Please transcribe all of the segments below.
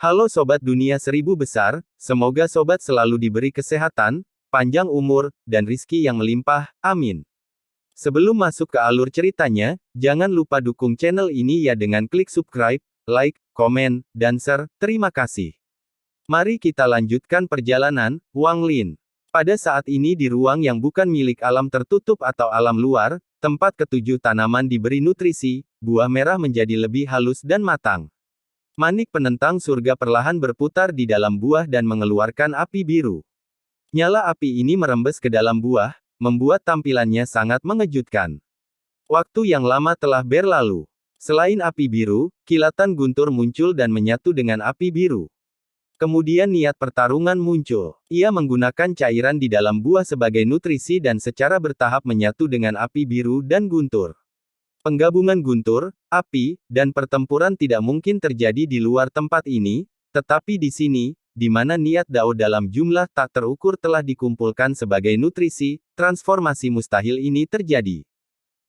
Halo Sobat Dunia Seribu Besar, semoga Sobat selalu diberi kesehatan, panjang umur, dan rizki yang melimpah, amin. Sebelum masuk ke alur ceritanya, jangan lupa dukung channel ini ya dengan klik subscribe, like, komen, dan share, terima kasih. Mari kita lanjutkan perjalanan, Wang Lin. Pada saat ini di ruang yang bukan milik alam tertutup atau alam luar, tempat ketujuh tanaman diberi nutrisi, buah merah menjadi lebih halus dan matang. Manik penentang surga perlahan berputar di dalam buah dan mengeluarkan api biru. Nyala api ini merembes ke dalam buah, membuat tampilannya sangat mengejutkan. Waktu yang lama telah berlalu. Selain api biru, kilatan guntur muncul dan menyatu dengan api biru. Kemudian niat pertarungan muncul. Ia menggunakan cairan di dalam buah sebagai nutrisi dan secara bertahap menyatu dengan api biru dan guntur. Penggabungan guntur, api, dan pertempuran tidak mungkin terjadi di luar tempat ini, tetapi di sini, di mana niat Dao dalam jumlah tak terukur telah dikumpulkan sebagai nutrisi, transformasi mustahil ini terjadi.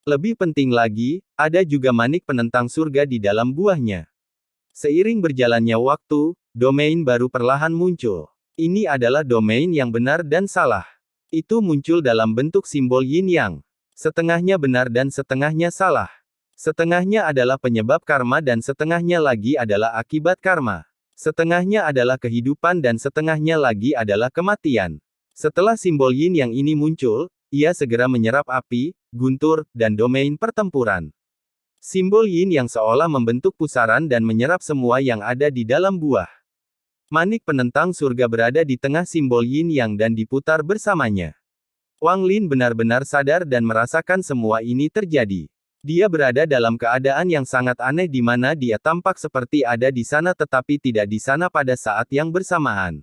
Lebih penting lagi, ada juga manik penentang surga di dalam buahnya. Seiring berjalannya waktu, domain baru perlahan muncul. Ini adalah domain yang benar dan salah. Itu muncul dalam bentuk simbol yin-yang. Setengahnya benar dan setengahnya salah. Setengahnya adalah penyebab karma dan setengahnya lagi adalah akibat karma. Setengahnya adalah kehidupan dan setengahnya lagi adalah kematian. Setelah simbol yin yang ini muncul, ia segera menyerap api, guntur, dan domain pertempuran. Simbol yin yang seolah membentuk pusaran dan menyerap semua yang ada di dalam buah. Manik penentang surga berada di tengah simbol yin yang dan diputar bersamanya. Wang Lin benar-benar sadar dan merasakan semua ini terjadi. Dia berada dalam keadaan yang sangat aneh di mana dia tampak seperti ada di sana tetapi tidak di sana pada saat yang bersamaan.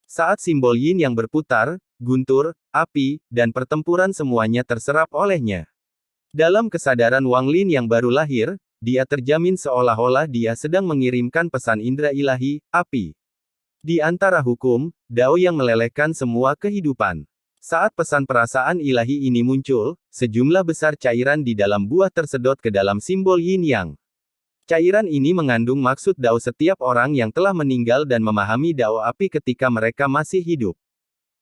Saat simbol yin yang berputar, guntur, api, dan pertempuran semuanya terserap olehnya. Dalam kesadaran Wang Lin yang baru lahir, dia terjamin seolah-olah dia sedang mengirimkan pesan indera ilahi, api. Di antara hukum, Dao yang melelehkan semua kehidupan. Saat pesan perasaan ilahi ini muncul, sejumlah besar cairan di dalam buah tersedot ke dalam simbol yin-yang. Cairan ini mengandung maksud Dao setiap orang yang telah meninggal dan memahami Dao api ketika mereka masih hidup.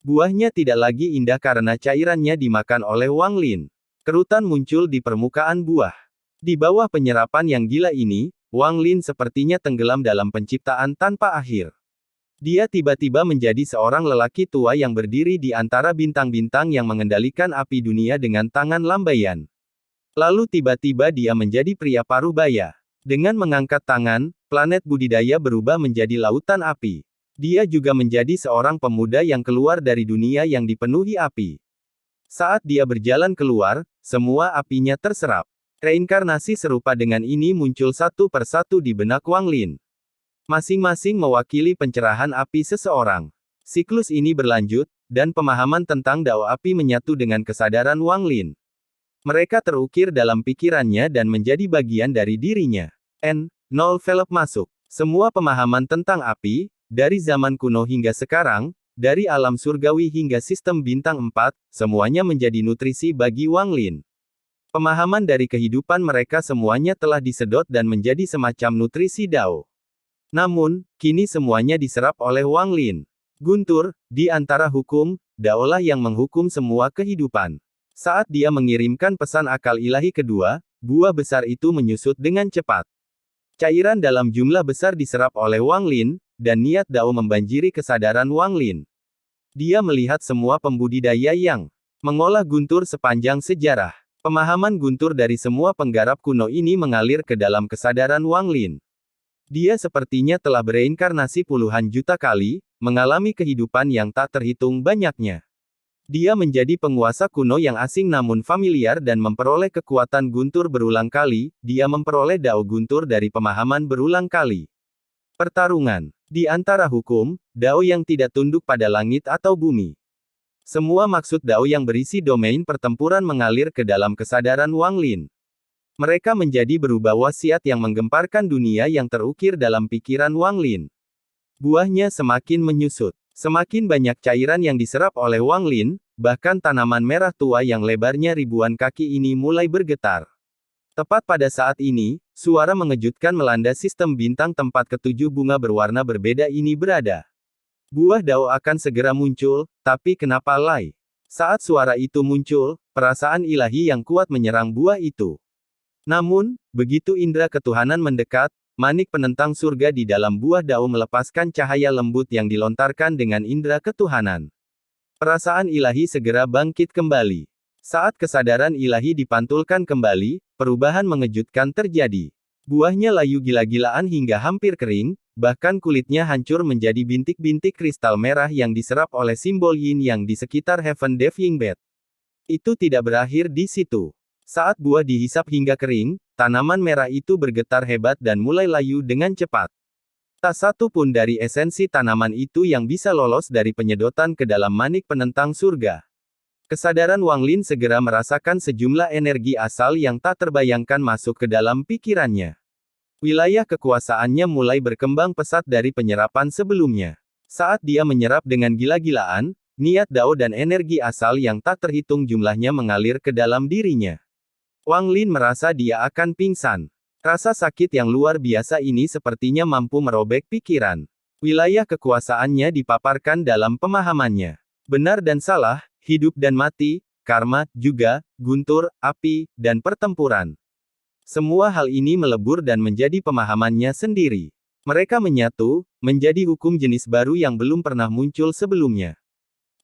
Buahnya tidak lagi indah karena cairannya dimakan oleh Wang Lin. Kerutan muncul di permukaan buah. Di bawah penyerapan yang gila ini, Wang Lin sepertinya tenggelam dalam penciptaan tanpa akhir. Dia tiba-tiba menjadi seorang lelaki tua yang berdiri di antara bintang-bintang yang mengendalikan api dunia dengan tangan lambaian. Lalu tiba-tiba dia menjadi pria parubaya. Dengan mengangkat tangan, planet budidaya berubah menjadi lautan api. Dia juga menjadi seorang pemuda yang keluar dari dunia yang dipenuhi api. Saat dia berjalan keluar, semua apinya terserap. Reinkarnasi serupa dengan ini muncul satu persatu di benak Wang Lin. Masing-masing mewakili pencerahan api seseorang. Siklus ini berlanjut, dan pemahaman tentang Dao api menyatu dengan kesadaran Wang Lin. Mereka terukir dalam pikirannya dan menjadi bagian dari dirinya. N0 Velop masuk. Semua pemahaman tentang api, dari zaman kuno hingga sekarang, dari alam surgawi hingga sistem bintang 4, semuanya menjadi nutrisi bagi Wang Lin. Pemahaman dari kehidupan mereka semuanya telah disedot dan menjadi semacam nutrisi Dao. Namun, kini semuanya diserap oleh Wang Lin. Guntur, di antara hukum, Daolah yang menghukum semua kehidupan. Saat dia mengirimkan pesan akal ilahi kedua, buah besar itu menyusut dengan cepat. Cairan dalam jumlah besar diserap oleh Wang Lin, dan niat Dao membanjiri kesadaran Wang Lin. Dia melihat semua pembudidaya yang mengolah guntur sepanjang sejarah. Pemahaman guntur dari semua penggarap kuno ini mengalir ke dalam kesadaran Wang Lin. Dia sepertinya telah bereinkarnasi puluhan juta kali, mengalami kehidupan yang tak terhitung banyaknya. Dia menjadi penguasa kuno yang asing namun familiar dan memperoleh kekuatan guntur berulang kali, dia memperoleh Dao guntur dari pemahaman berulang kali. Pertarungan. Di antara hukum, Dao yang tidak tunduk pada langit atau bumi. Semua maksud Dao yang berisi domain pertempuran mengalir ke dalam kesadaran Wang Lin. Mereka menjadi berubah wasiat yang menggemparkan dunia yang terukir dalam pikiran Wang Lin. Buahnya semakin menyusut. Semakin banyak cairan yang diserap oleh Wang Lin, bahkan tanaman merah tua yang lebarnya ribuan kaki ini mulai bergetar. Tepat pada saat ini, Suara mengejutkan melanda sistem bintang tempat ketujuh bunga berwarna berbeda ini berada. Buah Dao akan segera muncul, tapi kenapa Lai? Saat suara itu muncul, perasaan ilahi yang kuat menyerang buah itu. Namun, begitu indera ketuhanan mendekat, manik penentang surga di dalam buah Dao melepaskan cahaya lembut yang dilontarkan dengan indera ketuhanan. Perasaan ilahi segera bangkit kembali. Saat kesadaran ilahi dipantulkan kembali, perubahan mengejutkan terjadi. Buahnya layu gila-gilaan hingga hampir kering, bahkan kulitnya hancur menjadi bintik-bintik kristal merah yang diserap oleh simbol yin yang di sekitar Heaven Deaf Yingbed. Itu tidak berakhir di situ. Saat buah dihisap hingga kering, tanaman merah itu bergetar hebat dan mulai layu dengan cepat. Tak satu pun dari esensi tanaman itu yang bisa lolos dari penyedotan ke dalam manik penentang surga. Kesadaran Wang Lin segera merasakan sejumlah energi asal yang tak terbayangkan masuk ke dalam pikirannya. Wilayah kekuasaannya mulai berkembang pesat dari penyerapan sebelumnya. Saat dia menyerap dengan gila-gilaan, niat Dao dan energi asal yang tak terhitung jumlahnya mengalir ke dalam dirinya. Wang Lin merasa dia akan pingsan. Rasa sakit yang luar biasa ini sepertinya mampu merobek pikiran. Wilayah kekuasaannya dipaparkan dalam pemahamannya. Benar dan salah, hidup dan mati, karma, juga, guntur, api, dan pertempuran. Semua hal ini melebur dan menjadi pemahamannya sendiri. Mereka menyatu, menjadi hukum jenis baru yang belum pernah muncul sebelumnya.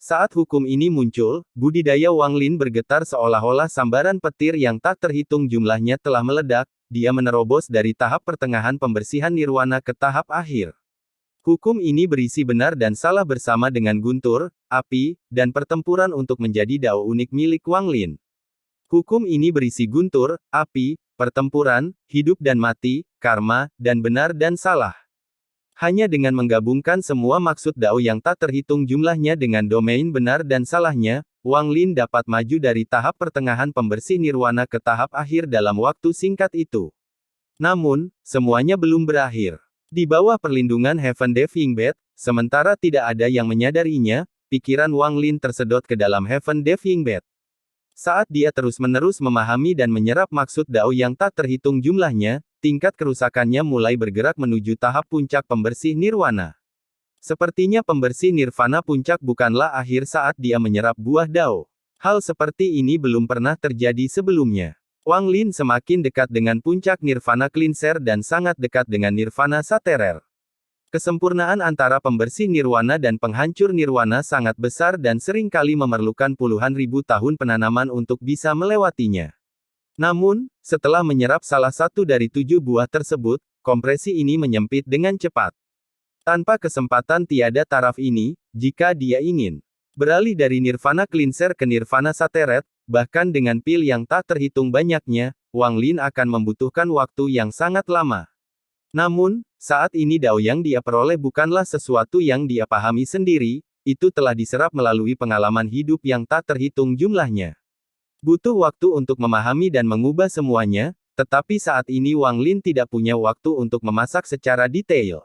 Saat hukum ini muncul, budidaya Wang Lin bergetar seolah-olah sambaran petir yang tak terhitung jumlahnya telah meledak, dia menerobos dari tahap pertengahan pembersihan nirwana ke tahap akhir. Hukum ini berisi benar dan salah bersama dengan guntur, api, dan pertempuran untuk menjadi Dao unik milik Wang Lin. Hukum ini berisi guntur, api, pertempuran, hidup dan mati, karma, dan benar dan salah. Hanya dengan menggabungkan semua maksud Dao yang tak terhitung jumlahnya dengan domain benar dan salahnya, Wang Lin dapat maju dari tahap pertengahan pembersih nirwana ke tahap akhir dalam waktu singkat itu. Namun, semuanya belum berakhir. Di bawah perlindungan Heaven Deaf Yingbed, sementara tidak ada yang menyadarinya, pikiran Wang Lin tersedot ke dalam Heaven Deaf Yingbed. Saat dia terus-menerus memahami dan menyerap maksud Dao yang tak terhitung jumlahnya, tingkat kerusakannya mulai bergerak menuju tahap puncak pembersih nirwana. Sepertinya pembersih nirvana puncak bukanlah akhir saat dia menyerap buah Dao. Hal seperti ini belum pernah terjadi sebelumnya. Wang Lin semakin dekat dengan puncak nirvana cleanser dan sangat dekat dengan nirvana saterer. Kesempurnaan antara pembersih nirwana dan penghancur nirwana sangat besar dan seringkali memerlukan puluhan ribu tahun penanaman untuk bisa melewatinya. Namun, setelah menyerap salah satu dari 7 buah tersebut, kompresi ini menyempit dengan cepat. Tanpa kesempatan tiada taraf ini, jika dia ingin beralih dari nirvana cleanser ke nirvana sateret, bahkan dengan pil yang tak terhitung banyaknya, Wang Lin akan membutuhkan waktu yang sangat lama. Namun, saat ini Dao yang dia peroleh bukanlah sesuatu yang dia pahami sendiri, itu telah diserap melalui pengalaman hidup yang tak terhitung jumlahnya. Butuh waktu untuk memahami dan mengubah semuanya, tetapi saat ini Wang Lin tidak punya waktu untuk memasak secara detail.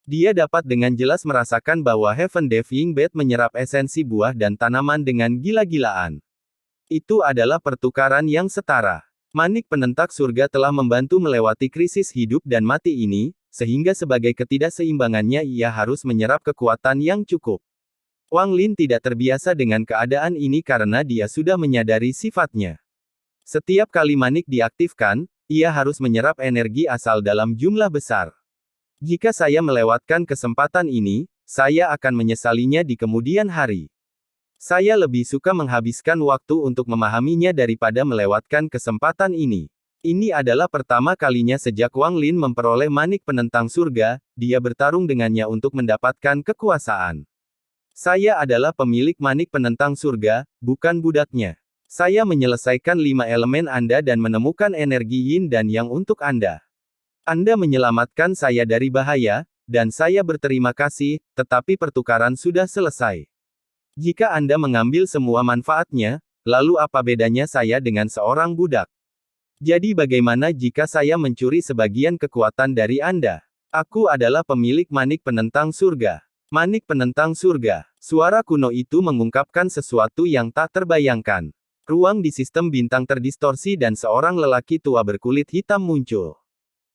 Dia dapat dengan jelas merasakan bahwa Heaven Deaf Yingbed menyerap esensi buah dan tanaman dengan gila-gilaan. Itu adalah pertukaran yang setara. Manik penentak surga telah membantu melewati krisis hidup dan mati ini, sehingga sebagai ketidakseimbangannya ia harus menyerap kekuatan yang cukup. Wang Lin tidak terbiasa dengan keadaan ini karena dia sudah menyadari sifatnya. Setiap kali manik diaktifkan, ia harus menyerap energi asal dalam jumlah besar. Jika saya melewatkan kesempatan ini, saya akan menyesalinya di kemudian hari. Saya lebih suka menghabiskan waktu untuk memahaminya daripada melewatkan kesempatan ini. Ini adalah pertama kalinya sejak Wang Lin memperoleh manik penentang surga, dia bertarung dengannya untuk mendapatkan kekuasaan. Saya adalah pemilik manik penentang surga, bukan budaknya. Saya menyelesaikan 5 elemen Anda dan menemukan energi yin dan yang untuk Anda. Anda menyelamatkan saya dari bahaya, dan saya berterima kasih, tetapi pertukaran sudah selesai. Jika Anda mengambil semua manfaatnya, lalu apa bedanya saya dengan seorang budak? Jadi bagaimana jika saya mencuri sebagian kekuatan dari Anda? Aku adalah pemilik manik penentang surga. Manik penentang surga. Suara kuno itu mengungkapkan sesuatu yang tak terbayangkan. Ruang di sistem bintang terdistorsi dan seorang lelaki tua berkulit hitam muncul.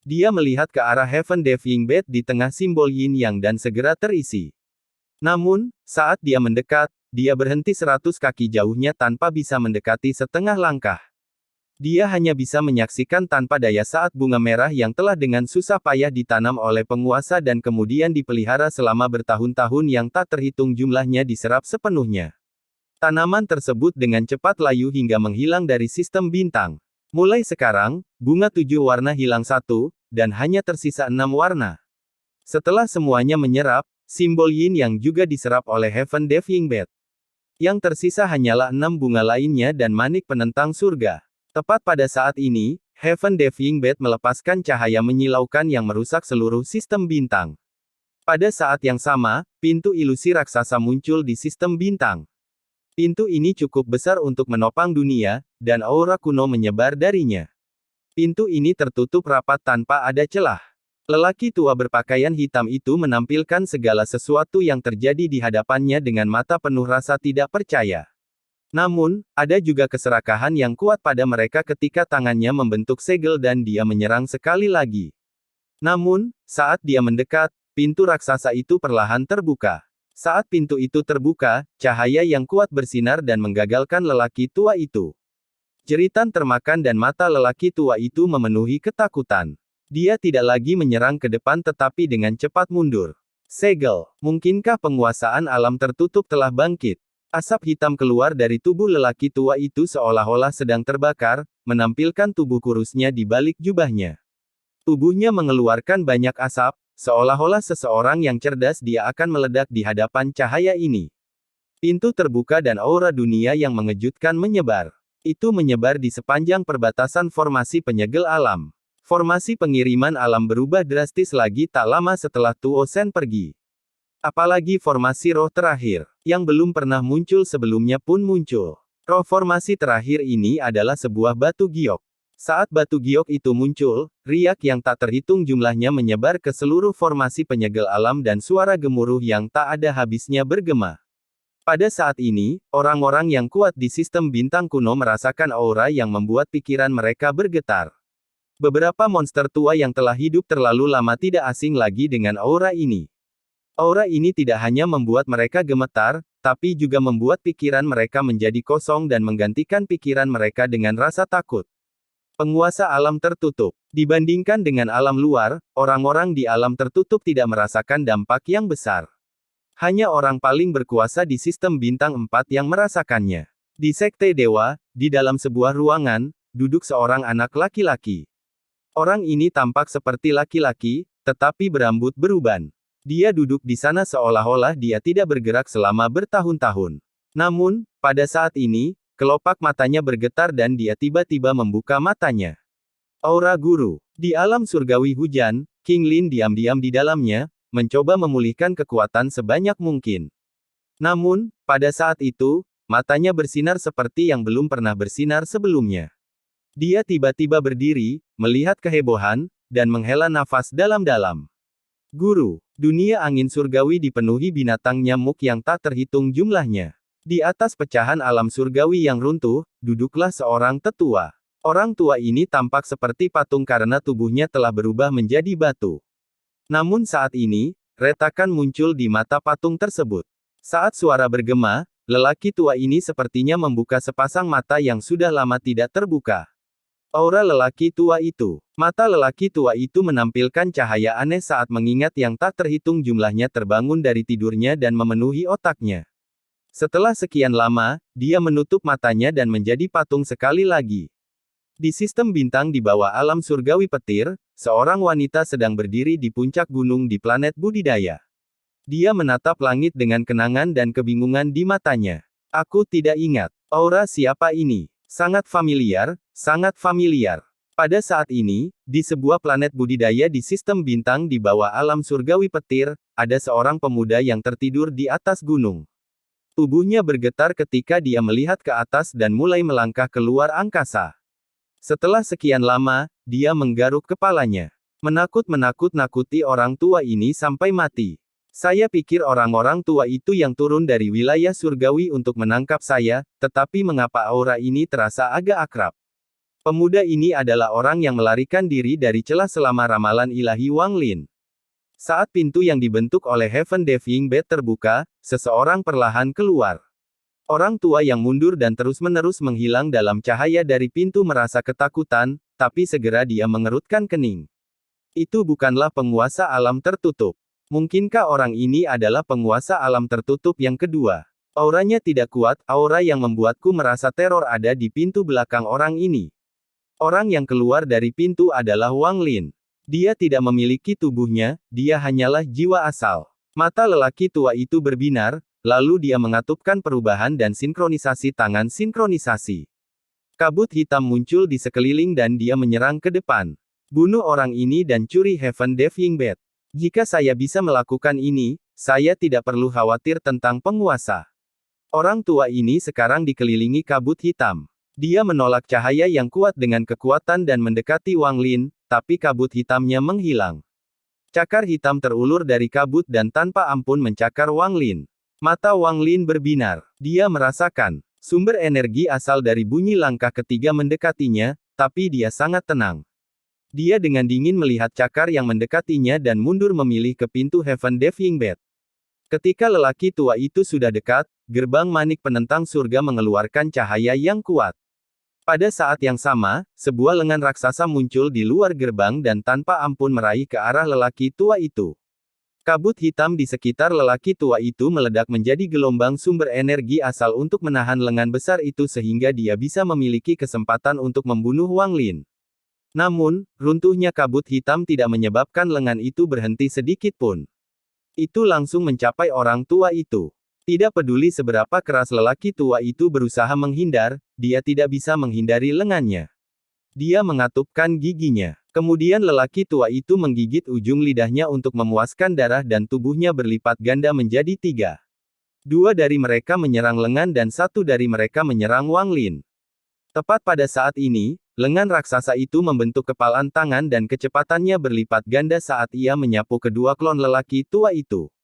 Dia melihat ke arah Heaven Diving Bed di tengah simbol yin yang dan segera terisi. Namun, saat dia mendekat, dia berhenti 100 kaki jauhnya tanpa bisa mendekati setengah langkah. Dia hanya bisa menyaksikan tanpa daya saat bunga merah yang telah dengan susah payah ditanam oleh penguasa dan kemudian dipelihara selama bertahun-tahun yang tak terhitung jumlahnya diserap sepenuhnya. Tanaman tersebut dengan cepat layu hingga menghilang dari sistem bintang. Mulai sekarang, bunga 7 warna hilang satu, dan hanya tersisa 6 warna. Setelah semuanya menyerap, simbol yin yang juga diserap oleh Heaven Diving Bed. Yang tersisa hanyalah 6 bunga lainnya dan manik penentang surga. Tepat pada saat ini, Heaven Diving Bed melepaskan cahaya menyilaukan yang merusak seluruh sistem bintang. Pada saat yang sama, pintu ilusi raksasa muncul di sistem bintang. Pintu ini cukup besar untuk menopang dunia, dan aura kuno menyebar darinya. Pintu ini tertutup rapat tanpa ada celah. Lelaki tua berpakaian hitam itu menampilkan segala sesuatu yang terjadi di hadapannya dengan mata penuh rasa tidak percaya. Namun, ada juga keserakahan yang kuat pada mereka ketika tangannya membentuk segel dan dia menyerang sekali lagi. Namun, saat dia mendekat, pintu raksasa itu perlahan terbuka. Saat pintu itu terbuka, cahaya yang kuat bersinar dan menggagalkan lelaki tua itu. Jeritan termakan dan mata lelaki tua itu memenuhi ketakutan. Dia tidak lagi menyerang ke depan tetapi dengan cepat mundur. Segel, mungkinkah penguasaan alam tertutup telah bangkit? Asap hitam keluar dari tubuh lelaki tua itu seolah-olah sedang terbakar, menampilkan tubuh kurusnya di balik jubahnya. Tubuhnya mengeluarkan banyak asap, seolah-olah seseorang yang cerdas dia akan meledak di hadapan cahaya ini. Pintu terbuka dan aura dunia yang mengejutkan menyebar. Itu menyebar di sepanjang perbatasan formasi penyegel alam. Formasi pengiriman alam berubah drastis lagi tak lama setelah Tuo Shen pergi. Apalagi formasi roh terakhir, yang belum pernah muncul sebelumnya pun muncul. Roh formasi terakhir ini adalah sebuah batu giok. Saat batu giok itu muncul, riak yang tak terhitung jumlahnya menyebar ke seluruh formasi penyegel alam dan suara gemuruh yang tak ada habisnya bergema. Pada saat ini, orang-orang yang kuat di sistem bintang kuno merasakan aura yang membuat pikiran mereka bergetar. Beberapa monster tua yang telah hidup terlalu lama tidak asing lagi dengan aura ini. Aura ini tidak hanya membuat mereka gemetar, tapi juga membuat pikiran mereka menjadi kosong dan menggantikan pikiran mereka dengan rasa takut. Penguasa alam tertutup. Dibandingkan dengan alam luar, orang-orang di alam tertutup tidak merasakan dampak yang besar. Hanya orang paling berkuasa di sistem bintang 4 yang merasakannya. Di Sekte Dewa, di dalam sebuah ruangan, duduk seorang anak laki-laki. Orang ini tampak seperti laki-laki, tetapi berambut beruban. Dia duduk di sana seolah-olah dia tidak bergerak selama bertahun-tahun. Namun, pada saat ini, kelopak matanya bergetar dan dia tiba-tiba membuka matanya. Aura guru. Di alam surgawi hujan, King Lin diam-diam di dalamnya, mencoba memulihkan kekuatan sebanyak mungkin. Namun, pada saat itu, matanya bersinar seperti yang belum pernah bersinar sebelumnya. Dia tiba-tiba berdiri, melihat kehebohan, dan menghela nafas dalam-dalam. Guru, dunia angin surgawi dipenuhi binatang nyamuk yang tak terhitung jumlahnya. Di atas pecahan alam surgawi yang runtuh, duduklah seorang tetua. Orang tua ini tampak seperti patung karena tubuhnya telah berubah menjadi batu. Namun saat ini, retakan muncul di mata patung tersebut. Saat suara bergema, lelaki tua ini sepertinya membuka sepasang mata yang sudah lama tidak terbuka. Aura lelaki tua itu. Mata lelaki tua itu menampilkan cahaya aneh saat mengingat yang tak terhitung jumlahnya terbangun dari tidurnya dan memenuhi otaknya. Setelah sekian lama, dia menutup matanya dan menjadi patung sekali lagi. Di sistem bintang di bawah alam surgawi petir, seorang wanita sedang berdiri di puncak gunung di planet budidaya. Dia menatap langit dengan kenangan dan kebingungan di matanya. Aku tidak ingat. Aura siapa ini? Sangat familiar, sangat familiar. Pada saat ini, di sebuah planet budidaya di sistem bintang di bawah alam surgawi petir, ada seorang pemuda yang tertidur di atas gunung. Tubuhnya bergetar ketika dia melihat ke atas dan mulai melangkah keluar angkasa. Setelah sekian lama, dia menggaruk kepalanya. Menakut-nakuti orang tua ini sampai mati. Saya pikir orang-orang tua itu yang turun dari wilayah surgawi untuk menangkap saya, tetapi mengapa aura ini terasa agak akrab? Pemuda ini adalah orang yang melarikan diri dari celah selama ramalan ilahi Wang Lin. Saat pintu yang dibentuk oleh Heaven Defying Bed terbuka, seseorang perlahan keluar. Orang tua yang mundur dan terus-menerus menghilang dalam cahaya dari pintu merasa ketakutan, tapi segera dia mengerutkan kening. Itu bukanlah penguasa alam tertutup. Mungkinkah orang ini adalah penguasa alam tertutup yang kedua? Auranya tidak kuat, aura yang membuatku merasa teror ada di pintu belakang orang ini. Orang yang keluar dari pintu adalah Wang Lin. Dia tidak memiliki tubuhnya, dia hanyalah jiwa asal. Mata lelaki tua itu berbinar, lalu dia mengatupkan perubahan dan sinkronisasi tangan sinkronisasi. Kabut hitam muncul di sekeliling dan dia menyerang ke depan. Bunuh orang ini dan curi Heaven Defying Bed. Jika saya bisa melakukan ini, saya tidak perlu khawatir tentang penguasa. Orang tua ini sekarang dikelilingi kabut hitam. Dia menolak cahaya yang kuat dengan kekuatan dan mendekati Wang Lin, tapi kabut hitamnya menghilang. Cakar hitam terulur dari kabut dan tanpa ampun mencakar Wang Lin. Mata Wang Lin berbinar. Dia merasakan sumber energi asal dari bunyi langkah ketiga mendekatinya, tapi dia sangat tenang. Dia dengan dingin melihat cakar yang mendekatinya dan mundur memilih ke pintu Heaven Defying Bed. Ketika lelaki tua itu sudah dekat, gerbang manik penentang surga mengeluarkan cahaya yang kuat. Pada saat yang sama, sebuah lengan raksasa muncul di luar gerbang dan tanpa ampun meraih ke arah lelaki tua itu. Kabut hitam di sekitar lelaki tua itu meledak menjadi gelombang sumber energi asal untuk menahan lengan besar itu sehingga dia bisa memiliki kesempatan untuk membunuh Wang Lin. Namun, runtuhnya kabut hitam tidak menyebabkan lengan itu berhenti sedikit pun. Itu langsung mencapai orang tua itu. Tidak peduli seberapa keras lelaki tua itu berusaha menghindar, dia tidak bisa menghindari lengannya. Dia mengatupkan giginya. Kemudian lelaki tua itu menggigit ujung lidahnya untuk memuaskan darah dan tubuhnya berlipat ganda menjadi 3. 2 dari mereka menyerang lengan dan 1 dari mereka menyerang Wang Lin. Tepat pada saat ini, lengan raksasa itu membentuk kepalan tangan dan kecepatannya berlipat ganda saat ia menyapu kedua klon lelaki tua itu.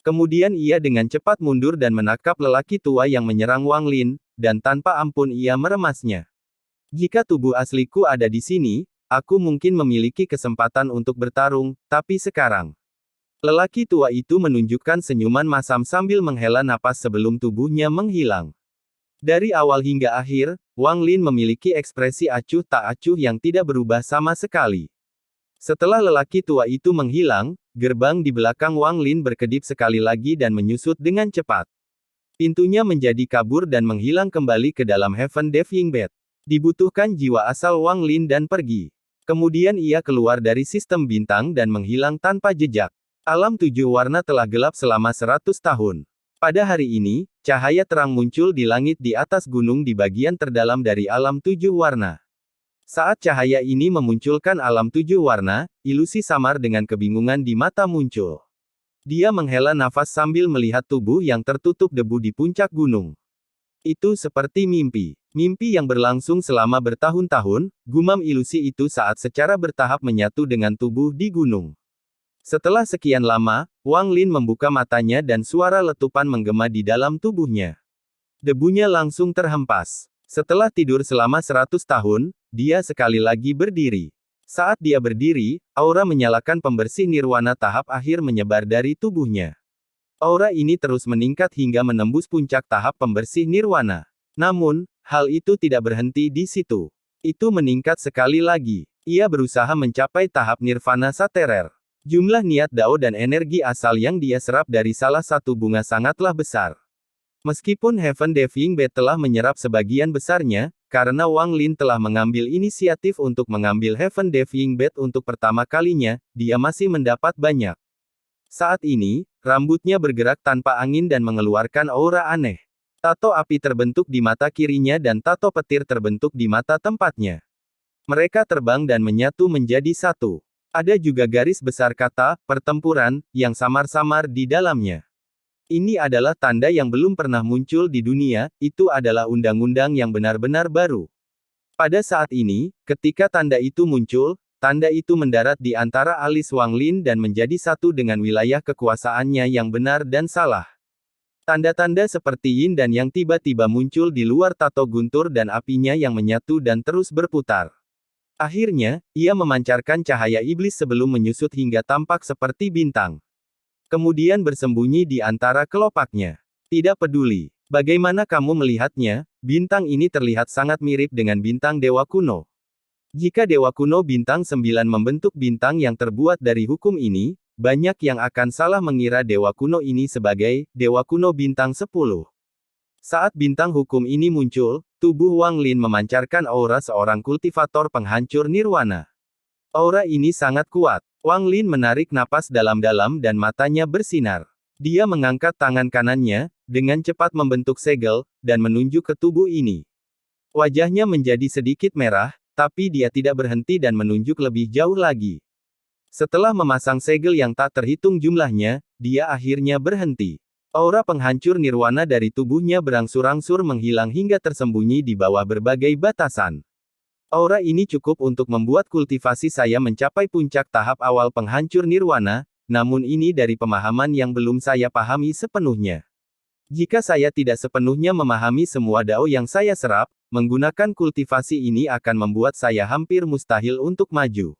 Kemudian ia dengan cepat mundur dan menangkap lelaki tua yang menyerang Wang Lin, dan tanpa ampun ia meremasnya. Jika tubuh asliku ada di sini, aku mungkin memiliki kesempatan untuk bertarung, tapi sekarang. Lelaki tua itu menunjukkan senyuman masam sambil menghela napas sebelum tubuhnya menghilang. Dari awal hingga akhir, Wang Lin memiliki ekspresi acuh tak acuh yang tidak berubah sama sekali. Setelah lelaki tua itu menghilang, gerbang di belakang Wang Lin berkedip sekali lagi dan menyusut dengan cepat. Pintunya menjadi kabur dan menghilang kembali ke dalam Heaven Defying Bed. Dibutuhkan jiwa asal Wang Lin dan pergi. Kemudian ia keluar dari sistem bintang dan menghilang tanpa jejak. Alam 7 warna telah gelap selama 100 tahun. Pada hari ini, cahaya terang muncul di langit di atas gunung di bagian terdalam dari alam 7 warna. Saat cahaya ini memunculkan alam 7 warna, ilusi samar dengan kebingungan di mata muncul. Dia menghela nafas sambil melihat tubuh yang tertutup debu di puncak gunung. Itu seperti mimpi. Mimpi yang berlangsung selama bertahun-tahun, gumam ilusi itu saat secara bertahap menyatu dengan tubuh di gunung. Setelah sekian lama, Wang Lin membuka matanya dan suara letupan menggema di dalam tubuhnya. Debunya langsung terhempas. Setelah tidur selama 100 tahun, dia sekali lagi berdiri. Saat dia berdiri, aura menyalakan pembersih nirwana tahap akhir menyebar dari tubuhnya. Aura ini terus meningkat hingga menembus puncak tahap pembersih nirwana. Namun, hal itu tidak berhenti di situ. Itu meningkat sekali lagi. Ia berusaha mencapai tahap nirvana saterer. Jumlah niat dao dan energi asal yang dia serap dari salah satu bunga sangatlah besar. Meskipun Heaven Defying Bed telah menyerap sebagian besarnya, karena Wang Lin telah mengambil inisiatif untuk mengambil Heaven Defying Bed untuk pertama kalinya, dia masih mendapat banyak. Saat ini, rambutnya bergerak tanpa angin dan mengeluarkan aura aneh. Tato api terbentuk di mata kirinya dan tato petir terbentuk di mata tempatnya. Mereka terbang dan menyatu menjadi satu. Ada juga garis besar kata, pertempuran, yang samar-samar di dalamnya. Ini adalah tanda yang belum pernah muncul di dunia, itu adalah undang-undang yang benar-benar baru. Pada saat ini, ketika tanda itu muncul, tanda itu mendarat di antara alis Wang Lin dan menjadi satu dengan wilayah kekuasaannya yang benar dan salah. Tanda-tanda seperti yin dan yang tiba-tiba muncul di luar tato guntur dan apinya yang menyatu dan terus berputar. Akhirnya, ia memancarkan cahaya iblis sebelum menyusut hingga tampak seperti bintang. Kemudian bersembunyi di antara kelopaknya. Tidak peduli bagaimana kamu melihatnya, bintang ini terlihat sangat mirip dengan bintang dewa kuno. Jika dewa kuno bintang 9 membentuk bintang yang terbuat dari hukum ini, banyak yang akan salah mengira dewa kuno ini sebagai dewa kuno bintang 10. Saat bintang hukum ini muncul, tubuh Wang Lin memancarkan aura seorang kultivator penghancur nirwana. Aura ini sangat kuat. Wang Lin menarik napas dalam-dalam dan matanya bersinar. Dia mengangkat tangan kanannya, dengan cepat membentuk segel, dan menunjuk ke tubuh ini. Wajahnya menjadi sedikit merah, tapi dia tidak berhenti dan menunjuk lebih jauh lagi. Setelah memasang segel yang tak terhitung jumlahnya, dia akhirnya berhenti. Aura penghancur nirwana dari tubuhnya berangsur-angsur menghilang hingga tersembunyi di bawah berbagai batasan. Aura ini cukup untuk membuat kultivasi saya mencapai puncak tahap awal penghancur nirwana, namun ini dari pemahaman yang belum saya pahami sepenuhnya. Jika saya tidak sepenuhnya memahami semua dao yang saya serap, menggunakan kultivasi ini akan membuat saya hampir mustahil untuk maju.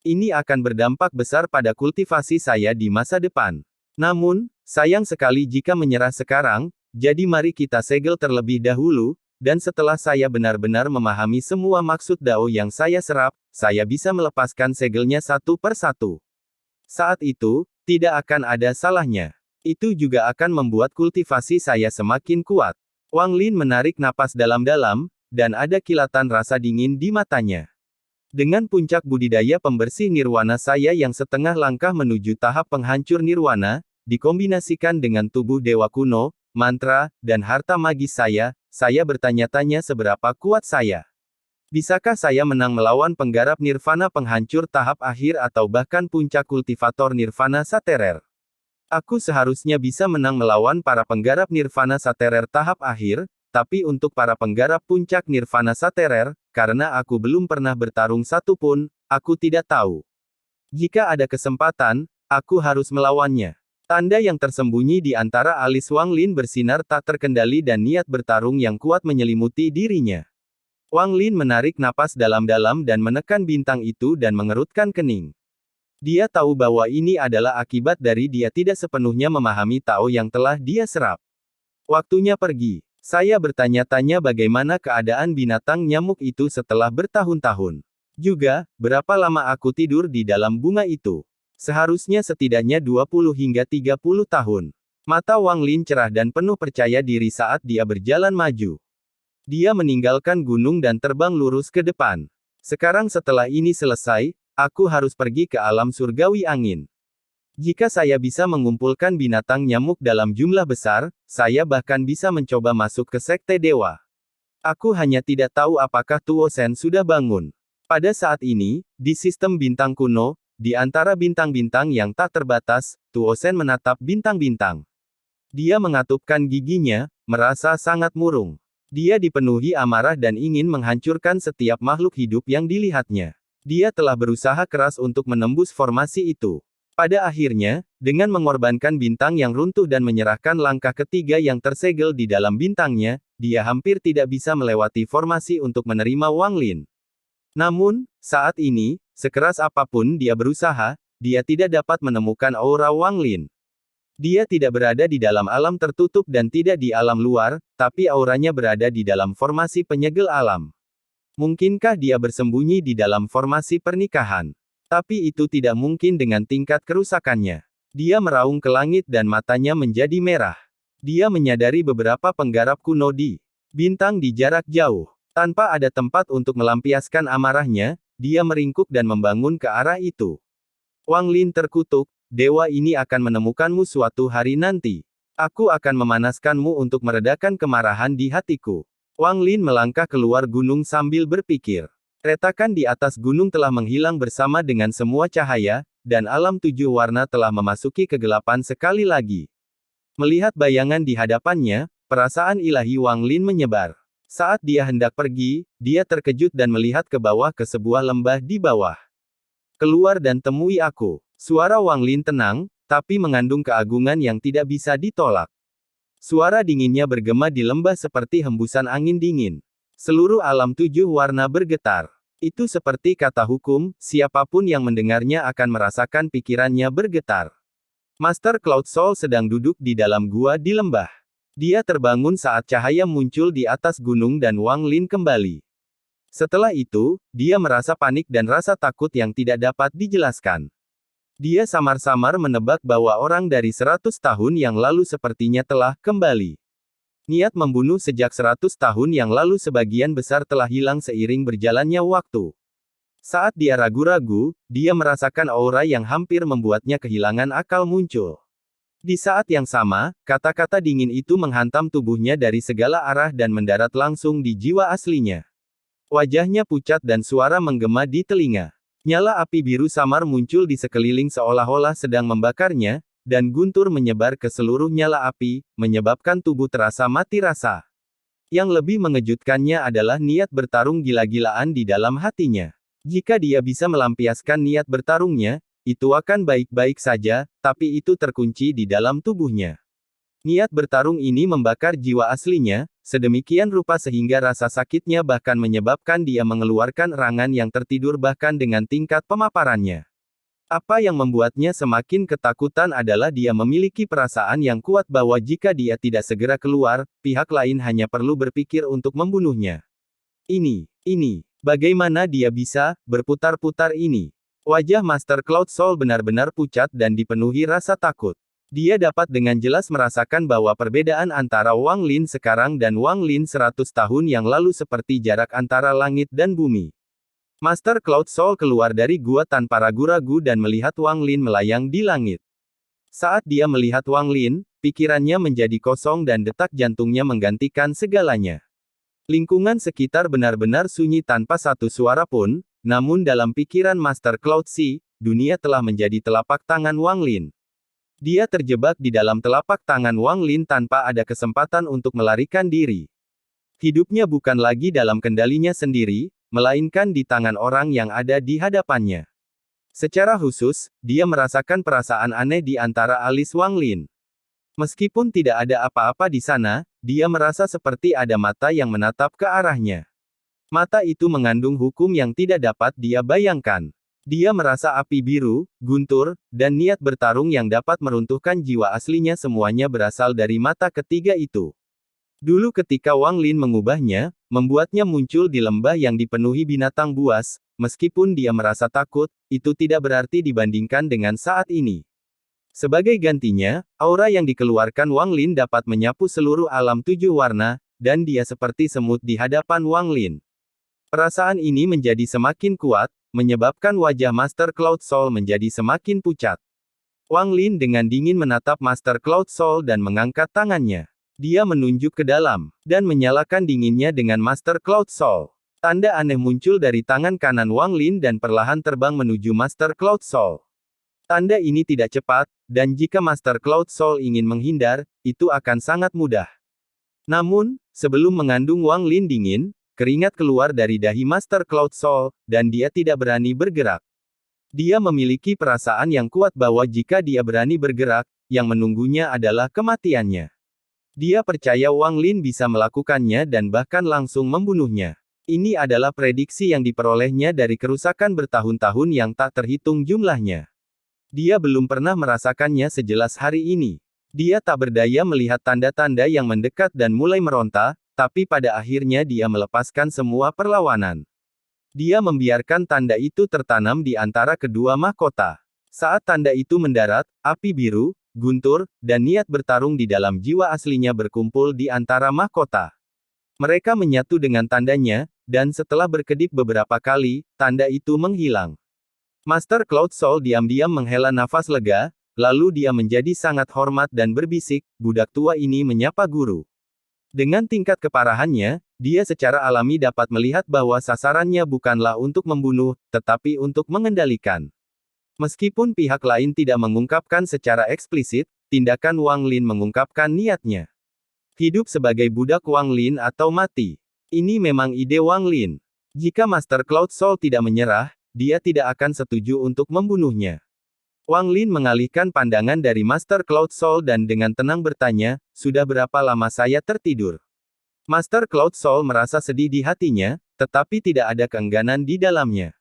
Ini akan berdampak besar pada kultivasi saya di masa depan. Namun, sayang sekali jika menyerah sekarang, jadi mari kita segel terlebih dahulu, dan setelah saya benar-benar memahami semua maksud dao yang saya serap, saya bisa melepaskan segelnya satu per satu. Saat itu, tidak akan ada salahnya. Itu juga akan membuat kultivasi saya semakin kuat. Wang Lin menarik napas dalam-dalam, dan ada kilatan rasa dingin di matanya. Dengan puncak budidaya pembersih nirwana saya yang setengah langkah menuju tahap penghancur nirwana, dikombinasikan dengan tubuh dewa kuno, mantra, dan harta magis saya bertanya-tanya seberapa kuat saya. Bisakah saya menang melawan penggarap nirvana penghancur tahap akhir atau bahkan puncak kultivator nirvana saterer? Aku seharusnya bisa menang melawan para penggarap nirvana saterer tahap akhir, tapi untuk para penggarap puncak nirvana saterer, karena aku belum pernah bertarung satupun, aku tidak tahu. Jika ada kesempatan, aku harus melawannya. Tanda yang tersembunyi di antara alis Wang Lin bersinar tak terkendali dan niat bertarung yang kuat menyelimuti dirinya. Wang Lin menarik napas dalam-dalam dan menekan bintang itu dan mengerutkan kening. Dia tahu bahwa ini adalah akibat dari dia tidak sepenuhnya memahami Tao yang telah dia serap. Waktunya pergi. Saya bertanya-tanya bagaimana keadaan binatang nyamuk itu setelah bertahun-tahun. Juga, berapa lama aku tidur di dalam bunga itu. Seharusnya setidaknya 20 hingga 30 tahun. Mata Wang Lin cerah dan penuh percaya diri saat dia berjalan maju. Dia meninggalkan gunung dan terbang lurus ke depan. Sekarang setelah ini selesai, aku harus pergi ke alam surgawi angin. Jika saya bisa mengumpulkan binatang nyamuk dalam jumlah besar, saya bahkan bisa mencoba masuk ke sekte dewa. Aku hanya tidak tahu apakah Tuo Shen sudah bangun. Pada saat ini, di sistem bintang kuno, di antara bintang-bintang yang tak terbatas, Tuo Shen menatap bintang-bintang. Dia mengatupkan giginya, merasa sangat murung. Dia dipenuhi amarah dan ingin menghancurkan setiap makhluk hidup yang dilihatnya. Dia telah berusaha keras untuk menembus formasi itu. Pada akhirnya, dengan mengorbankan bintang yang runtuh dan menyerahkan langkah ketiga yang tersegel di dalam bintangnya, dia hampir tidak bisa melewati formasi untuk menerima Wang Lin. Namun, saat ini, sekeras apapun dia berusaha, dia tidak dapat menemukan aura Wang Lin. Dia tidak berada di dalam alam tertutup dan tidak di alam luar, tapi auranya berada di dalam formasi penyegel alam. Mungkinkah dia bersembunyi di dalam formasi pernikahan? Tapi itu tidak mungkin dengan tingkat kerusakannya. Dia meraung ke langit dan matanya menjadi merah. Dia menyadari beberapa penggarap kuno di bintang di jarak jauh. Tanpa ada tempat untuk melampiaskan amarahnya, dia meringkuk dan membangun ke arah itu. Wang Lin terkutuk, dewa ini akan menemukanmu suatu hari nanti. Aku akan memanaskanmu untuk meredakan kemarahan di hatiku. Wang Lin melangkah keluar gunung sambil berpikir. Retakan di atas gunung telah menghilang bersama dengan semua cahaya, dan alam 7 warna telah memasuki kegelapan sekali lagi. Melihat bayangan di hadapannya, perasaan ilahi Wang Lin menyebar. Saat dia hendak pergi, dia terkejut dan melihat ke bawah ke sebuah lembah di bawah. Keluar dan temui aku. Suara Wang Lin tenang, tapi mengandung keagungan yang tidak bisa ditolak. Suara dinginnya bergema di lembah seperti hembusan angin dingin. Seluruh alam 7 warna bergetar. Itu seperti kata hukum, siapapun yang mendengarnya akan merasakan pikirannya bergetar. Master Cloud Soul sedang duduk di dalam gua di lembah. Dia terbangun saat cahaya muncul di atas gunung dan Wang Lin kembali. Setelah itu, dia merasa panik dan rasa takut yang tidak dapat dijelaskan. Dia samar-samar menebak bahwa orang dari 100 tahun yang lalu sepertinya telah kembali. Niat membunuh sejak 100 tahun yang lalu sebagian besar telah hilang seiring berjalannya waktu. Saat dia ragu-ragu, dia merasakan aura yang hampir membuatnya kehilangan akal muncul. Di saat yang sama, kata-kata dingin itu menghantam tubuhnya dari segala arah dan mendarat langsung di jiwa aslinya. Wajahnya pucat dan suara menggema di telinga. Nyala api biru samar muncul di sekeliling seolah-olah sedang membakarnya, dan guntur menyebar ke seluruh nyala api, menyebabkan tubuh terasa mati rasa. Yang lebih mengejutkannya adalah niat bertarung gila-gilaan di dalam hatinya. Jika dia bisa melampiaskan niat bertarungnya, itu akan baik-baik saja, tapi itu terkunci di dalam tubuhnya. Niat bertarung ini membakar jiwa aslinya, sedemikian rupa sehingga rasa sakitnya bahkan menyebabkan dia mengeluarkan erangan yang tertidur bahkan dengan tingkat pemaparannya. Apa yang membuatnya semakin ketakutan adalah dia memiliki perasaan yang kuat bahwa jika dia tidak segera keluar, pihak lain hanya perlu berpikir untuk membunuhnya. Ini, bagaimana dia bisa berputar-putar ini? Wajah Master Cloud Soul benar-benar pucat dan dipenuhi rasa takut. Dia dapat dengan jelas merasakan bahwa perbedaan antara Wang Lin sekarang dan Wang Lin 100 tahun yang lalu seperti jarak antara langit dan bumi. Master Cloud Soul keluar dari gua tanpa ragu-ragu dan melihat Wang Lin melayang di langit. Saat dia melihat Wang Lin, pikirannya menjadi kosong dan detak jantungnya menggantikan segalanya. Lingkungan sekitar benar-benar sunyi tanpa satu suara pun, namun dalam pikiran Master Cloud Sea, dunia telah menjadi telapak tangan Wang Lin. Dia terjebak di dalam telapak tangan Wang Lin tanpa ada kesempatan untuk melarikan diri. Hidupnya bukan lagi dalam kendalinya sendiri, melainkan di tangan orang yang ada di hadapannya. Secara khusus, dia merasakan perasaan aneh di antara alis Wang Lin. Meskipun tidak ada apa-apa di sana, dia merasa seperti ada mata yang menatap ke arahnya. Mata itu mengandung hukum yang tidak dapat dia bayangkan. Dia merasa api biru, guntur, dan niat bertarung yang dapat meruntuhkan jiwa aslinya semuanya berasal dari mata ketiga itu. Dulu ketika Wang Lin mengubahnya, membuatnya muncul di lembah yang dipenuhi binatang buas, meskipun dia merasa takut, itu tidak berarti dibandingkan dengan saat ini. Sebagai gantinya, aura yang dikeluarkan Wang Lin dapat menyapu seluruh alam 7 warna, dan dia seperti semut di hadapan Wang Lin. Perasaan ini menjadi semakin kuat, menyebabkan wajah Master Cloud Soul menjadi semakin pucat. Wang Lin dengan dingin menatap Master Cloud Soul dan mengangkat tangannya. Dia menunjuk ke dalam, dan menyalakan dinginnya dengan Master Cloud Soul. Tanda aneh muncul dari tangan kanan Wang Lin dan perlahan terbang menuju Master Cloud Soul. Tanda ini tidak cepat, dan jika Master Cloud Soul ingin menghindar, itu akan sangat mudah. Namun, sebelum mengandung Wang Lin dingin, keringat keluar dari dahi Master Cloud Soul, dan dia tidak berani bergerak. Dia memiliki perasaan yang kuat bahwa jika dia berani bergerak, yang menunggunya adalah kematiannya. Dia percaya Wang Lin bisa melakukannya dan bahkan langsung membunuhnya. Ini adalah prediksi yang diperolehnya dari kerusakan bertahun-tahun yang tak terhitung jumlahnya. Dia belum pernah merasakannya sejelas hari ini. Dia tak berdaya melihat tanda-tanda yang mendekat dan mulai meronta, tapi pada akhirnya dia melepaskan semua perlawanan. Dia membiarkan tanda itu tertanam di antara kedua mahkota. Saat tanda itu mendarat, api biru, guntur, dan niat bertarung di dalam jiwa aslinya berkumpul di antara mahkota. Mereka menyatu dengan tandanya, dan setelah berkedip beberapa kali, tanda itu menghilang. Master Cloud Soul diam-diam menghela nafas lega, lalu dia menjadi sangat hormat dan berbisik, budak tua ini menyapa guru. Dengan tingkat keparahannya, dia secara alami dapat melihat bahwa sasarannya bukanlah untuk membunuh, tetapi untuk mengendalikan. Meskipun pihak lain tidak mengungkapkan secara eksplisit, tindakan Wang Lin mengungkapkan niatnya. Hidup sebagai budak Wang Lin atau mati. Ini memang ide Wang Lin. Jika Master Cloud Soul tidak menyerah, dia tidak akan setuju untuk membunuhnya. Wang Lin mengalihkan pandangan dari Master Cloud Soul dan dengan tenang bertanya, sudah berapa lama saya tertidur? Master Cloud Soul merasa sedih di hatinya, tetapi tidak ada keengganan di dalamnya.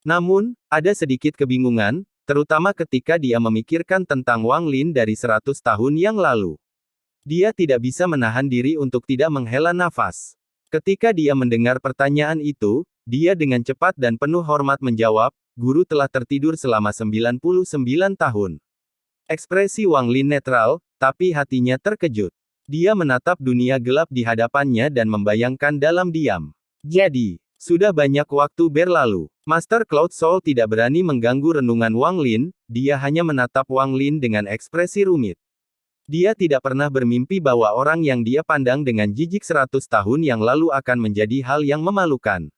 Namun, ada sedikit kebingungan, terutama ketika dia memikirkan tentang Wang Lin dari 100 tahun yang lalu. Dia tidak bisa menahan diri untuk tidak menghela nafas. Ketika dia mendengar pertanyaan itu, dia dengan cepat dan penuh hormat menjawab, guru telah tertidur selama 99 tahun. Ekspresi Wang Lin netral, tapi hatinya terkejut. Dia menatap dunia gelap di hadapannya dan membayangkan dalam diam. Jadi, sudah banyak waktu berlalu. Master Cloud Soul tidak berani mengganggu renungan Wang Lin, dia hanya menatap Wang Lin dengan ekspresi rumit. Dia tidak pernah bermimpi bahwa orang yang dia pandang dengan jijik 100 tahun yang lalu akan menjadi hal yang memalukan.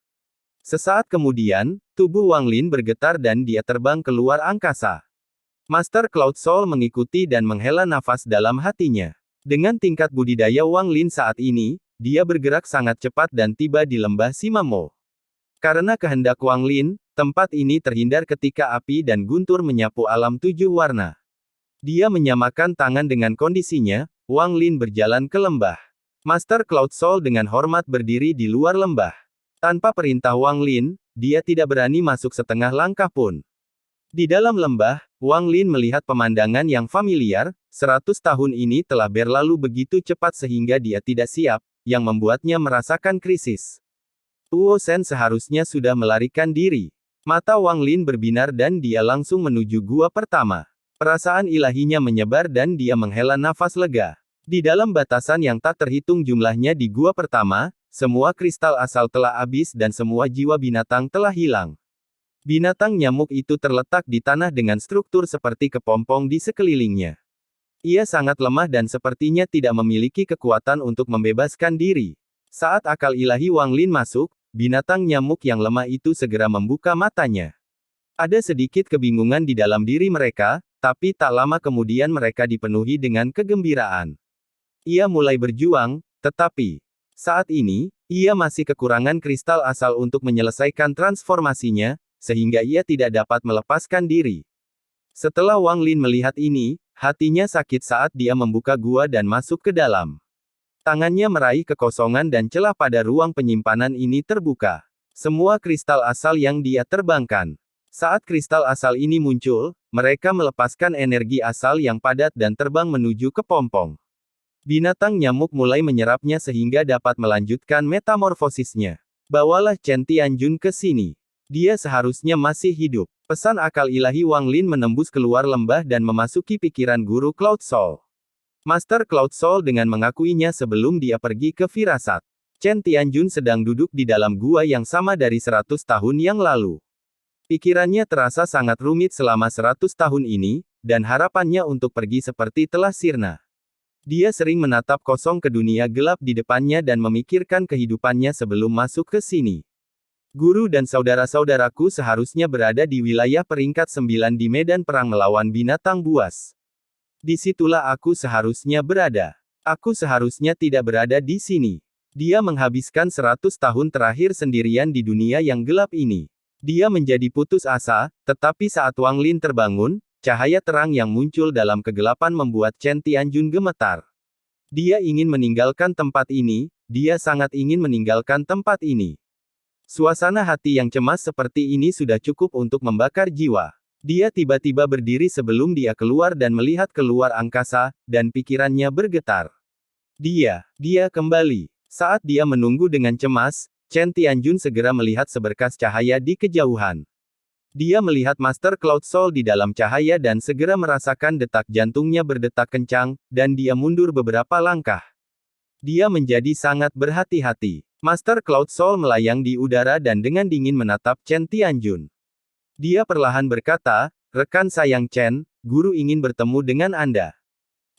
Sesaat kemudian, tubuh Wang Lin bergetar dan dia terbang keluar angkasa. Master Cloud Soul mengikuti dan menghela nafas dalam hatinya. Dengan tingkat budidaya Wang Lin saat ini, dia bergerak sangat cepat dan tiba di lembah Simamo. Karena kehendak Wang Lin, tempat ini terhindar ketika api dan guntur menyapu alam 7 warna. Dia menyamakan tangan dengan kondisinya, Wang Lin berjalan ke lembah. Master Cloud Soul dengan hormat berdiri di luar lembah. Tanpa perintah Wang Lin, dia tidak berani masuk setengah langkah pun. Di dalam lembah, Wang Lin melihat pemandangan yang familiar, 100 tahun ini telah berlalu begitu cepat sehingga dia tidak siap, yang membuatnya merasakan krisis. Tuo Shen seharusnya sudah melarikan diri. Mata Wang Lin berbinar dan dia langsung menuju gua pertama. Perasaan ilahinya menyebar dan dia menghela nafas lega. Di dalam batasan yang tak terhitung jumlahnya di gua pertama, semua kristal asal telah habis dan semua jiwa binatang telah hilang. Binatang nyamuk itu terletak di tanah dengan struktur seperti kepompong di sekelilingnya. Ia sangat lemah dan sepertinya tidak memiliki kekuatan untuk membebaskan diri. Saat akal ilahi Wang Lin masuk, binatang nyamuk yang lemah itu segera membuka matanya. Ada sedikit kebingungan di dalam diri mereka, tapi tak lama kemudian mereka dipenuhi dengan kegembiraan. Ia mulai berjuang, tetapi saat ini, ia masih kekurangan kristal asal untuk menyelesaikan transformasinya, sehingga ia tidak dapat melepaskan diri. Setelah Wang Lin melihat ini, hatinya sakit saat dia membuka gua dan masuk ke dalam. Tangannya meraih kekosongan dan celah pada ruang penyimpanan ini terbuka. Semua kristal asal yang dia terbangkan. Saat kristal asal ini muncul, mereka melepaskan energi asal yang padat dan terbang menuju ke pompong. Binatang nyamuk mulai menyerapnya sehingga dapat melanjutkan metamorfosisnya. Bawalah Chen Tianjun ke sini. Dia seharusnya masih hidup. Pesan akal ilahi Wang Lin menembus keluar lembah dan memasuki pikiran guru Cloud Soul. Master Cloud Soul dengan mengakuinya sebelum dia pergi ke firasat. Chen Tianjun sedang duduk di dalam gua yang sama dari 100 tahun yang lalu. Pikirannya terasa sangat rumit selama 100 tahun ini, dan harapannya untuk pergi seperti telah sirna. Dia sering menatap kosong ke dunia gelap di depannya dan memikirkan kehidupannya sebelum masuk ke sini. Guru dan saudara-saudaraku seharusnya berada di wilayah peringkat 9 di medan perang melawan binatang buas. Disitulah aku seharusnya berada. Aku seharusnya tidak berada di sini. Dia menghabiskan 100 tahun terakhir sendirian di dunia yang gelap ini. Dia menjadi putus asa, tetapi saat Wang Lin terbangun, cahaya terang yang muncul dalam kegelapan membuat Chen Tianjun gemetar. Dia ingin meninggalkan tempat ini, dia sangat ingin meninggalkan tempat ini. Suasana hati yang cemas seperti ini sudah cukup untuk membakar jiwa. Dia tiba-tiba berdiri sebelum dia keluar dan melihat keluar angkasa, dan pikirannya bergetar. Dia kembali. Saat dia menunggu dengan cemas, Chen Tianjun segera melihat seberkas cahaya di kejauhan. Dia melihat Master Cloud Soul di dalam cahaya dan segera merasakan detak jantungnya berdetak kencang, dan dia mundur beberapa langkah. Dia menjadi sangat berhati-hati. Master Cloud Soul melayang di udara dan dengan dingin menatap Chen Tianjun. Dia perlahan berkata, "Rekan sayang Chen, guru ingin bertemu dengan Anda.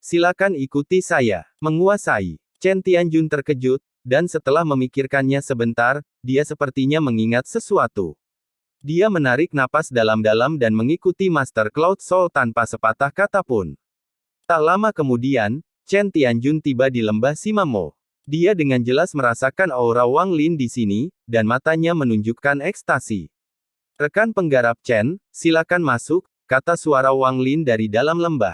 Silakan ikuti saya." Menguasai. Chen Tianjun terkejut, dan setelah memikirkannya sebentar, dia sepertinya mengingat sesuatu. Dia menarik napas dalam-dalam dan mengikuti Master Cloud Soul tanpa sepatah kata pun. Tak lama kemudian, Chen Tianjun tiba di lembah Simamo. Dia dengan jelas merasakan aura Wang Lin di sini, dan matanya menunjukkan ekstasi. "Rekan penggarap Chen, silakan masuk," kata suara Wang Lin dari dalam lembah.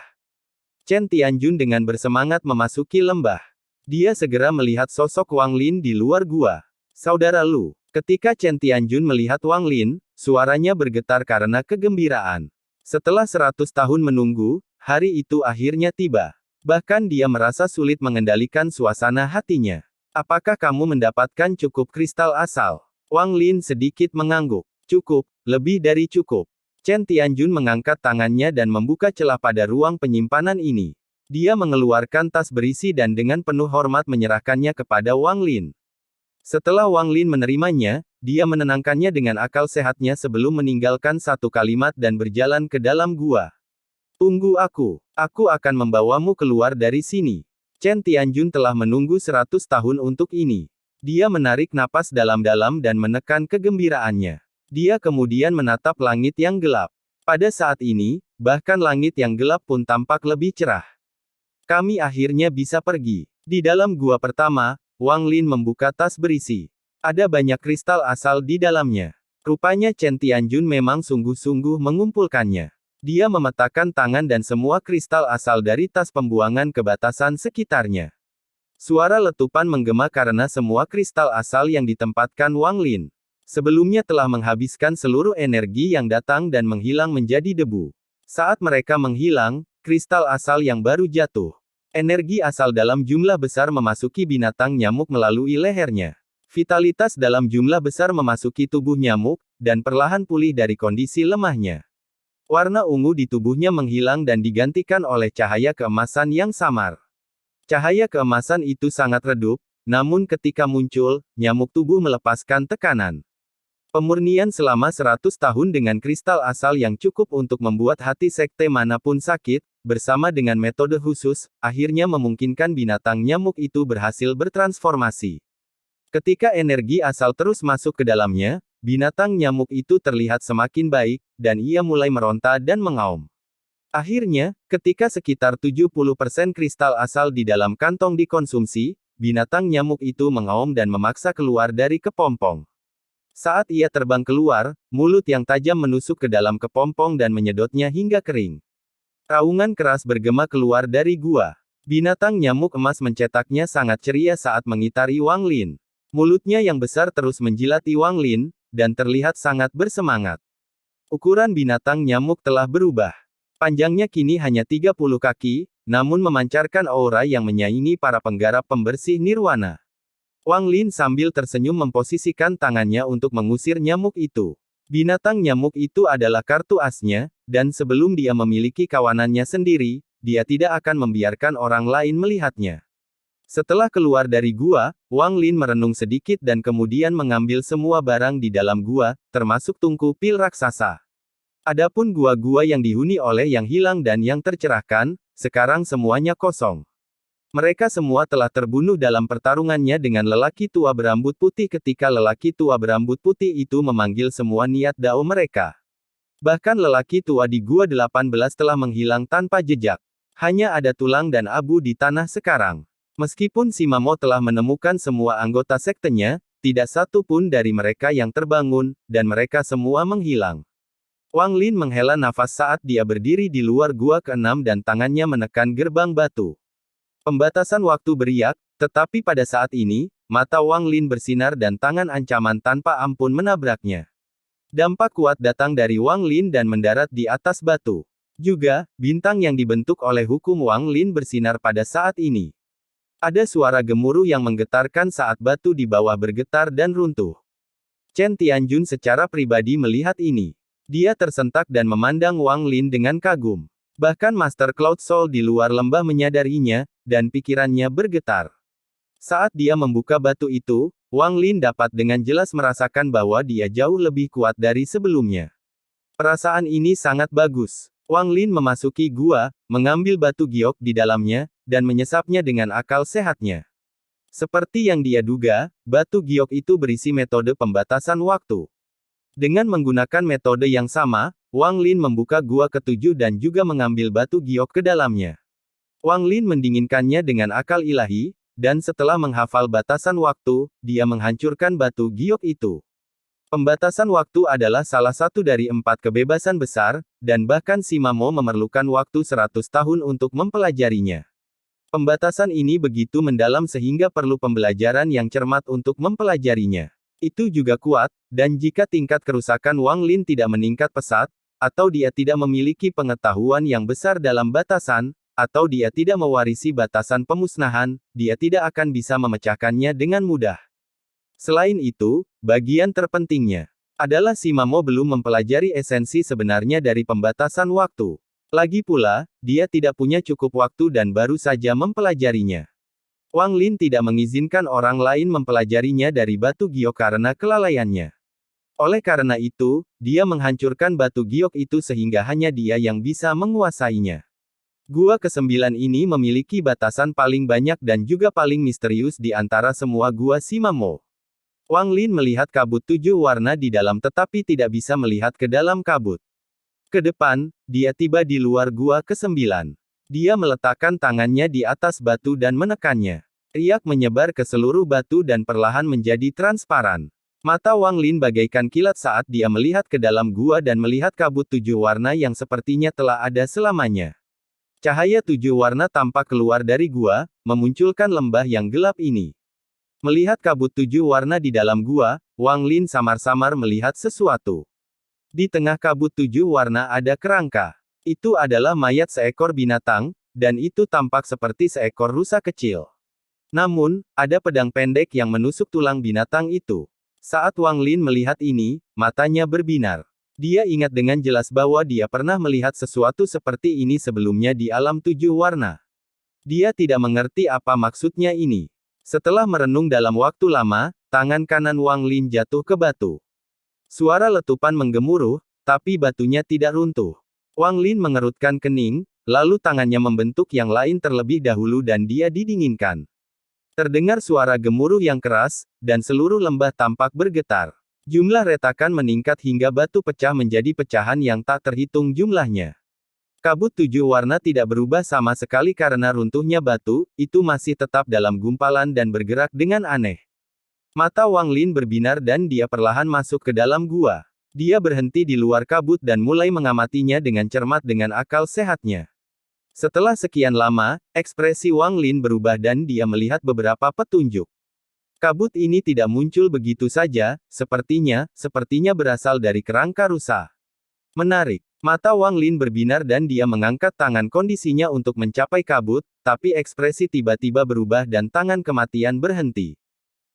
Chen Tianjun dengan bersemangat memasuki lembah. Dia segera melihat sosok Wang Lin di luar gua. Saudara Lu. Ketika Chen Tianjun melihat Wang Lin, suaranya bergetar karena kegembiraan. Setelah 100 tahun menunggu, hari itu akhirnya tiba. Bahkan dia merasa sulit mengendalikan suasana hatinya. Apakah kamu mendapatkan cukup kristal asal? Wang Lin sedikit mengangguk. Cukup, lebih dari cukup. Chen Tianjun mengangkat tangannya dan membuka celah pada ruang penyimpanan ini. Dia mengeluarkan tas berisi dan dengan penuh hormat menyerahkannya kepada Wang Lin. Setelah Wang Lin menerimanya, dia menenangkannya dengan akal sehatnya sebelum meninggalkan satu kalimat dan berjalan ke dalam gua. Tunggu aku akan membawamu keluar dari sini. Chen Tianjun telah menunggu 100 tahun untuk ini. Dia menarik napas dalam-dalam dan menekan kegembiraannya. Dia kemudian menatap langit yang gelap. Pada saat ini, bahkan langit yang gelap pun tampak lebih cerah. Kami akhirnya bisa pergi. Di dalam gua pertama, Wang Lin membuka tas berisi. Ada banyak kristal asal di dalamnya. Rupanya Chen Tianjun memang sungguh-sungguh mengumpulkannya. Dia memetakan tangan dan semua kristal asal dari tas pembuangan ke batasan sekitarnya. Suara letupan menggema karena semua kristal asal yang ditempatkan Wang Lin sebelumnya telah menghabiskan seluruh energi yang datang dan menghilang menjadi debu. Saat mereka menghilang, kristal asal yang baru jatuh. Energi asal dalam jumlah besar memasuki binatang nyamuk melalui lehernya. Vitalitas dalam jumlah besar memasuki tubuh nyamuk, dan perlahan pulih dari kondisi lemahnya. Warna ungu di tubuhnya menghilang dan digantikan oleh cahaya keemasan yang samar. Cahaya keemasan itu sangat redup, namun ketika muncul, nyamuk tubuh melepaskan tekanan. Pemurnian selama 100 tahun dengan kristal asal yang cukup untuk membuat hati sekte manapun sakit, bersama dengan metode khusus, akhirnya memungkinkan binatang nyamuk itu berhasil bertransformasi. Ketika energi asal terus masuk ke dalamnya, binatang nyamuk itu terlihat semakin baik, dan ia mulai meronta dan mengaum. Akhirnya, ketika sekitar 70% kristal asal di dalam kantong dikonsumsi, binatang nyamuk itu mengaum dan memaksa keluar dari kepompong. Saat ia terbang keluar, mulut yang tajam menusuk ke dalam kepompong dan menyedotnya hingga kering. Raungan keras bergema keluar dari gua. Binatang nyamuk emas mencetaknya sangat ceria saat mengitari Wang Lin. Mulutnya yang besar terus menjilati Wang Lin, dan terlihat sangat bersemangat. Ukuran binatang nyamuk telah berubah. Panjangnya kini hanya 30 kaki, namun memancarkan aura yang menyaingi para penggarap pembersih nirwana. Wang Lin sambil tersenyum memposisikan tangannya untuk mengusir nyamuk itu. Binatang nyamuk itu adalah kartu asnya, dan sebelum dia memiliki kawanannya sendiri, dia tidak akan membiarkan orang lain melihatnya. Setelah keluar dari gua, Wang Lin merenung sedikit dan kemudian mengambil semua barang di dalam gua, termasuk tungku pil raksasa. Adapun gua-gua yang dihuni oleh yang hilang dan yang tercerahkan, sekarang semuanya kosong. Mereka semua telah terbunuh dalam pertarungannya dengan lelaki tua berambut putih ketika lelaki tua berambut putih itu memanggil semua niat dao mereka. Bahkan lelaki tua di gua 18 telah menghilang tanpa jejak. Hanya ada tulang dan abu di tanah sekarang. Meskipun si Mamo telah menemukan semua anggota sektenya, tidak satu pun dari mereka yang terbangun, dan mereka semua menghilang. Wang Lin menghela nafas saat dia berdiri di luar gua ke-6 dan tangannya menekan gerbang batu. Pembatasan waktu beriak, tetapi pada saat ini, mata Wang Lin bersinar dan tangan ancaman tanpa ampun menabraknya. Dampak kuat datang dari Wang Lin dan mendarat di atas batu. Juga, bintang yang dibentuk oleh hukum Wang Lin bersinar pada saat ini. Ada suara gemuruh yang menggetarkan saat batu di bawah bergetar dan runtuh. Chen Tianjun secara pribadi melihat ini. Dia tersentak dan memandang Wang Lin dengan kagum. Bahkan Master Cloud Soul di luar lembah menyadarinya, dan pikirannya bergetar. Saat dia membuka batu itu, Wang Lin dapat dengan jelas merasakan bahwa dia jauh lebih kuat dari sebelumnya. Perasaan ini sangat bagus. Wang Lin memasuki gua, mengambil batu giok di dalamnya, dan menyesapnya dengan akal sehatnya. Seperti yang dia duga, batu giok itu berisi metode pembatasan waktu. Dengan menggunakan metode yang sama, Wang Lin membuka gua ke-7 dan juga mengambil batu giok ke dalamnya. Wang Lin mendinginkannya dengan akal ilahi, dan setelah menghafal batasan waktu, dia menghancurkan batu giok itu. Pembatasan waktu adalah salah satu dari 4 kebebasan besar, dan bahkan Sima Mo memerlukan waktu 100 tahun untuk mempelajarinya. Pembatasan ini begitu mendalam sehingga perlu pembelajaran yang cermat untuk mempelajarinya. Itu juga kuat, dan jika tingkat kerusakan Wang Lin tidak meningkat pesat, atau dia tidak memiliki pengetahuan yang besar dalam batasan, atau dia tidak mewarisi batasan pemusnahan, dia tidak akan bisa memecahkannya dengan mudah. Selain itu, bagian terpentingnya adalah Sima Mo belum mempelajari esensi sebenarnya dari pembatasan waktu. Lagi pula, dia tidak punya cukup waktu dan baru saja mempelajarinya. Wang Lin tidak mengizinkan orang lain mempelajarinya dari batu giok karena kelalaiannya. Oleh karena itu, dia menghancurkan batu giok itu sehingga hanya dia yang bisa menguasainya. Gua ke-9 ini memiliki batasan paling banyak dan juga paling misterius di antara semua gua Sima Mo. Wang Lin melihat kabut 7 warna di dalam tetapi tidak bisa melihat ke dalam kabut. Ke depan, dia tiba di luar gua ke-9. Dia meletakkan tangannya di atas batu dan menekannya. Riak menyebar ke seluruh batu dan perlahan menjadi transparan. Mata Wang Lin bagaikan kilat saat dia melihat ke dalam gua dan melihat kabut 7 warna yang sepertinya telah ada selamanya. Cahaya 7 warna tampak keluar dari gua, memunculkan lembah yang gelap ini. Melihat kabut 7 warna di dalam gua, Wang Lin samar-samar melihat sesuatu. Di tengah kabut 7 warna ada kerangka. Itu adalah mayat seekor binatang, dan itu tampak seperti seekor rusa kecil. Namun, ada pedang pendek yang menusuk tulang binatang itu. Saat Wang Lin melihat ini, matanya berbinar. Dia ingat dengan jelas bahwa dia pernah melihat sesuatu seperti ini sebelumnya di alam 7 warna. Dia tidak mengerti apa maksudnya ini. Setelah merenung dalam waktu lama, tangan kanan Wang Lin jatuh ke batu. Suara letupan menggemuruh, tapi batunya tidak runtuh. Wang Lin mengerutkan kening, lalu tangannya membentuk yang lain terlebih dahulu dan dia didinginkan. Terdengar suara gemuruh yang keras, dan seluruh lembah tampak bergetar. Jumlah retakan meningkat hingga batu pecah menjadi pecahan yang tak terhitung jumlahnya. Kabut 7 warna tidak berubah sama sekali karena runtuhnya batu, itu masih tetap dalam gumpalan dan bergerak dengan aneh. Mata Wang Lin berbinar dan dia perlahan masuk ke dalam gua. Dia berhenti di luar kabut dan mulai mengamatinya dengan cermat dengan akal sehatnya. Setelah sekian lama, ekspresi Wang Lin berubah dan dia melihat beberapa petunjuk. Kabut ini tidak muncul begitu saja, sepertinya berasal dari kerangka rusa. Menarik. Mata Wang Lin berbinar dan dia mengangkat tangan kondisinya untuk mencapai kabut, tapi ekspresi tiba-tiba berubah dan tangan kematian berhenti.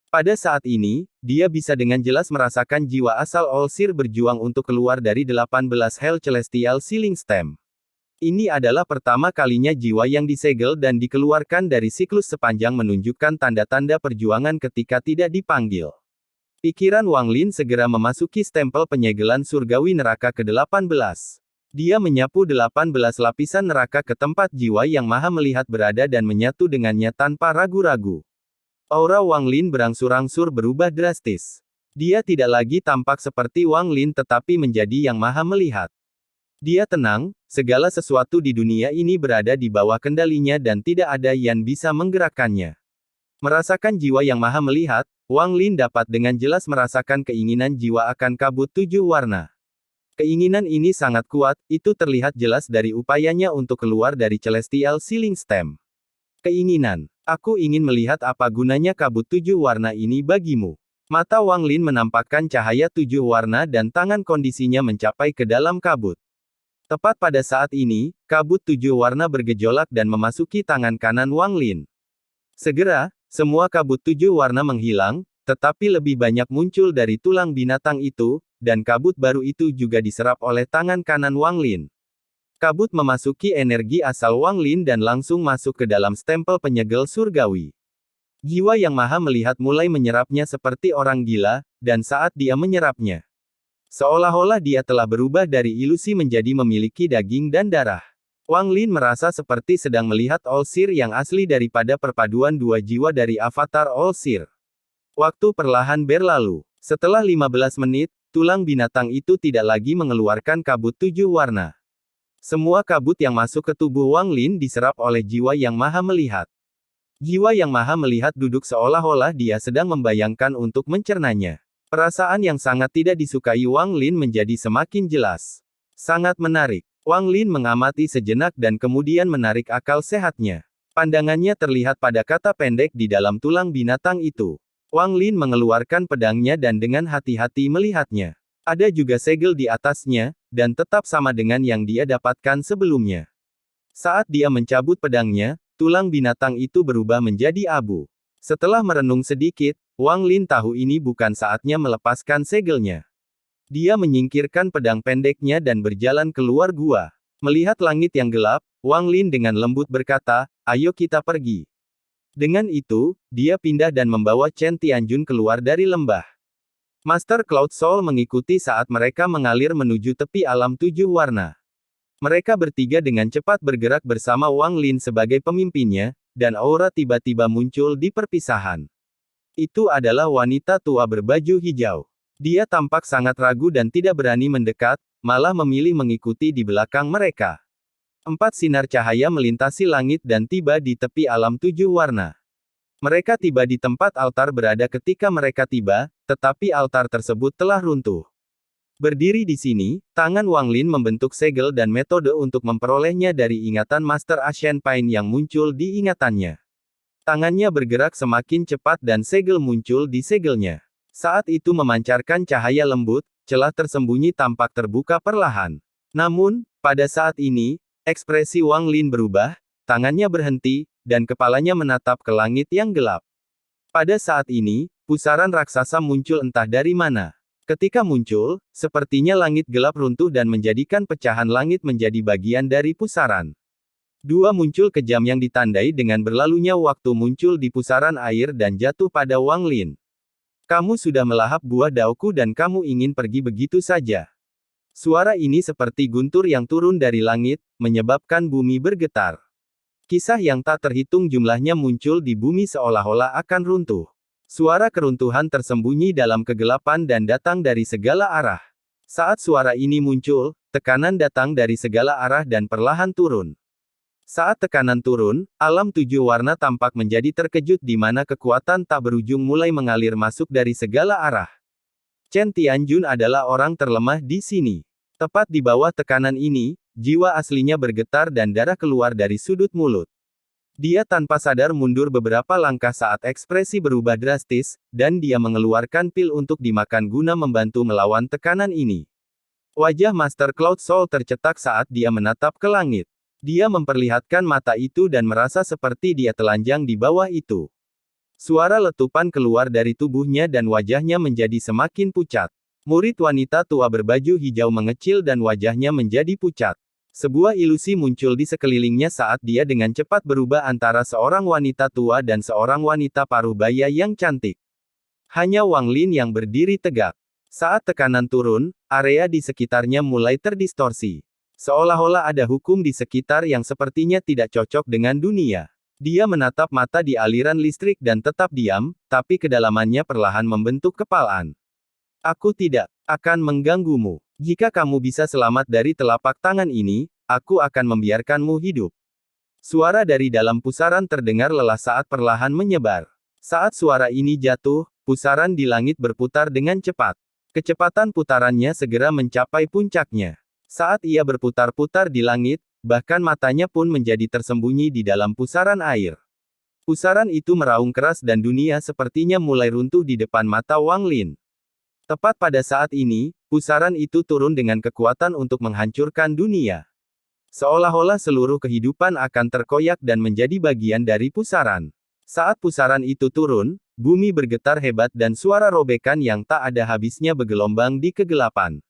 Pada saat ini, dia bisa dengan jelas merasakan jiwa asal All-Seer berjuang untuk keluar dari 18 Hell Celestial Sealing Stem. Ini adalah pertama kalinya jiwa yang disegel dan dikeluarkan dari siklus sepanjang menunjukkan tanda-tanda perjuangan ketika tidak dipanggil. Pikiran Wang Lin segera memasuki stempel penyegelan surgawi neraka ke-18. Dia menyapu 18 lapisan neraka ke tempat jiwa yang maha melihat berada dan menyatu dengannya tanpa ragu-ragu. Aura Wang Lin berangsur-angsur berubah drastis. Dia tidak lagi tampak seperti Wang Lin tetapi menjadi yang maha melihat. Dia tenang, segala sesuatu di dunia ini berada di bawah kendalinya dan tidak ada yang bisa menggerakkannya. Merasakan jiwa yang maha melihat, Wang Lin dapat dengan jelas merasakan keinginan jiwa akan kabut 7 warna. Keinginan ini sangat kuat, itu terlihat jelas dari upayanya untuk keluar dari Celestial Sealing Stem. Keinginan. Aku ingin melihat apa gunanya kabut 7 warna ini bagimu. Mata Wang Lin menampakkan cahaya 7 warna dan tangan kondisinya mencapai ke dalam kabut. Tepat pada saat ini, kabut 7 warna bergejolak dan memasuki tangan kanan Wang Lin. Segera, semua kabut 7 warna menghilang, tetapi lebih banyak muncul dari tulang binatang itu, dan kabut baru itu juga diserap oleh tangan kanan Wang Lin. Kabut memasuki energi asal Wang Lin dan langsung masuk ke dalam stempel penyegel surgawi. Jiwa yang maha melihat mulai menyerapnya seperti orang gila, dan saat dia menyerapnya, seolah-olah dia telah berubah dari ilusi menjadi memiliki daging dan darah. Wang Lin merasa seperti sedang melihat All-Seer yang asli daripada perpaduan dua jiwa dari avatar All-Seer. Waktu perlahan berlalu. Setelah 15 menit, tulang binatang itu tidak lagi mengeluarkan kabut 7 warna. Semua kabut yang masuk ke tubuh Wang Lin diserap oleh jiwa yang maha melihat. Jiwa yang maha melihat duduk seolah-olah dia sedang membayangkan untuk mencernanya. Perasaan yang sangat tidak disukai Wang Lin menjadi semakin jelas. Sangat menarik. Wang Lin mengamati sejenak dan kemudian menarik akal sehatnya. Pandangannya terlihat pada kata pendek di dalam tulang binatang itu. Wang Lin mengeluarkan pedangnya dan dengan hati-hati melihatnya. Ada juga segel di atasnya, dan tetap sama dengan yang dia dapatkan sebelumnya. Saat dia mencabut pedangnya, tulang binatang itu berubah menjadi abu. Setelah merenung sedikit, Wang Lin tahu ini bukan saatnya melepaskan segelnya. Dia menyingkirkan pedang pendeknya dan berjalan keluar gua. Melihat langit yang gelap, Wang Lin dengan lembut berkata, "Ayo kita pergi." Dengan itu, dia pindah dan membawa Chen Tianjun keluar dari lembah. Master Cloud Soul mengikuti saat mereka mengalir menuju tepi alam tujuh warna. Mereka bertiga dengan cepat bergerak bersama Wang Lin sebagai pemimpinnya, dan aura tiba-tiba muncul di perpisahan. Itu adalah wanita tua berbaju hijau. Dia tampak sangat ragu dan tidak berani mendekat, malah memilih mengikuti di belakang mereka. 4 sinar cahaya melintasi langit dan tiba di tepi alam tujuh warna. Mereka tiba di tempat altar berada ketika mereka tiba, tetapi altar tersebut telah runtuh. Berdiri di sini, tangan Wang Lin membentuk segel dan metode untuk memperolehnya dari ingatan Master Ashen Pain yang muncul di ingatannya. Tangannya bergerak semakin cepat dan segel muncul di segelnya. Saat itu memancarkan cahaya lembut, celah tersembunyi tampak terbuka perlahan. Namun, pada saat ini, ekspresi Wang Lin berubah, tangannya berhenti, dan kepalanya menatap ke langit yang gelap. Pada saat ini, pusaran raksasa muncul entah dari mana. Ketika muncul, sepertinya langit gelap runtuh dan menjadikan pecahan langit menjadi bagian dari pusaran. Dua muncul kejam yang ditandai dengan berlalunya waktu muncul di pusaran air dan jatuh pada Wang Lin. Kamu sudah melahap buah daoku dan kamu ingin pergi begitu saja. Suara ini seperti guntur yang turun dari langit, menyebabkan bumi bergetar. Kisah yang tak terhitung jumlahnya muncul di bumi seolah-olah akan runtuh. Suara keruntuhan tersembunyi dalam kegelapan dan datang dari segala arah. Saat suara ini muncul, tekanan datang dari segala arah dan perlahan turun. Saat tekanan turun, alam tujuh warna tampak menjadi terkejut di mana kekuatan tak berujung mulai mengalir masuk dari segala arah. Chen Tianjun adalah orang terlemah di sini. Tepat di bawah tekanan ini, jiwa aslinya bergetar dan darah keluar dari sudut mulut. Dia tanpa sadar mundur beberapa langkah saat ekspresi berubah drastis, dan dia mengeluarkan pil untuk dimakan guna membantu melawan tekanan ini. Wajah Master Cloud Soul tercetak saat dia menatap ke langit. Dia memperlihatkan mata itu dan merasa seperti dia telanjang di bawah itu. Suara letupan keluar dari tubuhnya dan wajahnya menjadi semakin pucat. Murid wanita tua berbaju hijau mengecil dan wajahnya menjadi pucat. Sebuah ilusi muncul di sekelilingnya saat dia dengan cepat berubah antara seorang wanita tua dan seorang wanita paruh baya yang cantik. Hanya Wang Lin yang berdiri tegak. Saat tekanan turun, area di sekitarnya mulai terdistorsi. Seolah-olah ada hukum di sekitar yang sepertinya tidak cocok dengan dunia. Dia menatap mata di aliran listrik dan tetap diam, tapi kedalamannya perlahan membentuk kepalaan. Aku tidak akan mengganggumu. Jika kamu bisa selamat dari telapak tangan ini, aku akan membiarkanmu hidup. Suara dari dalam pusaran terdengar lelah saat perlahan menyebar. Saat suara ini jatuh, pusaran di langit berputar dengan cepat. Kecepatan putarannya segera mencapai puncaknya. Saat ia berputar-putar di langit, bahkan matanya pun menjadi tersembunyi di dalam pusaran air. Pusaran itu meraung keras dan dunia sepertinya mulai runtuh di depan mata Wang Lin. Tepat pada saat ini, pusaran itu turun dengan kekuatan untuk menghancurkan dunia. Seolah-olah seluruh kehidupan akan terkoyak dan menjadi bagian dari pusaran. Saat pusaran itu turun, bumi bergetar hebat dan suara robekan yang tak ada habisnya bergelombang di kegelapan.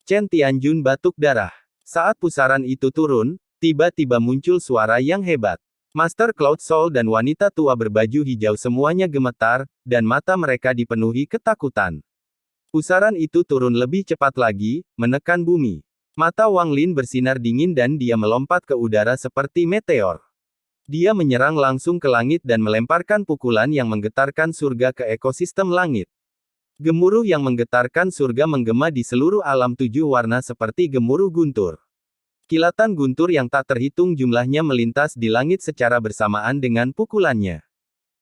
Chen Tianjun batuk darah. Saat pusaran itu turun, tiba-tiba muncul suara yang hebat. Master Cloud Soul dan wanita tua berbaju hijau semuanya gemetar, dan mata mereka dipenuhi ketakutan. Pusaran itu turun lebih cepat lagi, menekan bumi. Mata Wang Lin bersinar dingin dan dia melompat ke udara seperti meteor. Dia menyerang langsung ke langit dan melemparkan pukulan yang menggetarkan surga ke ekosistem langit. Gemuruh yang menggetarkan surga menggema di seluruh alam tujuh warna seperti gemuruh guntur. Kilatan guntur yang tak terhitung jumlahnya melintas di langit secara bersamaan dengan pukulannya.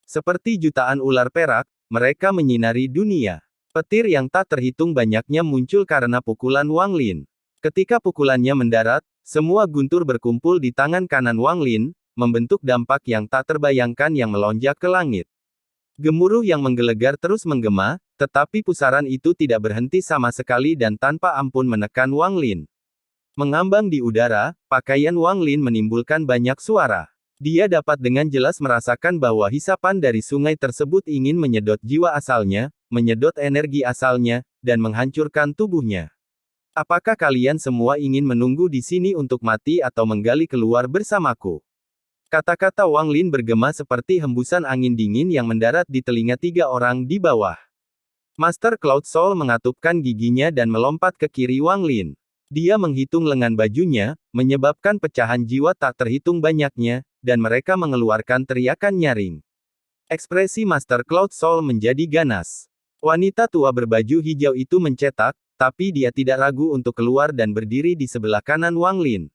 Seperti jutaan ular perak, mereka menyinari dunia. Petir yang tak terhitung banyaknya muncul karena pukulan Wang Lin. Ketika pukulannya mendarat, semua guntur berkumpul di tangan kanan Wang Lin, membentuk dampak yang tak terbayangkan yang melonjak ke langit. Gemuruh yang menggelegar terus menggema, tetapi pusaran itu tidak berhenti sama sekali dan tanpa ampun menekan Wang Lin. Mengambang di udara, pakaian Wang Lin menimbulkan banyak suara. Dia dapat dengan jelas merasakan bahwa hisapan dari sungai tersebut ingin menyedot jiwa asalnya, menyedot energi asalnya, dan menghancurkan tubuhnya. Apakah kalian semua ingin menunggu di sini untuk mati atau menggali keluar bersamaku? Kata-kata Wang Lin bergema seperti hembusan angin dingin yang mendarat di telinga 3 orang di bawah. Master Cloud Soul mengatupkan giginya dan melompat ke kiri Wang Lin. Dia menghitung lengan bajunya, menyebabkan pecahan jiwa tak terhitung banyaknya, dan mereka mengeluarkan teriakan nyaring. Ekspresi Master Cloud Soul menjadi ganas. Wanita tua berbaju hijau itu mencetak, tapi dia tidak ragu untuk keluar dan berdiri di sebelah kanan Wang Lin.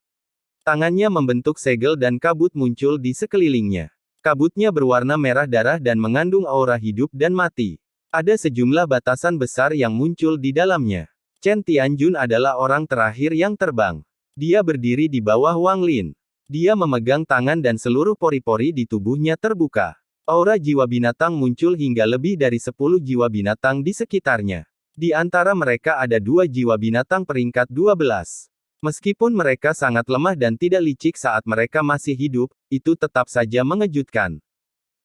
Tangannya membentuk segel dan kabut muncul di sekelilingnya. Kabutnya berwarna merah darah dan mengandung aura hidup dan mati. Ada sejumlah batasan besar yang muncul di dalamnya. Chen Tianjun adalah orang terakhir yang terbang. Dia berdiri di bawah Wang Lin. Dia memegang tangan dan seluruh pori-pori di tubuhnya terbuka. Aura jiwa binatang muncul hingga lebih dari 10 jiwa binatang di sekitarnya. Di antara mereka ada 2 jiwa binatang peringkat 12. Meskipun mereka sangat lemah dan tidak licik saat mereka masih hidup, itu tetap saja mengejutkan.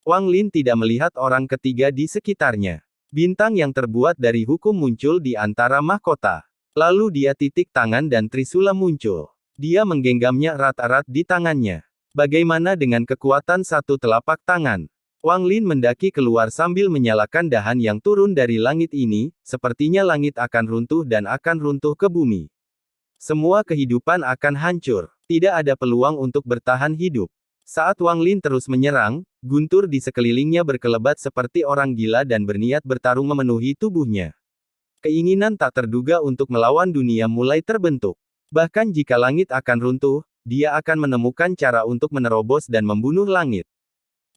Wang Lin tidak melihat orang ketiga di sekitarnya. Bintang yang terbuat dari hukum muncul di antara mahkota. Lalu dia titik tangan dan trisula muncul. Dia menggenggamnya erat-erat di tangannya. Bagaimana dengan kekuatan satu telapak tangan? Wang Lin mendaki keluar sambil menyalakan dahan yang turun dari langit ini, sepertinya langit akan runtuh dan akan runtuh ke bumi. Semua kehidupan akan hancur. Tidak ada peluang untuk bertahan hidup. Saat Wang Lin terus menyerang, guntur di sekelilingnya berkelebat seperti orang gila dan berniat bertarung memenuhi tubuhnya. Keinginan tak terduga untuk melawan dunia mulai terbentuk. Bahkan jika langit akan runtuh, dia akan menemukan cara untuk menerobos dan membunuh langit.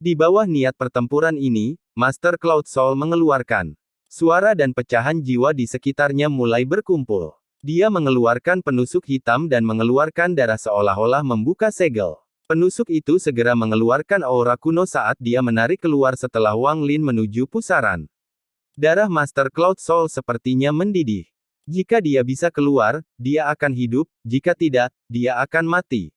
Di bawah niat pertempuran ini, Master Cloud Soul mengeluarkan suara dan pecahan jiwa di sekitarnya mulai berkumpul. Dia mengeluarkan penusuk hitam dan mengeluarkan darah seolah-olah membuka segel. Penusuk itu segera mengeluarkan aura kuno saat dia menarik keluar setelah Wang Lin menuju pusaran. Darah Master Cloud Soul sepertinya mendidih. Jika dia bisa keluar, dia akan hidup, jika tidak, dia akan mati.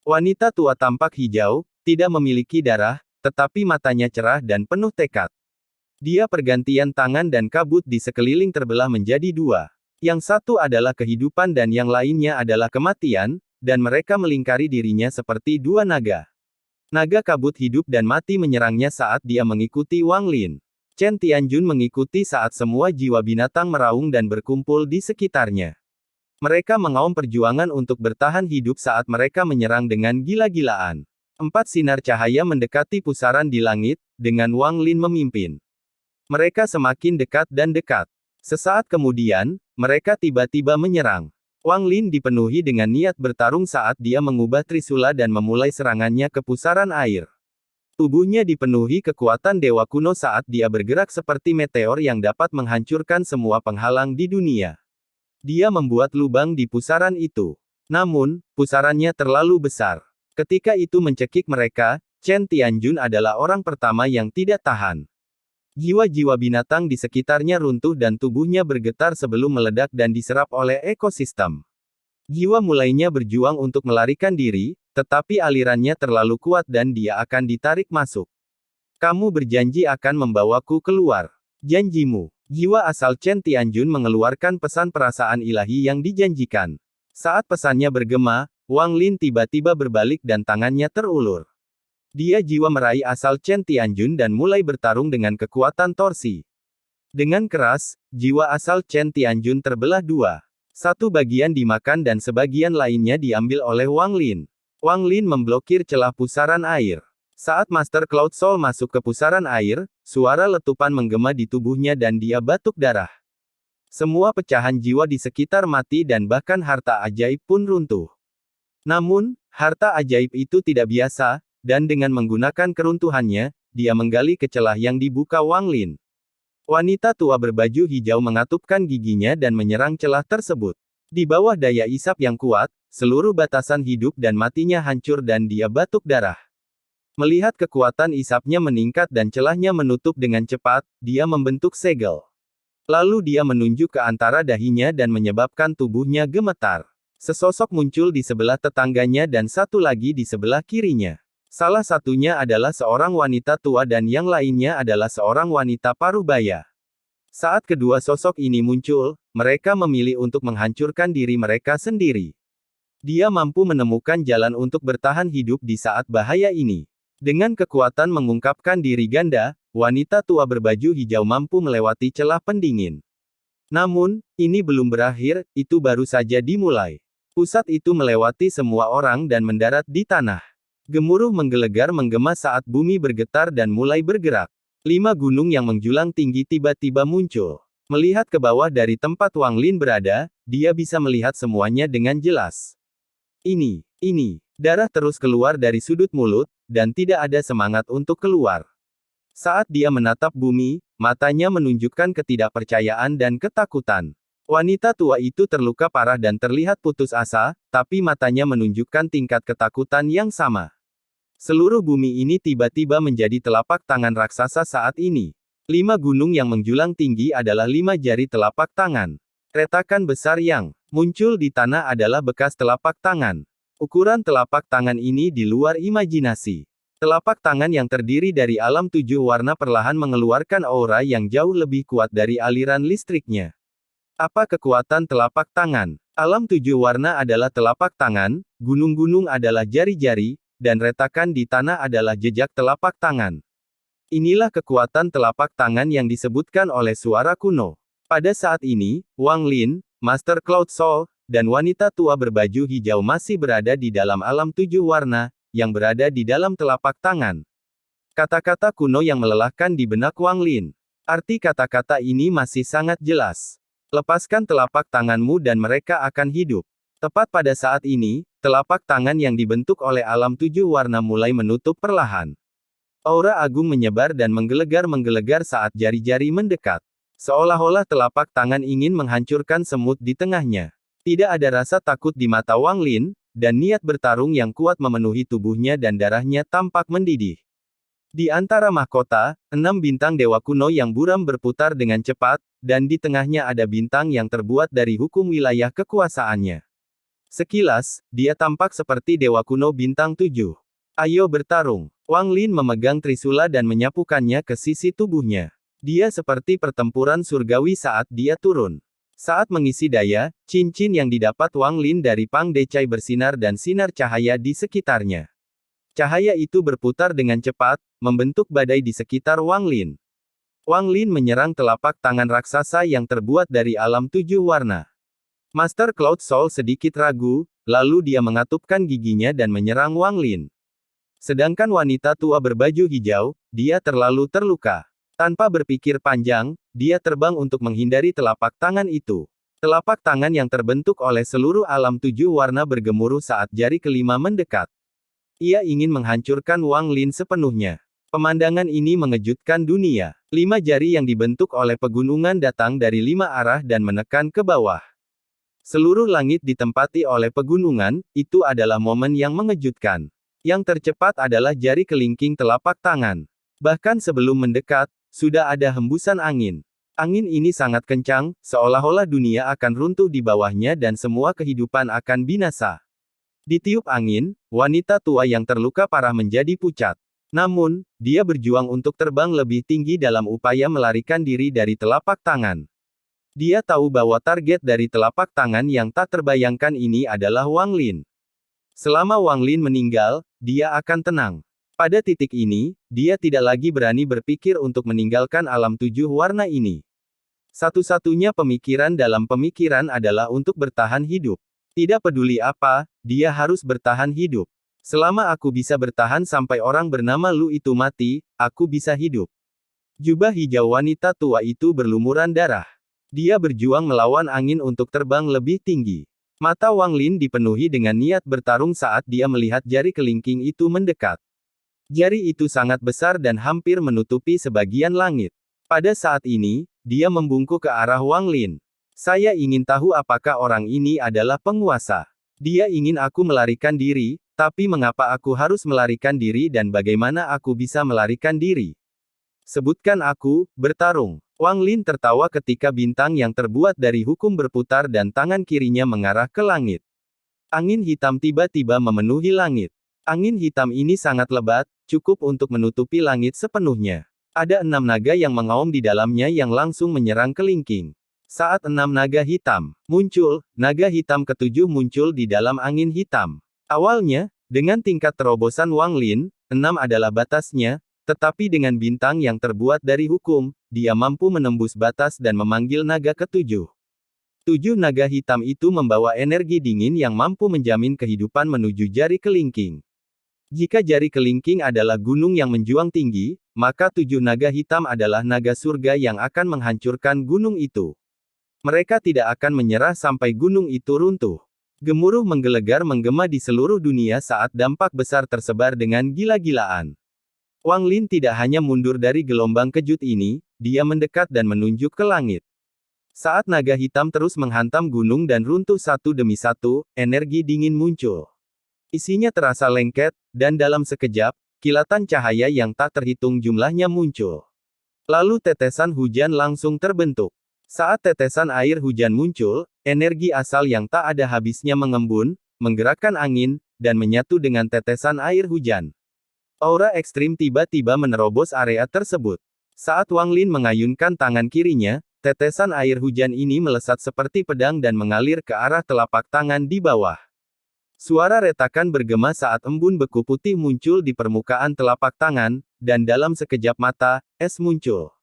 Wanita tua tampak hijau, tidak memiliki darah, tetapi matanya cerah dan penuh tekad. Dia pergantian tangan dan kabut di sekeliling terbelah menjadi 2. Yang satu adalah kehidupan dan yang lainnya adalah kematian, dan mereka melingkari dirinya seperti 2 naga. Naga kabut hidup dan mati menyerangnya saat dia mengikuti Wang Lin. Chen Tianjun mengikuti saat semua jiwa binatang meraung dan berkumpul di sekitarnya. Mereka mengaum perjuangan untuk bertahan hidup saat mereka menyerang dengan gila-gilaan. 4 sinar cahaya mendekati pusaran di langit, dengan Wang Lin memimpin. Mereka semakin dekat dan dekat. Sesaat kemudian, mereka tiba-tiba menyerang. Wang Lin dipenuhi dengan niat bertarung saat dia mengubah trisula dan memulai serangannya ke pusaran air. Tubuhnya dipenuhi kekuatan dewa kuno saat dia bergerak seperti meteor yang dapat menghancurkan semua penghalang di dunia. Dia membuat lubang di pusaran itu. Namun, pusarannya terlalu besar. Ketika itu mencekik mereka, Chen Tianjun adalah orang pertama yang tidak tahan. Jiwa-jiwa binatang di sekitarnya runtuh dan tubuhnya bergetar sebelum meledak dan diserap oleh ekosistem. Jiwa mulainya berjuang untuk melarikan diri, tetapi alirannya terlalu kuat dan dia akan ditarik masuk. Kamu berjanji akan membawaku keluar. Janjimu. Jiwa asal Chen Tianjun mengeluarkan pesan perasaan ilahi yang dijanjikan. Saat pesannya bergema, Wang Lin tiba-tiba berbalik dan tangannya terulur. Dia jiwa meraih asal Chen Tianjun dan mulai bertarung dengan kekuatan torsi. Dengan keras, jiwa asal Chen Tianjun terbelah 2. Satu bagian dimakan dan sebagian lainnya diambil oleh Wang Lin. Wang Lin memblokir celah pusaran air. Saat Master Cloud Soul masuk ke pusaran air, suara letupan menggema di tubuhnya dan dia batuk darah. Semua pecahan jiwa di sekitar mati dan bahkan harta ajaib pun runtuh. Namun, harta ajaib itu tidak biasa, dan dengan menggunakan keruntuhannya, dia menggali ke celah yang dibuka Wang Lin. Wanita tua berbaju hijau mengatupkan giginya dan menyerang celah tersebut. Di bawah daya isap yang kuat, seluruh batasan hidup dan matinya hancur dan dia batuk darah. Melihat kekuatan isapnya meningkat dan celahnya menutup dengan cepat, dia membentuk segel. Lalu dia menunjuk ke antara dahinya dan menyebabkan tubuhnya gemetar. Sesosok muncul di sebelah tetangganya dan satu lagi di sebelah kirinya. Salah satunya adalah seorang wanita tua dan yang lainnya adalah seorang wanita paruh baya. Saat kedua sosok ini muncul, mereka memilih untuk menghancurkan diri mereka sendiri. Dia mampu menemukan jalan untuk bertahan hidup di saat bahaya ini. Dengan kekuatan mengungkapkan diri ganda, wanita tua berbaju hijau mampu melewati celah pendingin. Namun, ini belum berakhir, itu baru saja dimulai. Pusat itu melewati semua orang dan mendarat di tanah. Gemuruh menggelegar menggema saat bumi bergetar dan mulai bergerak. 5 gunung yang menjulang tinggi tiba-tiba muncul. Melihat ke bawah dari tempat Wang Lin berada, dia bisa melihat semuanya dengan jelas. Ini. Darah terus keluar dari sudut mulut, dan tidak ada semangat untuk keluar. Saat dia menatap bumi, matanya menunjukkan ketidakpercayaan dan ketakutan. Wanita tua itu terluka parah dan terlihat putus asa, tapi matanya menunjukkan tingkat ketakutan yang sama. Seluruh bumi ini tiba-tiba menjadi telapak tangan raksasa saat ini. 5 gunung yang menjulang tinggi adalah 5 jari telapak tangan. Retakan besar yang muncul di tanah adalah bekas telapak tangan. Ukuran telapak tangan ini di luar imajinasi. Telapak tangan yang terdiri dari alam 7 warna perlahan mengeluarkan aura yang jauh lebih kuat dari aliran listriknya. Apa kekuatan telapak tangan? Alam 7 warna adalah telapak tangan, gunung-gunung adalah jari-jari, dan retakan di tanah adalah jejak telapak tangan. Inilah kekuatan telapak tangan yang disebutkan oleh suara kuno. Pada saat ini, Wang Lin, Master Cloud Soul, dan wanita tua berbaju hijau masih berada di dalam alam 7 warna, yang berada di dalam telapak tangan. Kata-kata kuno yang melelahkan di benak Wang Lin. Arti kata-kata ini masih sangat jelas. Lepaskan telapak tanganmu dan mereka akan hidup. Tepat pada saat ini, telapak tangan yang dibentuk oleh alam 7 warna mulai menutup perlahan. Aura agung menyebar dan menggelegar-menggelegar saat jari-jari mendekat. Seolah-olah telapak tangan ingin menghancurkan semut di tengahnya. Tidak ada rasa takut di mata Wang Lin, dan niat bertarung yang kuat memenuhi tubuhnya dan darahnya tampak mendidih. Di antara mahkota, 6 bintang dewa kuno yang buram berputar dengan cepat, dan di tengahnya ada bintang yang terbuat dari hukum wilayah kekuasaannya. Sekilas, dia tampak seperti dewa kuno bintang 7. Ayo bertarung. Wang Lin memegang trisula dan menyapukannya ke sisi tubuhnya. Dia seperti pertempuran surgawi saat dia turun. Saat mengisi daya, cincin yang didapat Wang Lin dari Pang Decai bersinar dan sinar cahaya di sekitarnya. Cahaya itu berputar dengan cepat, membentuk badai di sekitar Wang Lin. Wang Lin menyerang telapak tangan raksasa yang terbuat dari alam 7 warna. Master Cloud Soul sedikit ragu, lalu dia mengatupkan giginya dan menyerang Wang Lin. Sedangkan wanita tua berbaju hijau, dia terlalu terluka. Tanpa berpikir panjang, dia terbang untuk menghindari telapak tangan itu. Telapak tangan yang terbentuk oleh seluruh alam 7 warna bergemuruh saat jari kelima mendekat. Ia ingin menghancurkan Wang Lin sepenuhnya. Pemandangan ini mengejutkan dunia. 5 jari yang dibentuk oleh pegunungan datang dari 5 arah dan menekan ke bawah. Seluruh langit ditempati oleh pegunungan, itu adalah momen yang mengejutkan. Yang tercepat adalah jari kelingking telapak tangan. Bahkan sebelum mendekat, sudah ada hembusan angin. Angin ini sangat kencang, seolah-olah dunia akan runtuh di bawahnya dan semua kehidupan akan binasa. Ditiup angin, wanita tua yang terluka parah menjadi pucat. Namun, dia berjuang untuk terbang lebih tinggi dalam upaya melarikan diri dari telapak tangan. Dia tahu bahwa target dari telapak tangan yang tak terbayangkan ini adalah Wang Lin. Selama Wang Lin meninggal, dia akan tenang. Pada titik ini, dia tidak lagi berani berpikir untuk meninggalkan alam 7 warna ini. Satu-satunya pemikiran dalam pemikiran adalah untuk bertahan hidup. Tidak peduli apa, dia harus bertahan hidup. Selama aku bisa bertahan sampai orang bernama Lu itu mati, aku bisa hidup. Jubah hijau wanita tua itu berlumuran darah. Dia berjuang melawan angin untuk terbang lebih tinggi. Mata Wang Lin dipenuhi dengan niat bertarung saat dia melihat jari kelingking itu mendekat. Jari itu sangat besar dan hampir menutupi sebagian langit. Pada saat ini, dia membungkuk ke arah Wang Lin. Saya ingin tahu apakah orang ini adalah penguasa. Dia ingin aku melarikan diri, tapi mengapa aku harus melarikan diri dan bagaimana aku bisa melarikan diri? Sebutkan aku, bertarung. Wang Lin tertawa ketika bintang yang terbuat dari hukum berputar dan tangan kirinya mengarah ke langit. Angin hitam tiba-tiba memenuhi langit. Angin hitam ini sangat lebat, cukup untuk menutupi langit sepenuhnya. Ada 6 naga yang mengaum di dalamnya yang langsung menyerang kelingking. Saat 6 naga hitam muncul, naga hitam ketujuh muncul di dalam angin hitam. Awalnya, dengan tingkat terobosan Wang Lin, 6 adalah batasnya, tetapi dengan bintang yang terbuat dari hukum, dia mampu menembus batas dan memanggil naga ketujuh. 7 naga hitam itu membawa energi dingin yang mampu menjamin kehidupan menuju jari kelingking. Jika jari kelingking adalah gunung yang menjuang tinggi, maka 7 naga hitam adalah naga surga yang akan menghancurkan gunung itu. Mereka tidak akan menyerah sampai gunung itu runtuh. Gemuruh menggelegar menggema di seluruh dunia saat dampak besar tersebar dengan gila-gilaan. Wang Lin tidak hanya mundur dari gelombang kejut ini, dia mendekat dan menunjuk ke langit. Saat naga hitam terus menghantam gunung dan runtuh satu demi satu, energi dingin muncul. Isinya terasa lengket, dan dalam sekejap, kilatan cahaya yang tak terhitung jumlahnya muncul. Lalu tetesan hujan langsung terbentuk. Saat tetesan air hujan muncul, energi asal yang tak ada habisnya mengembun, menggerakkan angin, dan menyatu dengan tetesan air hujan. Aura ekstrim tiba-tiba menerobos area tersebut. Saat Wang Lin mengayunkan tangan kirinya, tetesan air hujan ini melesat seperti pedang dan mengalir ke arah telapak tangan di bawah. Suara retakan bergema saat embun beku putih muncul di permukaan telapak tangan, dan dalam sekejap mata, es muncul.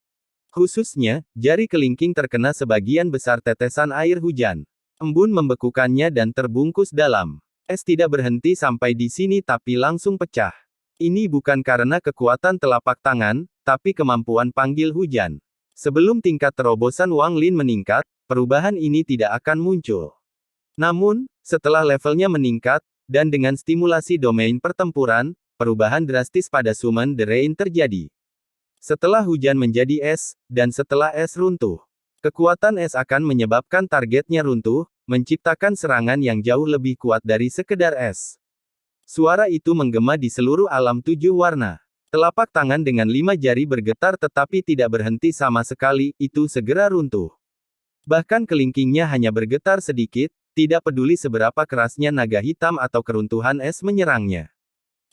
Khususnya, jari kelingking terkena sebagian besar tetesan air hujan. Embun membekukannya dan terbungkus dalam. Es tidak berhenti sampai di sini tapi langsung pecah. Ini bukan karena kekuatan telapak tangan, tapi kemampuan panggil hujan. Sebelum tingkat terobosan Wang Lin meningkat, perubahan ini tidak akan muncul. Namun, setelah levelnya meningkat, dan dengan stimulasi domain pertempuran, perubahan drastis pada Summon the Rain terjadi. Setelah hujan menjadi es, dan setelah es runtuh, kekuatan es akan menyebabkan targetnya runtuh, menciptakan serangan yang jauh lebih kuat dari sekedar es. Suara itu menggema di seluruh alam 7 warna. Telapak tangan dengan 5 jari bergetar tetapi tidak berhenti sama sekali, itu segera runtuh. Bahkan kelingkingnya hanya bergetar sedikit, tidak peduli seberapa kerasnya naga hitam atau keruntuhan es menyerangnya.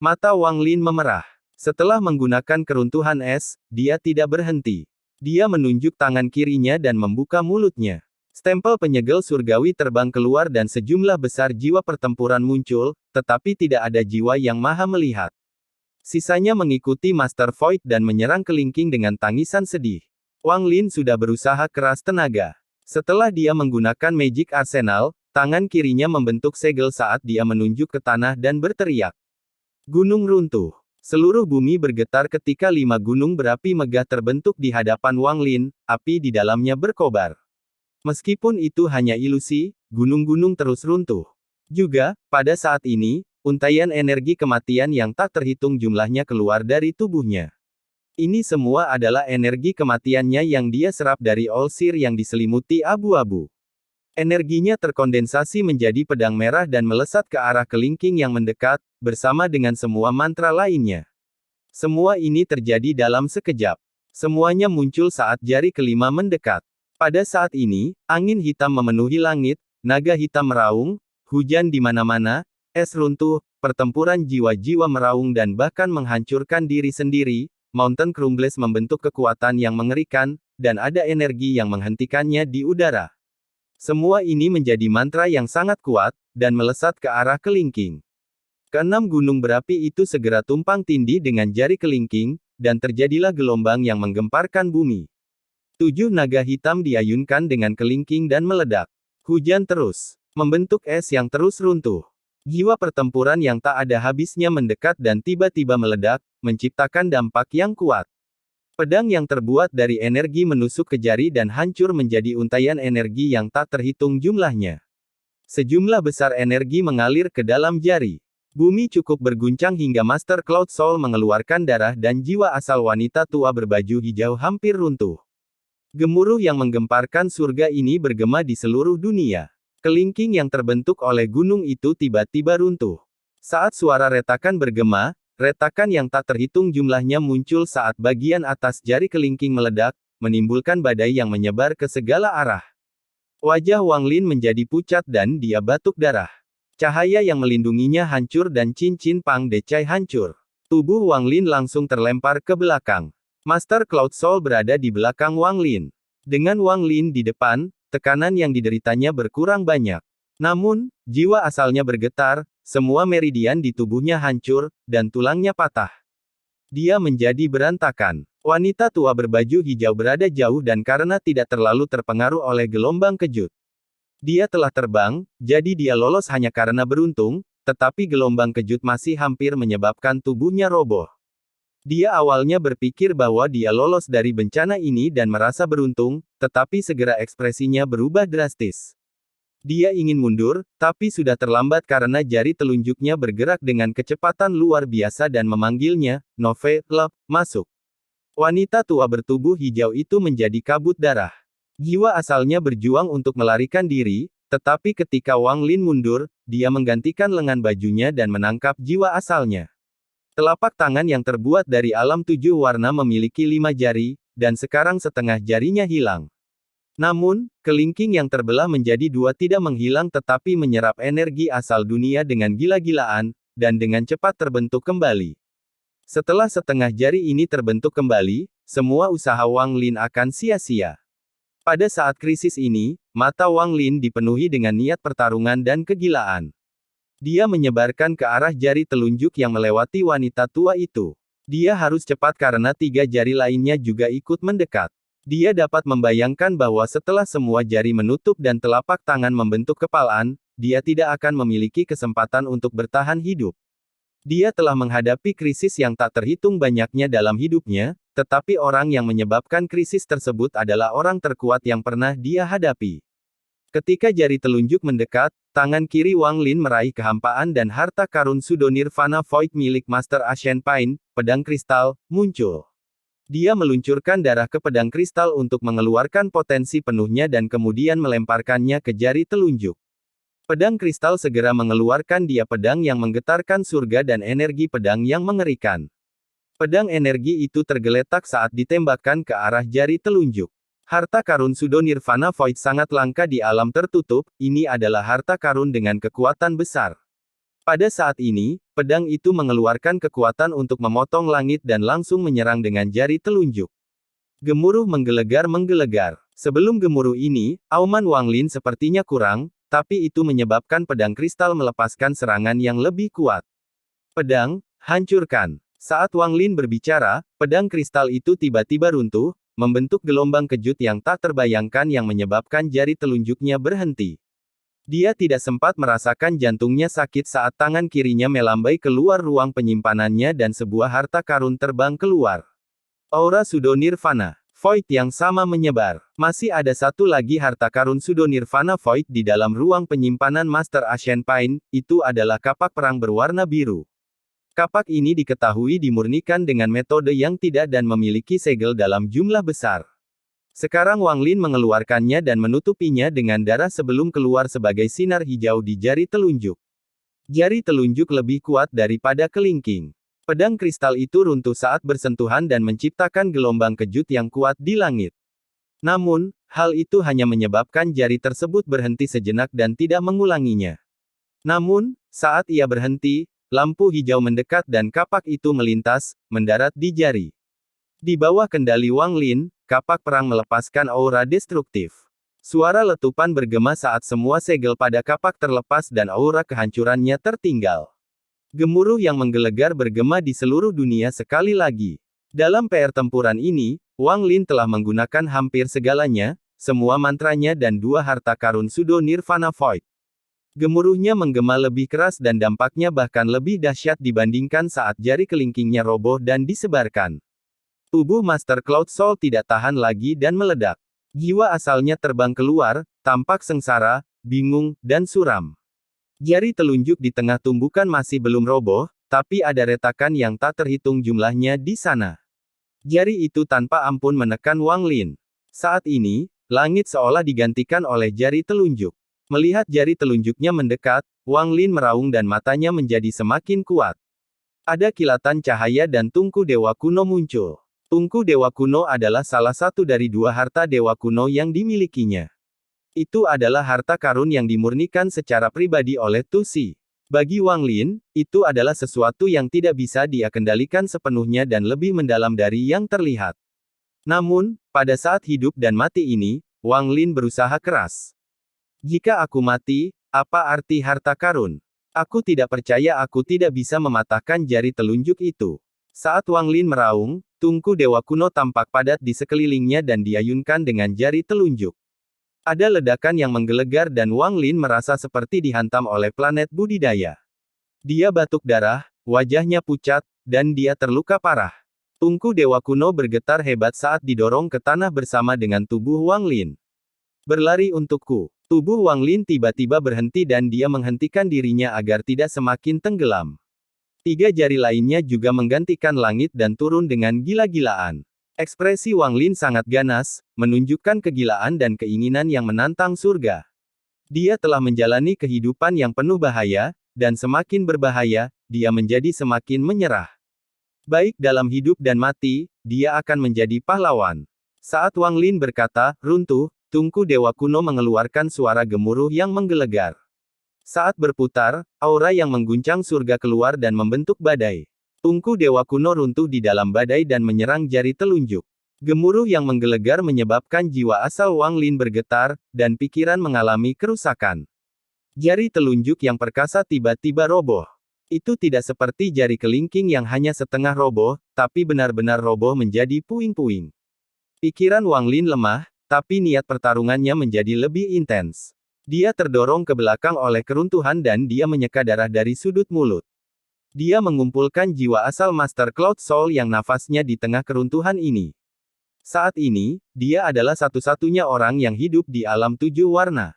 Mata Wang Lin memerah. Setelah menggunakan keruntuhan es, dia tidak berhenti. Dia menunjuk tangan kirinya dan membuka mulutnya. Stempel penyegel surgawi terbang keluar dan sejumlah besar jiwa pertempuran muncul, tetapi tidak ada jiwa yang maha melihat. Sisanya mengikuti Master Void dan menyerang kelingking dengan tangisan sedih. Wang Lin sudah berusaha keras tenaga. Setelah dia menggunakan Magic Arsenal, tangan kirinya membentuk segel saat dia menunjuk ke tanah dan berteriak. Gunung runtuh. Seluruh bumi bergetar ketika 5 gunung berapi megah terbentuk di hadapan Wang Lin, api di dalamnya berkobar. Meskipun itu hanya ilusi, gunung-gunung terus runtuh. Juga, pada saat ini, untaian energi kematian yang tak terhitung jumlahnya keluar dari tubuhnya. Ini semua adalah energi kematiannya yang dia serap dari All-Seer yang diselimuti abu-abu. Energinya terkondensasi menjadi pedang merah dan melesat ke arah kelingking yang mendekat, bersama dengan semua mantra lainnya. Semua ini terjadi dalam sekejap. Semuanya muncul saat jari kelima mendekat. Pada saat ini, angin hitam memenuhi langit, naga hitam meraung, hujan di mana-mana, es runtuh, pertempuran jiwa-jiwa meraung dan bahkan menghancurkan diri sendiri, Mountain Crumbles membentuk kekuatan yang mengerikan, dan ada energi yang menghentikannya di udara. Semua ini menjadi mantra yang sangat kuat, dan melesat ke arah kelingking. Keenam gunung berapi itu segera tumpang tindih dengan jari kelingking, dan terjadilah gelombang yang menggemparkan bumi. 7 naga hitam diayunkan dengan kelingking dan meledak. Hujan terus membentuk es yang terus runtuh. Jiwa pertempuran yang tak ada habisnya mendekat dan tiba-tiba meledak, menciptakan dampak yang kuat. Pedang yang terbuat dari energi menusuk ke jari dan hancur menjadi untaian energi yang tak terhitung jumlahnya. Sejumlah besar energi mengalir ke dalam jari. Bumi cukup berguncang hingga Master Cloud Soul mengeluarkan darah dan jiwa asal wanita tua berbaju hijau hampir runtuh. Gemuruh yang menggemparkan surga ini bergema di seluruh dunia. Kelingking yang terbentuk oleh gunung itu tiba-tiba runtuh. Saat suara retakan bergema, retakan yang tak terhitung jumlahnya muncul saat bagian atas jari kelingking meledak, menimbulkan badai yang menyebar ke segala arah. Wajah Wang Lin menjadi pucat dan dia batuk darah. Cahaya yang melindunginya hancur dan cincin Pang Decai hancur. Tubuh Wang Lin langsung terlempar ke belakang. Master Cloud Soul berada di belakang Wang Lin. Dengan Wang Lin di depan, tekanan yang dideritanya berkurang banyak. Namun, jiwa asalnya bergetar, semua meridian di tubuhnya hancur, dan tulangnya patah. Dia menjadi berantakan. Wanita tua berbaju hijau berada jauh dan karena tidak terlalu terpengaruh oleh gelombang kejut. Dia telah terbang, jadi dia lolos hanya karena beruntung, tetapi gelombang kejut masih hampir menyebabkan tubuhnya roboh. Dia awalnya berpikir bahwa dia lolos dari bencana ini dan merasa beruntung, tetapi segera ekspresinya berubah drastis. Dia ingin mundur, tapi sudah terlambat karena jari telunjuknya bergerak dengan kecepatan luar biasa dan memanggilnya, "Nove, Lep, masuk." Wanita tua bertubuh hijau itu menjadi kabut darah. Jiwa asalnya berjuang untuk melarikan diri, tetapi ketika Wang Lin mundur, dia menggantikan lengan bajunya dan menangkap jiwa asalnya. Telapak tangan yang terbuat dari alam 7 warna memiliki 5 jari, dan sekarang setengah jarinya hilang. Namun, kelingking yang terbelah menjadi 2 tidak menghilang tetapi menyerap energi asal dunia dengan gila-gilaan, dan dengan cepat terbentuk kembali. Setelah setengah jari ini terbentuk kembali, semua usaha Wang Lin akan sia-sia. Pada saat krisis ini, mata Wang Lin dipenuhi dengan niat pertarungan dan kegilaan. Dia menyebarkan ke arah jari telunjuk yang melewati wanita tua itu. Dia harus cepat karena 3 jari lainnya juga ikut mendekat. Dia dapat membayangkan bahwa setelah semua jari menutup dan telapak tangan membentuk kepalaan, dia tidak akan memiliki kesempatan untuk bertahan hidup. Dia telah menghadapi krisis yang tak terhitung banyaknya dalam hidupnya, tetapi orang yang menyebabkan krisis tersebut adalah orang terkuat yang pernah dia hadapi. Ketika jari telunjuk mendekat, tangan kiri Wang Lin meraih kehampaan dan harta karun Sudo Nirvana Void milik Master Ashen Pine, pedang kristal, muncul. Dia meluncurkan darah ke pedang kristal untuk mengeluarkan potensi penuhnya dan kemudian melemparkannya ke jari telunjuk. Pedang kristal segera mengeluarkan dia pedang yang menggetarkan surga dan energi pedang yang mengerikan. Pedang energi itu tergeletak saat ditembakkan ke arah jari telunjuk. Harta karun Sudo Nirvana Void sangat langka di alam tertutup, ini adalah harta karun dengan kekuatan besar. Pada saat ini, pedang itu mengeluarkan kekuatan untuk memotong langit dan langsung menyerang dengan jari telunjuk. Gemuruh menggelegar. Sebelum gemuruh ini, auman Wang Lin sepertinya kurang, tapi itu menyebabkan pedang kristal melepaskan serangan yang lebih kuat. Pedang, hancurkan. Saat Wang Lin berbicara, pedang kristal itu tiba-tiba runtuh, membentuk gelombang kejut yang tak terbayangkan yang menyebabkan jari telunjuknya berhenti. Dia tidak sempat merasakan jantungnya sakit saat tangan kirinya melambai keluar ruang penyimpanannya dan sebuah harta karun terbang keluar. Aura Sudo Nirvana Void yang sama menyebar. Masih ada satu lagi harta karun Sudo Nirvana Void di dalam ruang penyimpanan Master Ashen Pine, itu adalah kapak perang berwarna biru. Kapak ini diketahui dimurnikan dengan metode yang tidak dan memiliki segel dalam jumlah besar. Sekarang Wang Lin mengeluarkannya dan menutupinya dengan darah sebelum keluar sebagai sinar hijau di jari telunjuk. Jari telunjuk lebih kuat daripada kelingking. Pedang kristal itu runtuh saat bersentuhan dan menciptakan gelombang kejut yang kuat di langit. Namun, hal itu hanya menyebabkan jari tersebut berhenti sejenak dan tidak mengulanginya. Namun, saat ia berhenti, lampu hijau mendekat dan kapak itu melintas, mendarat di jari. Di bawah kendali Wang Lin, kapak perang melepaskan aura destruktif. Suara letupan bergema saat semua segel pada kapak terlepas dan aura kehancurannya tertinggal. Gemuruh yang menggelegar bergema di seluruh dunia sekali lagi. Dalam pertempuran ini, Wang Lin telah menggunakan hampir segalanya, semua mantranya dan 2 harta karun Sudo Nirvana Void. Gemuruhnya menggema lebih keras dan dampaknya bahkan lebih dahsyat dibandingkan saat jari kelingkingnya roboh dan disebarkan. Tubuh Master Cloud Soul tidak tahan lagi dan meledak. Jiwa asalnya terbang keluar, tampak sengsara, bingung, dan suram. Jari telunjuk di tengah tumbukan masih belum roboh, tapi ada retakan yang tak terhitung jumlahnya di sana. Jari itu tanpa ampun menekan Wang Lin. Saat ini, langit seolah digantikan oleh jari telunjuk. Melihat jari telunjuknya mendekat, Wang Lin meraung dan matanya menjadi semakin kuat. Ada kilatan cahaya dan tungku dewa kuno muncul. Tungku dewa kuno adalah salah satu dari dua harta dewa kuno yang dimilikinya. Itu adalah harta karun yang dimurnikan secara pribadi oleh Tu Si. Bagi Wang Lin, itu adalah sesuatu yang tidak bisa dia kendalikan sepenuhnya dan lebih mendalam dari yang terlihat. Namun, pada saat hidup dan mati ini, Wang Lin berusaha keras. Jika aku mati, apa arti harta karun? Aku tidak percaya aku tidak bisa mematahkan jari telunjuk itu. Saat Wang Lin meraung, tungku dewa kuno tampak padat di sekelilingnya dan diayunkan dengan jari telunjuk. Ada ledakan yang menggelegar dan Wang Lin merasa seperti dihantam oleh planet budidaya. Dia batuk darah, wajahnya pucat, dan dia terluka parah. Tungku dewa kuno bergetar hebat saat didorong ke tanah bersama dengan tubuh Wang Lin. Berlari untukku. Tubuh Wang Lin tiba-tiba berhenti dan dia menghentikan dirinya agar tidak semakin tenggelam. 3 jari lainnya juga menggantikan langit dan turun dengan gila-gilaan. Ekspresi Wang Lin sangat ganas, menunjukkan kegilaan dan keinginan yang menantang surga. Dia telah menjalani kehidupan yang penuh bahaya, dan semakin berbahaya, dia menjadi semakin menyerah. Baik dalam hidup dan mati, dia akan menjadi pahlawan. Saat Wang Lin berkata, runtuh, tungku dewa kuno mengeluarkan suara gemuruh yang menggelegar. Saat berputar, aura yang mengguncang surga keluar dan membentuk badai. Tungku dewa kuno runtuh di dalam badai dan menyerang jari telunjuk. Gemuruh yang menggelegar menyebabkan jiwa asal Wang Lin bergetar, dan pikiran mengalami kerusakan. Jari telunjuk yang perkasa tiba-tiba roboh. Itu tidak seperti jari kelingking yang hanya setengah roboh, tapi benar-benar roboh menjadi puing-puing. Pikiran Wang Lin lemah, tapi niat pertarungannya menjadi lebih intens. Dia terdorong ke belakang oleh keruntuhan dan dia menyeka darah dari sudut mulut. Dia mengumpulkan jiwa asal Master Cloud Soul yang nafasnya di tengah keruntuhan ini. Saat ini, dia adalah satu-satunya orang yang hidup di alam 7 warna.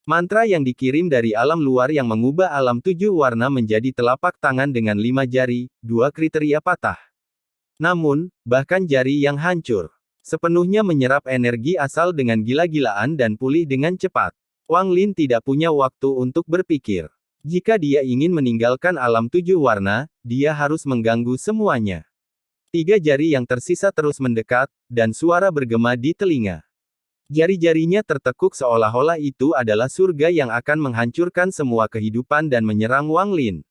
Mantra yang dikirim dari alam luar yang mengubah alam 7 warna menjadi telapak tangan dengan 5 jari, 2 kriteria patah. Namun, bahkan jari yang hancur sepenuhnya menyerap energi asal dengan gila-gilaan dan pulih dengan cepat. Wang Lin tidak punya waktu untuk berpikir. Jika dia ingin meninggalkan alam 7 warna, dia harus mengganggu semuanya. 3 jari yang tersisa terus mendekat, dan suara bergema di telinga. Jari-jarinya tertekuk seolah-olah itu adalah surga yang akan menghancurkan semua kehidupan dan menyerang Wang Lin.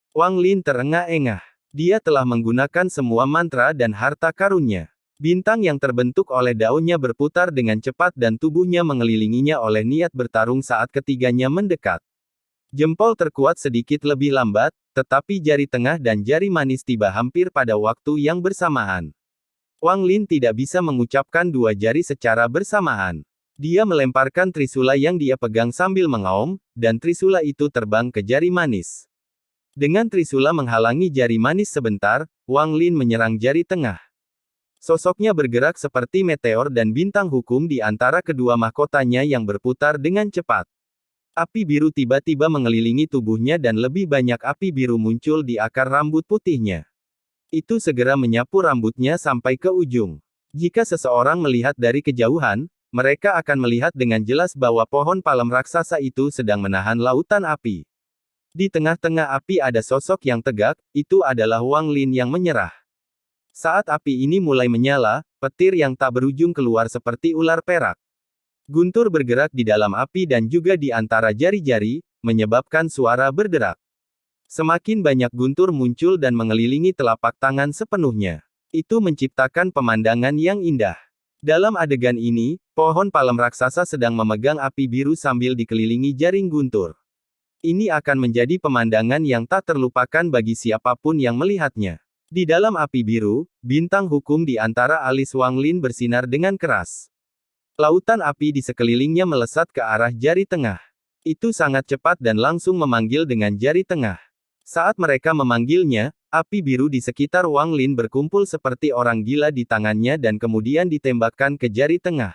Wang Lin terengah-engah. Dia telah menggunakan semua mantra dan harta karunnya. Bintang yang terbentuk oleh daunnya berputar dengan cepat dan tubuhnya mengelilinginya oleh niat bertarung saat ketiganya mendekat. Jempol terkuat sedikit lebih lambat, tetapi jari tengah dan jari manis tiba hampir pada waktu yang bersamaan. Wang Lin tidak bisa mengucapkan 2 jari secara bersamaan. Dia melemparkan trisula yang dia pegang sambil mengaum, dan trisula itu terbang ke jari manis. Dengan trisula menghalangi jari manis sebentar, Wang Lin menyerang jari tengah. Sosoknya bergerak seperti meteor dan bintang hukum di antara kedua mahkotanya yang berputar dengan cepat. Api biru tiba-tiba mengelilingi tubuhnya dan lebih banyak api biru muncul di akar rambut putihnya. Itu segera menyapu rambutnya sampai ke ujung. Jika seseorang melihat dari kejauhan, mereka akan melihat dengan jelas bahwa pohon palem raksasa itu sedang menahan lautan api. Di tengah-tengah api ada sosok yang tegak, itu adalah Wang Lin yang menyerah. Saat api ini mulai menyala, petir yang tak berujung keluar seperti ular perak. Guntur bergerak di dalam api dan juga di antara jari-jari, menyebabkan suara berderak. Semakin banyak guntur muncul dan mengelilingi telapak tangan sepenuhnya. Itu menciptakan pemandangan yang indah. Dalam adegan ini, pohon palem raksasa sedang memegang api biru sambil dikelilingi jaring guntur. Ini akan menjadi pemandangan yang tak terlupakan bagi siapapun yang melihatnya. Di dalam api biru, bintang hukum di antara alis Wang Lin bersinar dengan keras. Lautan api di sekelilingnya melesat ke arah jari tengah. Itu sangat cepat dan langsung memanggil dengan jari tengah. Saat mereka memanggilnya, api biru di sekitar Wang Lin berkumpul seperti orang gila di tangannya dan kemudian ditembakkan ke jari tengah.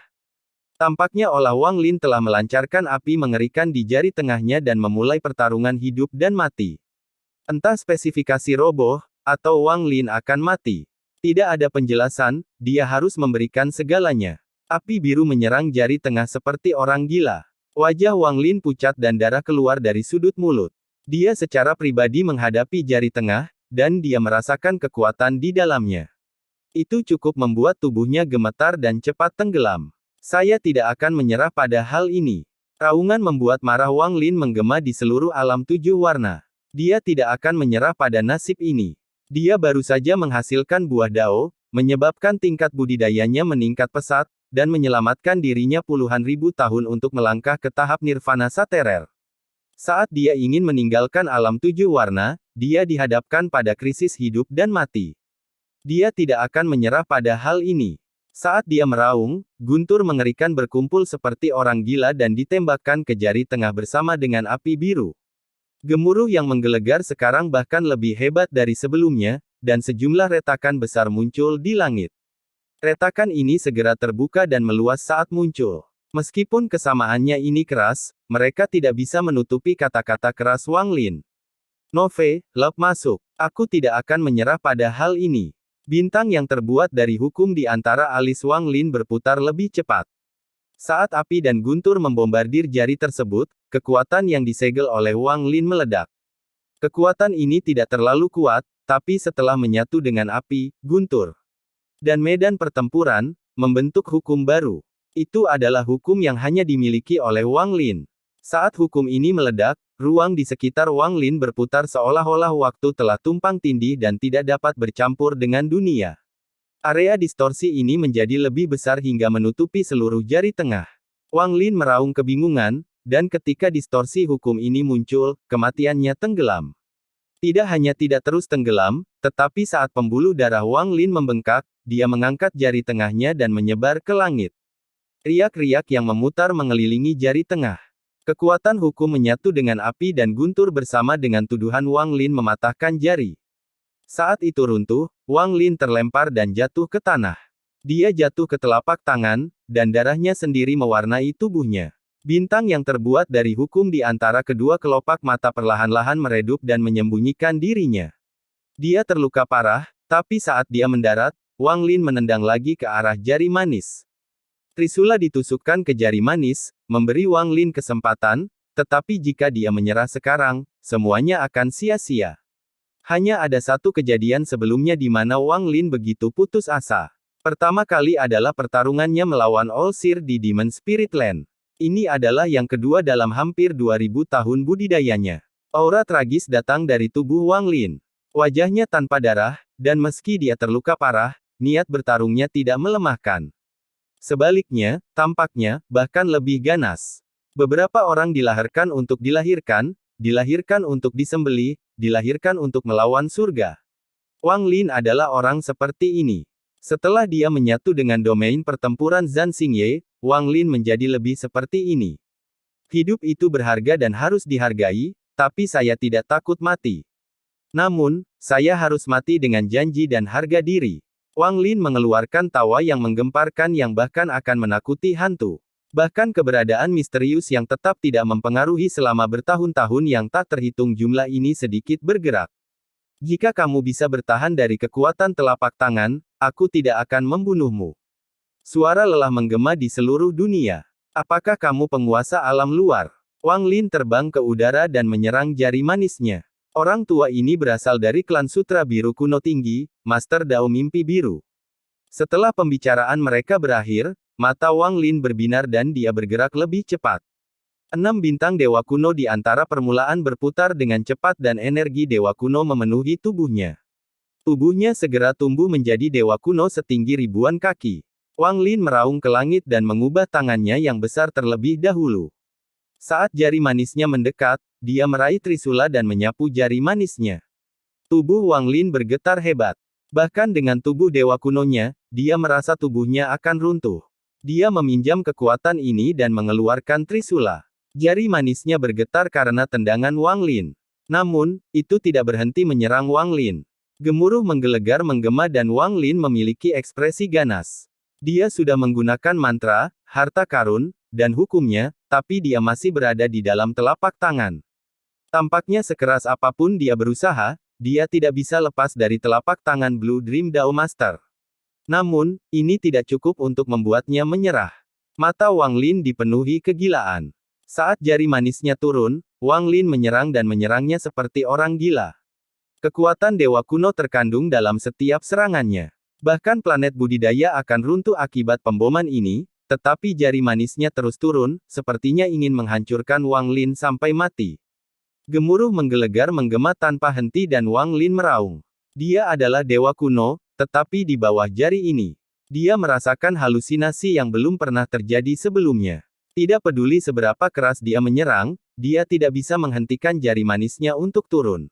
Tampaknya olah Wang Lin telah melancarkan api mengerikan di jari tengahnya dan memulai pertarungan hidup dan mati. Entah spesifikasi roboh, atau Wang Lin akan mati. Tidak ada penjelasan, dia harus memberikan segalanya. Api biru menyerang jari tengah seperti orang gila. Wajah Wang Lin pucat dan darah keluar dari sudut mulut. Dia secara pribadi menghadapi jari tengah, dan dia merasakan kekuatan di dalamnya. Itu cukup membuat tubuhnya gemetar dan cepat tenggelam. Saya tidak akan menyerah pada hal ini. Raungan membuat marah Wang Lin menggema di seluruh alam tujuh warna. Dia tidak akan menyerah pada nasib ini. Dia baru saja menghasilkan buah dao, menyebabkan tingkat budidayanya meningkat pesat, dan menyelamatkan dirinya puluhan ribu tahun untuk melangkah ke tahap nirvana saterer. Saat dia ingin meninggalkan alam tujuh warna, dia dihadapkan pada krisis hidup dan mati. Dia tidak akan menyerah pada hal ini. Saat dia meraung, guntur mengerikan berkumpul seperti orang gila dan ditembakkan ke jari tengah bersama dengan api biru. Gemuruh yang menggelegar sekarang bahkan lebih hebat dari sebelumnya, dan sejumlah retakan besar muncul di langit. Retakan ini segera terbuka dan meluas saat muncul. Meskipun kesamaannya ini keras, mereka tidak bisa menutupi kata-kata keras Wang Lin. Nove, lep masuk. Aku tidak akan menyerah pada hal ini. Bintang yang terbuat dari hukum di antara alis Wang Lin berputar lebih cepat. Saat api dan guntur membombardir jari tersebut, kekuatan yang disegel oleh Wang Lin meledak. Kekuatan ini tidak terlalu kuat, tapi setelah menyatu dengan api, guntur, dan medan pertempuran, membentuk hukum baru. Itu adalah hukum yang hanya dimiliki oleh Wang Lin. Saat hukum ini meledak, ruang di sekitar Wang Lin berputar seolah-olah waktu telah tumpang tindih dan tidak dapat bercampur dengan dunia. Area distorsi ini menjadi lebih besar hingga menutupi seluruh jari tengah. Wang Lin meraung kebingungan, dan ketika distorsi hukum ini muncul, kematiannya tenggelam. Tidak hanya tidak terus tenggelam, tetapi saat pembuluh darah Wang Lin membengkak, dia mengangkat jari tengahnya dan menyebar ke langit. Riak-riak yang memutar mengelilingi jari tengah. Kekuatan hukum menyatu dengan api dan guntur bersama dengan tuduhan Wang Lin mematahkan jari. Saat itu runtuh, Wang Lin terlempar dan jatuh ke tanah. Dia jatuh ke telapak tangan, dan darahnya sendiri mewarnai tubuhnya. Bintang yang terbuat dari hukum di antara kedua kelopak mata perlahan-lahan meredup dan menyembunyikan dirinya. Dia terluka parah, tapi saat dia mendarat, Wang Lin menendang lagi ke arah jari manis. Trisula ditusukkan ke jari manis, memberi Wang Lin kesempatan, tetapi jika dia menyerah sekarang, semuanya akan sia-sia. Hanya ada satu kejadian sebelumnya di mana Wang Lin begitu putus asa. Pertama kali adalah pertarungannya melawan All Seer di Demon Spirit Land. Ini adalah yang kedua dalam hampir 2000 tahun budidayanya. Aura tragis datang dari tubuh Wang Lin. Wajahnya tanpa darah, dan meski dia terluka parah, niat bertarungnya tidak melemahkan. Sebaliknya, tampaknya, bahkan lebih ganas. Beberapa orang dilahirkan untuk dilahirkan untuk disembelih, dilahirkan untuk melawan surga. Wang Lin adalah orang seperti ini. Setelah dia menyatu dengan domain pertempuran Zhan Xingye, Wang Lin menjadi lebih seperti ini. Hidup itu berharga dan harus dihargai, tapi saya tidak takut mati. Namun, saya harus mati dengan janji dan harga diri. Wang Lin mengeluarkan tawa yang menggemparkan yang bahkan akan menakuti hantu. Bahkan keberadaan misterius yang tetap tidak mempengaruhi selama bertahun-tahun yang tak terhitung jumlah ini sedikit bergerak. Jika kamu bisa bertahan dari kekuatan telapak tangan, aku tidak akan membunuhmu. Suara lelah menggema di seluruh dunia. Apakah kamu penguasa alam luar? Wang Lin terbang ke udara dan menyerang jari manisnya. Orang tua ini berasal dari klan Sutra Biru kuno tinggi, Master Dao Mimpi Biru. Setelah pembicaraan mereka berakhir, mata Wang Lin berbinar dan dia bergerak lebih cepat. 6 bintang dewa kuno di antara permulaan berputar dengan cepat dan energi dewa kuno memenuhi tubuhnya. Tubuhnya segera tumbuh menjadi dewa kuno setinggi ribuan kaki. Wang Lin meraung ke langit dan mengubah tangannya yang besar terlebih dahulu. Saat jari manisnya mendekat, dia meraih Trisula dan menyapu jari manisnya. Tubuh Wang Lin bergetar hebat. Bahkan dengan tubuh dewa kunonya, dia merasa tubuhnya akan runtuh. Dia meminjam kekuatan ini dan mengeluarkan Trisula. Jari manisnya bergetar karena tendangan Wang Lin. Namun, itu tidak berhenti menyerang Wang Lin. Gemuruh menggelegar menggema dan Wang Lin memiliki ekspresi ganas. Dia sudah menggunakan mantra, harta karun, dan hukumnya, tapi dia masih berada di dalam telapak tangan. Tampaknya sekeras apapun dia berusaha, dia tidak bisa lepas dari telapak tangan Blue Dream Dao Master. Namun, ini tidak cukup untuk membuatnya menyerah. Mata Wang Lin dipenuhi kegilaan. Saat jari manisnya turun, Wang Lin menyerang dan menyerangnya seperti orang gila. Kekuatan dewa kuno terkandung dalam setiap serangannya. Bahkan planet budidaya akan runtuh akibat pemboman ini, tetapi jari manisnya terus turun, sepertinya ingin menghancurkan Wang Lin sampai mati. Gemuruh menggelegar menggema tanpa henti dan Wang Lin meraung. Dia adalah dewa kuno, tetapi di bawah jari ini, dia merasakan halusinasi yang belum pernah terjadi sebelumnya. Tidak peduli seberapa keras dia menyerang, dia tidak bisa menghentikan jari manisnya untuk turun.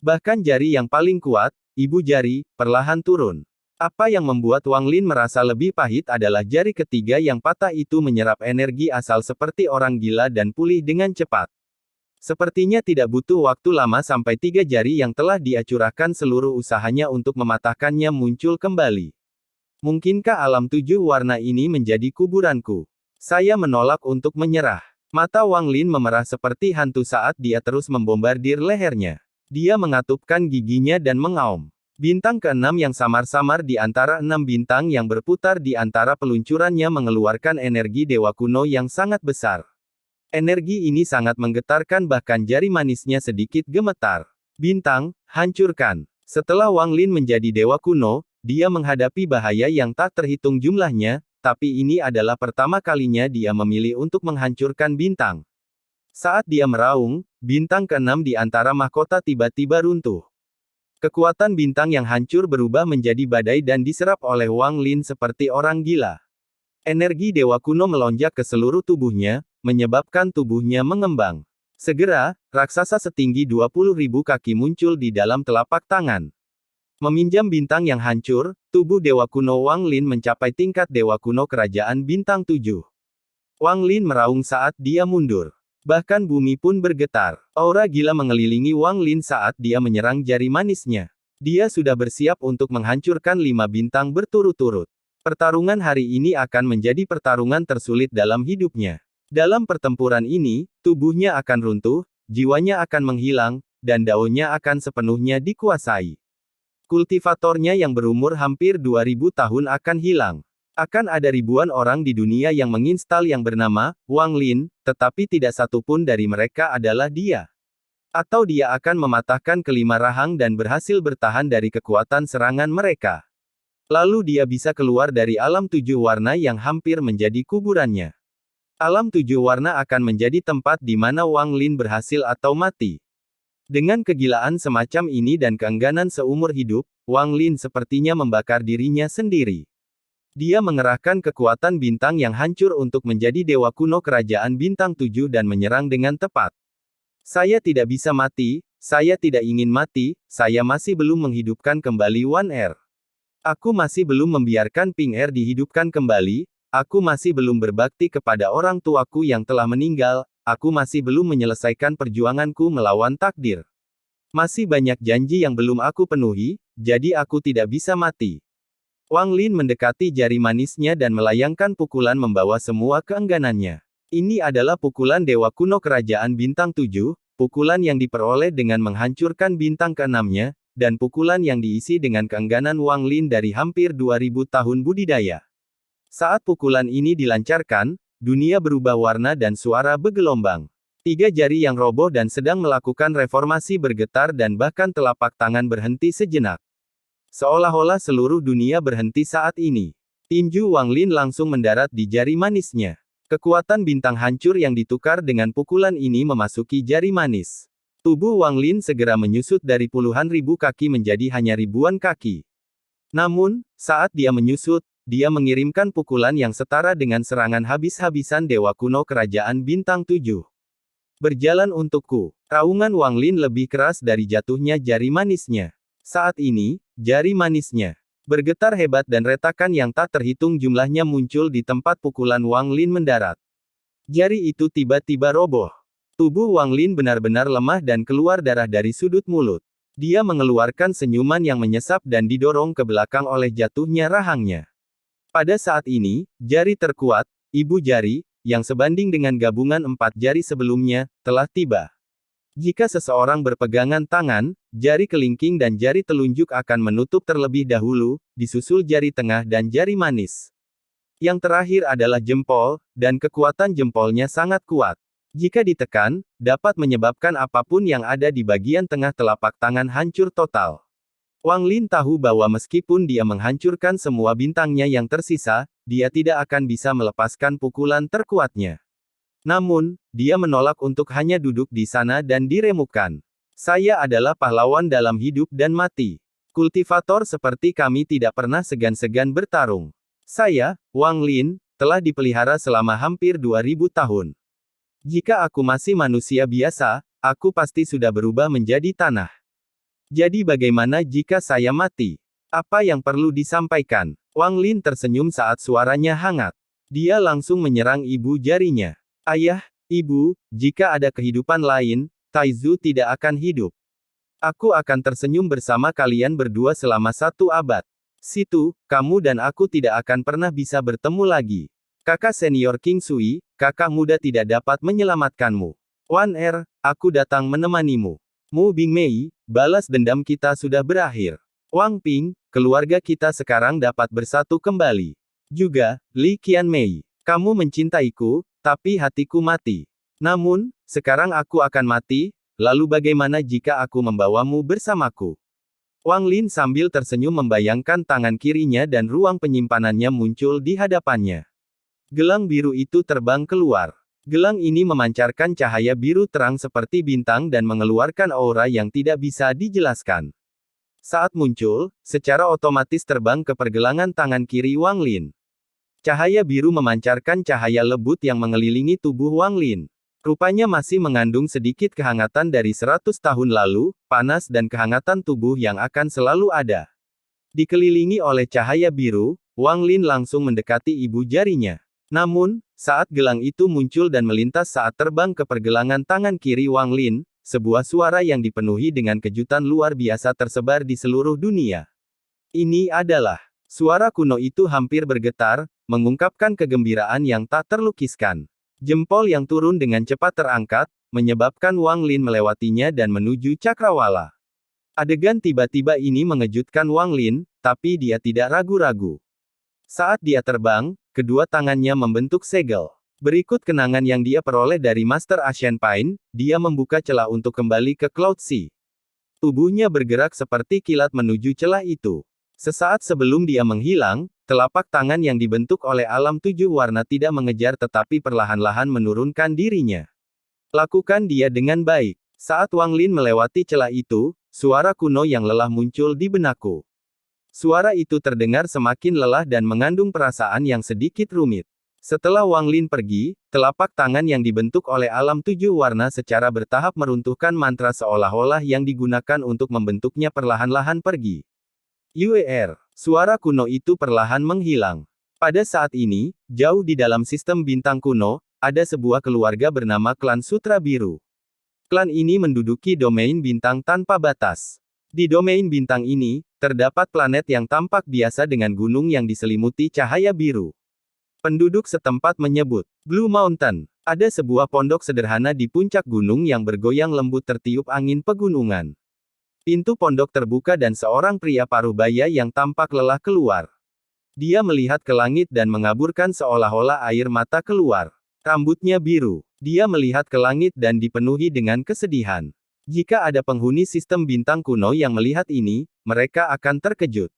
Bahkan jari yang paling kuat, ibu jari, perlahan turun. Apa yang membuat Wang Lin merasa lebih pahit adalah jari ketiga yang patah itu menyerap energi asal seperti orang gila dan pulih dengan cepat. Sepertinya tidak butuh waktu lama sampai 3 jari yang telah dia curahkan seluruh usahanya untuk mematahkannya muncul kembali. Mungkinkah alam 7 warna ini menjadi kuburanku? Saya menolak untuk menyerah. Mata Wang Lin memerah seperti hantu saat dia terus membombardir lehernya. Dia mengatupkan giginya dan mengaum. Bintang ke-6 yang samar-samar di antara 6 bintang yang berputar di antara peluncurannya mengeluarkan energi dewa kuno yang sangat besar. Energi ini sangat menggetarkan bahkan jari manisnya sedikit gemetar. Bintang, hancurkan. Setelah Wang Lin menjadi dewa kuno, dia menghadapi bahaya yang tak terhitung jumlahnya, tapi ini adalah pertama kalinya dia memilih untuk menghancurkan bintang. Saat dia meraung, bintang ke-6 di antara mahkota tiba-tiba runtuh. Kekuatan bintang yang hancur berubah menjadi badai dan diserap oleh Wang Lin seperti orang gila. Energi dewa kuno melonjak ke seluruh tubuhnya, menyebabkan tubuhnya mengembang. Segera, raksasa setinggi 20.000 kaki muncul di dalam telapak tangan. Meminjam bintang yang hancur, tubuh dewa kuno Wang Lin mencapai tingkat dewa kuno kerajaan bintang 7. Wang Lin meraung saat dia mundur. Bahkan bumi pun bergetar. Aura gila mengelilingi Wang Lin saat dia menyerang jari manisnya. Dia sudah bersiap untuk menghancurkan 5 bintang berturut-turut. Pertarungan hari ini akan menjadi pertarungan tersulit dalam hidupnya. Dalam pertempuran ini, tubuhnya akan runtuh, jiwanya akan menghilang, dan daunnya akan sepenuhnya dikuasai. Kultivatornya yang berumur hampir 2000 tahun akan hilang. Akan ada ribuan orang di dunia yang menginstal yang bernama Wang Lin, tetapi tidak satu pun dari mereka adalah dia. Atau dia akan mematahkan kelima rahang dan berhasil bertahan dari kekuatan serangan mereka. Lalu dia bisa keluar dari alam 7 warna yang hampir menjadi kuburannya. Alam 7 warna akan menjadi tempat di mana Wang Lin berhasil atau mati. Dengan kegilaan semacam ini dan keengganan seumur hidup, Wang Lin sepertinya membakar dirinya sendiri. Dia mengerahkan kekuatan bintang yang hancur untuk menjadi dewa kuno kerajaan bintang 7 dan menyerang dengan tepat. Saya tidak bisa mati, saya tidak ingin mati, saya masih belum menghidupkan kembali One Air. Aku masih belum membiarkan Ping Er dihidupkan kembali, aku masih belum berbakti kepada orang tuaku yang telah meninggal, aku masih belum menyelesaikan perjuanganku melawan takdir. Masih banyak janji yang belum aku penuhi, jadi aku tidak bisa mati. Wang Lin mendekati jari manisnya dan melayangkan pukulan membawa semua keengganannya. Ini adalah pukulan dewa kuno kerajaan bintang 7, pukulan yang diperoleh dengan menghancurkan bintang ke-6-nya, dan pukulan yang diisi dengan keengganan Wang Lin dari hampir 2000 tahun budidaya. Saat pukulan ini dilancarkan, dunia berubah warna dan suara bergelombang. 3 jari yang roboh dan sedang melakukan reformasi bergetar dan bahkan telapak tangan berhenti sejenak. Seolah-olah seluruh dunia berhenti saat ini. Tinju Wang Lin langsung mendarat di jari manisnya. Kekuatan bintang hancur yang ditukar dengan pukulan ini memasuki jari manis. Tubuh Wang Lin segera menyusut dari puluhan ribu kaki menjadi hanya ribuan kaki. Namun, saat dia menyusut, dia mengirimkan pukulan yang setara dengan serangan habis-habisan dewa kuno kerajaan bintang 7. Berjalan untukku. Raungan Wang Lin lebih keras dari jatuhnya jari manisnya. Saat ini, jari manisnya bergetar hebat dan retakan yang tak terhitung jumlahnya muncul di tempat pukulan Wang Lin mendarat. Jari itu tiba-tiba roboh. Tubuh Wang Lin benar-benar lemah dan keluar darah dari sudut mulut. Dia mengeluarkan senyuman yang menyesap dan didorong ke belakang oleh jatuhnya rahangnya. Pada saat ini, jari terkuat, ibu jari, yang sebanding dengan gabungan 4 jari sebelumnya, telah tiba. Jika seseorang berpegangan tangan, jari kelingking dan jari telunjuk akan menutup terlebih dahulu, disusul jari tengah dan jari manis. Yang terakhir adalah jempol, dan kekuatan jempolnya sangat kuat. Jika ditekan, dapat menyebabkan apapun yang ada di bagian tengah telapak tangan hancur total. Wang Lin tahu bahwa meskipun dia menghancurkan semua bintangnya yang tersisa, dia tidak akan bisa melepaskan pukulan terkuatnya. Namun, dia menolak untuk hanya duduk di sana dan diremukkan. Saya adalah pahlawan dalam hidup dan mati. Kultivator seperti kami tidak pernah segan-segan bertarung. Saya, Wang Lin, telah dipelihara selama hampir 2000 tahun. Jika aku masih manusia biasa, aku pasti sudah berubah menjadi tanah. Jadi bagaimana jika saya mati? Apa yang perlu disampaikan? Wang Lin tersenyum saat suaranya hangat. Dia langsung menyerang ibu jarinya. Ayah, ibu, jika ada kehidupan lain, Taizu tidak akan hidup. Aku akan tersenyum bersama kalian berdua selama 1 abad. Situ, kamu dan aku tidak akan pernah bisa bertemu lagi. Kakak senior King Sui, kakak muda tidak dapat menyelamatkanmu. Wan Er, aku datang menemanimu. Mu Bingmei, balas dendam kita sudah berakhir. Wang Ping, keluarga kita sekarang dapat bersatu kembali. Juga, Li Qianmei, kamu mencintaiku, tapi hatiku mati. Namun, sekarang aku akan mati, lalu bagaimana jika aku membawamu bersamaku? Wang Lin sambil tersenyum membayangkan tangan kirinya dan ruang penyimpanannya muncul di hadapannya. Gelang biru itu terbang keluar. Gelang ini memancarkan cahaya biru terang seperti bintang dan mengeluarkan aura yang tidak bisa dijelaskan. Saat muncul, secara otomatis terbang ke pergelangan tangan kiri Wang Lin. Cahaya biru memancarkan cahaya lembut yang mengelilingi tubuh Wang Lin. Rupanya masih mengandung sedikit kehangatan dari 100 tahun lalu, panas dan kehangatan tubuh yang akan selalu ada. Dikelilingi oleh cahaya biru, Wang Lin langsung mendekati ibu jarinya. Namun, saat gelang itu muncul dan melintas saat terbang ke pergelangan tangan kiri Wang Lin, sebuah suara yang dipenuhi dengan kejutan luar biasa tersebar di seluruh dunia. Ini adalah suara kuno itu hampir bergetar, mengungkapkan kegembiraan yang tak terlukiskan. Jempol yang turun dengan cepat terangkat, menyebabkan Wang Lin melewatinya dan menuju cakrawala. Adegan tiba-tiba ini mengejutkan Wang Lin, tapi dia tidak ragu-ragu. Saat dia terbang, kedua tangannya membentuk segel. Berikut kenangan yang dia peroleh dari Master Asian Pain, dia membuka celah untuk kembali ke Cloud Sea. Tubuhnya bergerak seperti kilat menuju celah itu. Sesaat sebelum dia menghilang, telapak tangan yang dibentuk oleh alam 7 warna tidak mengejar tetapi perlahan-lahan menurunkan dirinya. Lakukan dia dengan baik. Saat Wang Lin melewati celah itu, suara kuno yang lelah muncul di benakku. Suara itu terdengar semakin lelah dan mengandung perasaan yang sedikit rumit. Setelah Wang Lin pergi, telapak tangan yang dibentuk oleh alam 7 warna secara bertahap meruntuhkan mantra seolah-olah yang digunakan untuk membentuknya perlahan-lahan pergi. UER. Suara kuno itu perlahan menghilang. Pada saat ini, jauh di dalam sistem bintang kuno, ada sebuah keluarga bernama Klan Sutra Biru. Klan ini menduduki domain bintang tanpa batas. Di domain bintang ini, terdapat planet yang tampak biasa dengan gunung yang diselimuti cahaya biru. Penduduk setempat menyebut, Blue Mountain. Ada sebuah pondok sederhana di puncak gunung yang bergoyang lembut tertiup angin pegunungan. Pintu pondok terbuka dan seorang pria paruh baya yang tampak lelah keluar. Dia melihat ke langit dan mengaburkan seolah-olah air mata keluar. Rambutnya biru. Dia melihat ke langit dan dipenuhi dengan kesedihan. Jika ada penghuni sistem bintang kuno yang melihat ini, mereka akan terkejut.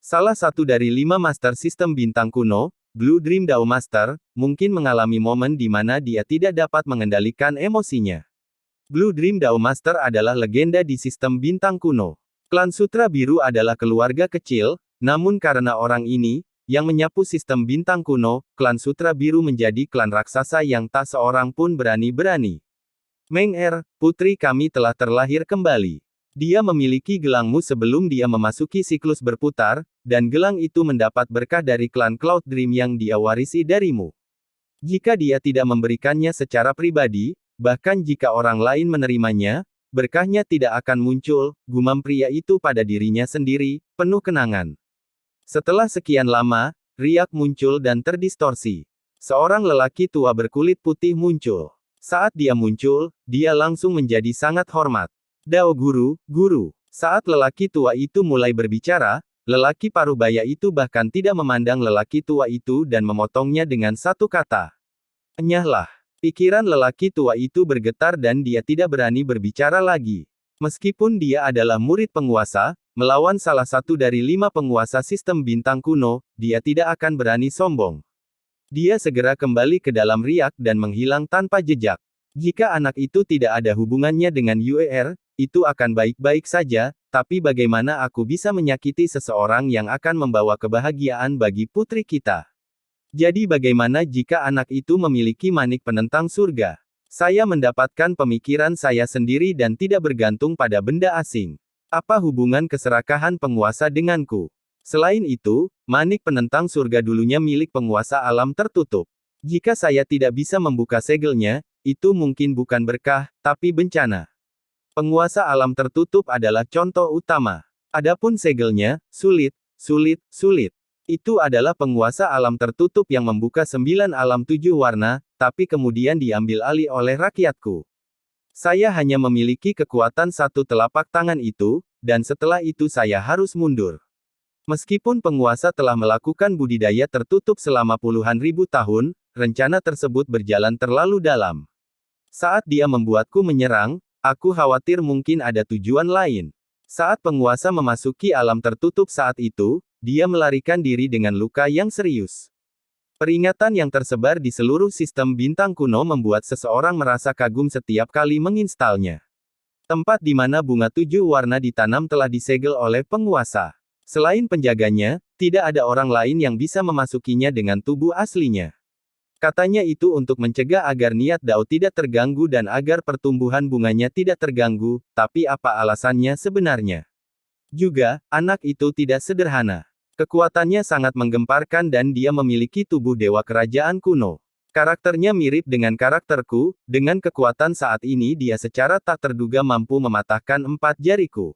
Salah satu dari 5 master sistem bintang kuno, Blue Dream Dao Master, mungkin mengalami momen di mana dia tidak dapat mengendalikan emosinya. Blue Dream Dao Master adalah legenda di sistem bintang kuno. Klan Sutra Biru adalah keluarga kecil, namun karena orang ini, yang menyapu sistem bintang kuno, Klan Sutra Biru menjadi klan raksasa yang tak seorang pun berani-berani. Meng Er, putri kami telah terlahir kembali. Dia memiliki gelangmu sebelum dia memasuki siklus berputar, dan gelang itu mendapat berkah dari klan Cloud Dream yang dia warisi darimu. Jika dia tidak memberikannya secara pribadi, bahkan jika orang lain menerimanya, berkahnya tidak akan muncul, gumam pria itu pada dirinya sendiri, penuh kenangan. Setelah sekian lama, riak muncul dan terdistorsi. Seorang lelaki tua berkulit putih muncul. Saat dia muncul, dia langsung menjadi sangat hormat. Dao Guru, Guru. Saat lelaki tua itu mulai berbicara, lelaki parubaya itu bahkan tidak memandang lelaki tua itu dan memotongnya dengan satu kata. Enyahlah. Pikiran lelaki tua itu bergetar dan dia tidak berani berbicara lagi. Meskipun dia adalah murid penguasa, melawan salah satu dari 5 penguasa sistem bintang kuno, dia tidak akan berani sombong. Dia segera kembali ke dalam riak dan menghilang tanpa jejak. Jika anak itu tidak ada hubungannya dengan UER, itu akan baik-baik saja, tapi bagaimana aku bisa menyakiti seseorang yang akan membawa kebahagiaan bagi putri kita? Jadi bagaimana jika anak itu memiliki manik penentang surga? Saya mendapatkan pemikiran saya sendiri dan tidak bergantung pada benda asing. Apa hubungan keserakahan penguasa denganku? Selain itu, manik penentang surga dulunya milik penguasa alam tertutup. Jika saya tidak bisa membuka segelnya, itu mungkin bukan berkah, tapi bencana. Penguasa alam tertutup adalah contoh utama. Adapun segelnya, sulit. Itu adalah penguasa alam tertutup yang membuka 9 alam 7 warna, tapi kemudian diambil alih oleh rakyatku. Saya hanya memiliki kekuatan satu telapak tangan itu, dan setelah itu saya harus mundur. Meskipun penguasa telah melakukan budidaya tertutup selama puluhan ribu tahun, rencana tersebut berjalan terlalu dalam. Saat dia membuatku menyerang, aku khawatir mungkin ada tujuan lain. Saat penguasa memasuki alam tertutup saat itu, dia melarikan diri dengan luka yang serius. Peringatan yang tersebar di seluruh sistem bintang kuno membuat seseorang merasa kagum setiap kali menginstalnya. Tempat di mana bunga 7 warna ditanam telah disegel oleh penguasa. Selain penjaganya, tidak ada orang lain yang bisa memasukinya dengan tubuh aslinya. Katanya itu untuk mencegah agar niat Dao tidak terganggu dan agar pertumbuhan bunganya tidak terganggu, tapi apa alasannya sebenarnya? Juga, anak itu tidak sederhana. Kekuatannya sangat menggemparkan dan dia memiliki tubuh dewa kerajaan kuno. Karakternya mirip dengan karakterku, dengan kekuatan saat ini dia secara tak terduga mampu mematahkan 4 jariku.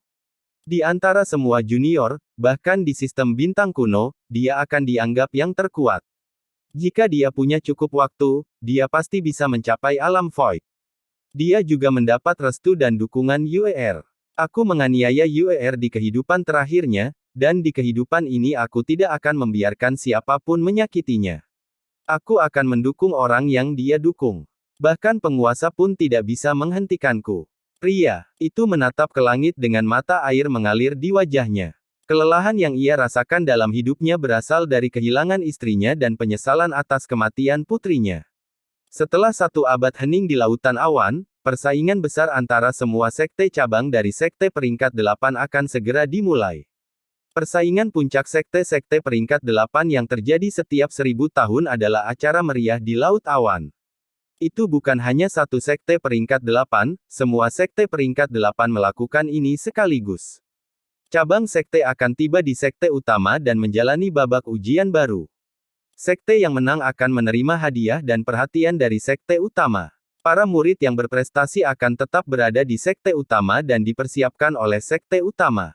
Di antara semua junior, bahkan di sistem bintang kuno, dia akan dianggap yang terkuat. Jika dia punya cukup waktu, dia pasti bisa mencapai alam void. Dia juga mendapat restu dan dukungan UER. Aku menganiaya UER di kehidupan terakhirnya, dan di kehidupan ini aku tidak akan membiarkan siapapun menyakitinya. Aku akan mendukung orang yang dia dukung. Bahkan penguasa pun tidak bisa menghentikanku. Pria itu menatap ke langit dengan mata air mengalir di wajahnya. Kelelahan yang ia rasakan dalam hidupnya berasal dari kehilangan istrinya dan penyesalan atas kematian putrinya. Setelah 1 abad hening di lautan awan, persaingan besar antara semua sekte cabang dari sekte peringkat 8 akan segera dimulai. Persaingan puncak sekte-sekte peringkat 8 yang terjadi setiap 1000 tahun adalah acara meriah di Laut Awan. Itu bukan hanya satu sekte peringkat 8, semua sekte peringkat 8 melakukan ini sekaligus. Cabang sekte akan tiba di sekte utama dan menjalani babak ujian baru. Sekte yang menang akan menerima hadiah dan perhatian dari sekte utama. Para murid yang berprestasi akan tetap berada di sekte utama dan dipersiapkan oleh sekte utama.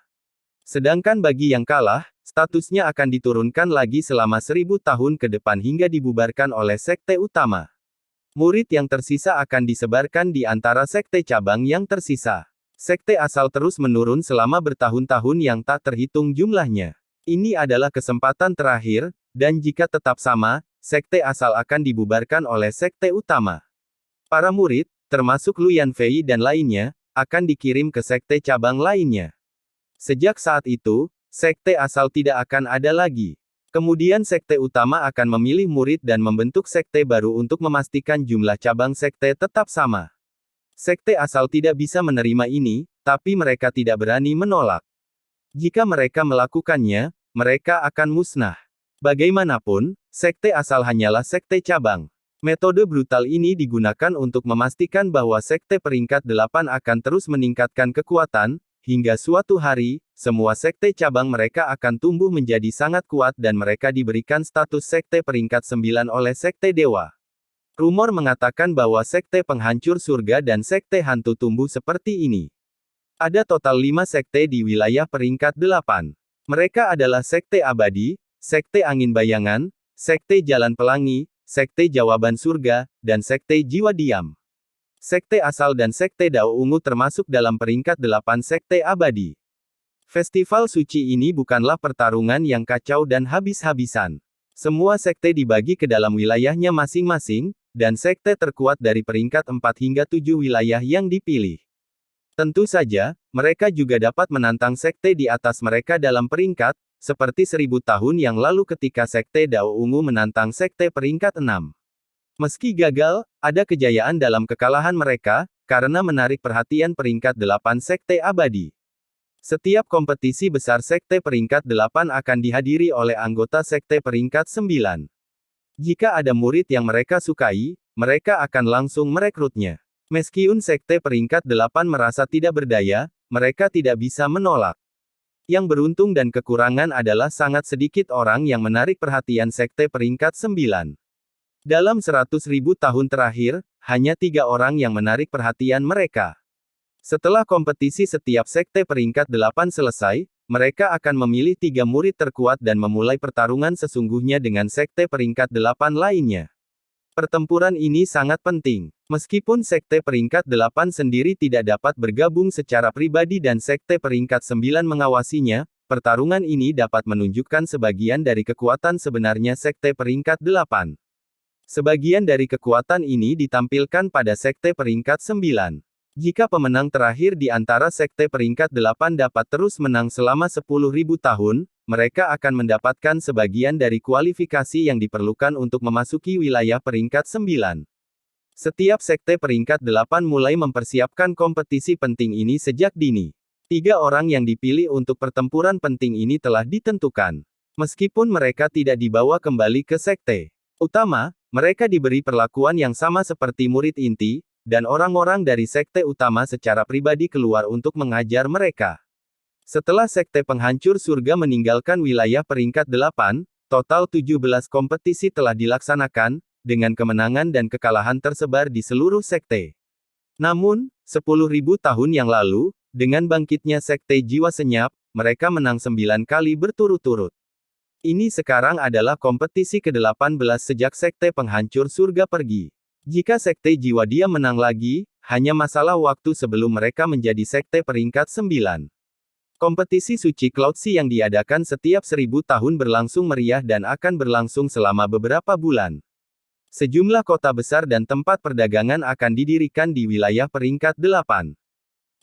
Sedangkan bagi yang kalah, statusnya akan diturunkan lagi selama 1000 tahun ke depan hingga dibubarkan oleh sekte utama. Murid yang tersisa akan disebarkan di antara sekte cabang yang tersisa. Sekte asal terus menurun selama bertahun-tahun yang tak terhitung jumlahnya. Ini adalah kesempatan terakhir, dan jika tetap sama, sekte asal akan dibubarkan oleh sekte utama. Para murid, termasuk Lu Yanfei dan lainnya, akan dikirim ke sekte cabang lainnya. Sejak saat itu, sekte asal tidak akan ada lagi. Kemudian sekte utama akan memilih murid dan membentuk sekte baru untuk memastikan jumlah cabang sekte tetap sama. Sekte asal tidak bisa menerima ini, tapi mereka tidak berani menolak. Jika mereka melakukannya, mereka akan musnah. Bagaimanapun, sekte asal hanyalah sekte cabang. Metode brutal ini digunakan untuk memastikan bahwa sekte peringkat 8 akan terus meningkatkan kekuatan, hingga suatu hari, semua sekte cabang mereka akan tumbuh menjadi sangat kuat dan mereka diberikan status sekte peringkat 9 oleh sekte dewa. Rumor mengatakan bahwa sekte penghancur surga dan sekte hantu tumbuh seperti ini. Ada total 5 sekte di wilayah peringkat 8. Mereka adalah sekte abadi, sekte angin bayangan, sekte jalan pelangi, sekte jawaban surga, dan sekte jiwa diam. Sekte asal dan Sekte Dao Ungu termasuk dalam peringkat 8 sekte abadi. Festival suci ini bukanlah pertarungan yang kacau dan habis-habisan. Semua sekte dibagi ke dalam wilayahnya masing-masing, dan sekte terkuat dari peringkat 4 hingga 7 wilayah yang dipilih. Tentu saja, mereka juga dapat menantang sekte di atas mereka dalam peringkat, seperti 1000 tahun yang lalu ketika Sekte Dao Ungu menantang sekte peringkat 6. Meski gagal, ada kejayaan dalam kekalahan mereka, karena menarik perhatian peringkat 8 sekte abadi. Setiap kompetisi besar sekte peringkat 8 akan dihadiri oleh anggota sekte peringkat 9. Jika ada murid yang mereka sukai, mereka akan langsung merekrutnya. Meskipun sekte peringkat 8 merasa tidak berdaya, mereka tidak bisa menolak. Yang beruntung dan kekurangan adalah sangat sedikit orang yang menarik perhatian sekte peringkat 9. Dalam 100.000 tahun terakhir, hanya 3 orang yang menarik perhatian mereka. Setelah kompetisi setiap sekte peringkat 8 selesai, mereka akan memilih 3 murid terkuat dan memulai pertarungan sesungguhnya dengan sekte peringkat 8 lainnya. Pertempuran ini sangat penting. Meskipun sekte peringkat 8 sendiri tidak dapat bergabung secara pribadi dan sekte peringkat 9 mengawasinya, pertarungan ini dapat menunjukkan sebagian dari kekuatan sebenarnya sekte peringkat 8. Sebagian dari kekuatan ini ditampilkan pada sekte peringkat 9. Jika pemenang terakhir di antara sekte peringkat 8 dapat terus menang selama 10.000 tahun, mereka akan mendapatkan sebagian dari kualifikasi yang diperlukan untuk memasuki wilayah peringkat 9. Setiap sekte peringkat 8 mulai mempersiapkan kompetisi penting ini sejak dini. 3 orang yang dipilih untuk pertempuran penting ini telah ditentukan. Meskipun mereka tidak dibawa kembali ke sekte utama, mereka diberi perlakuan yang sama seperti murid inti, dan orang-orang dari sekte utama secara pribadi keluar untuk mengajar mereka. Setelah sekte penghancur surga meninggalkan wilayah peringkat 8, total 17 kompetisi telah dilaksanakan, dengan kemenangan dan kekalahan tersebar di seluruh sekte. Namun, 10.000 tahun yang lalu, dengan bangkitnya sekte jiwa senyap, mereka menang 9 kali berturut-turut. Ini sekarang adalah kompetisi ke-18 sejak sekte penghancur surga pergi. Jika sekte jiwa dia menang lagi, hanya masalah waktu sebelum mereka menjadi sekte peringkat 9. Kompetisi suci Cloud Sea yang diadakan setiap 1000 tahun berlangsung meriah dan akan berlangsung selama beberapa bulan. Sejumlah kota besar dan tempat perdagangan akan didirikan di wilayah peringkat 8.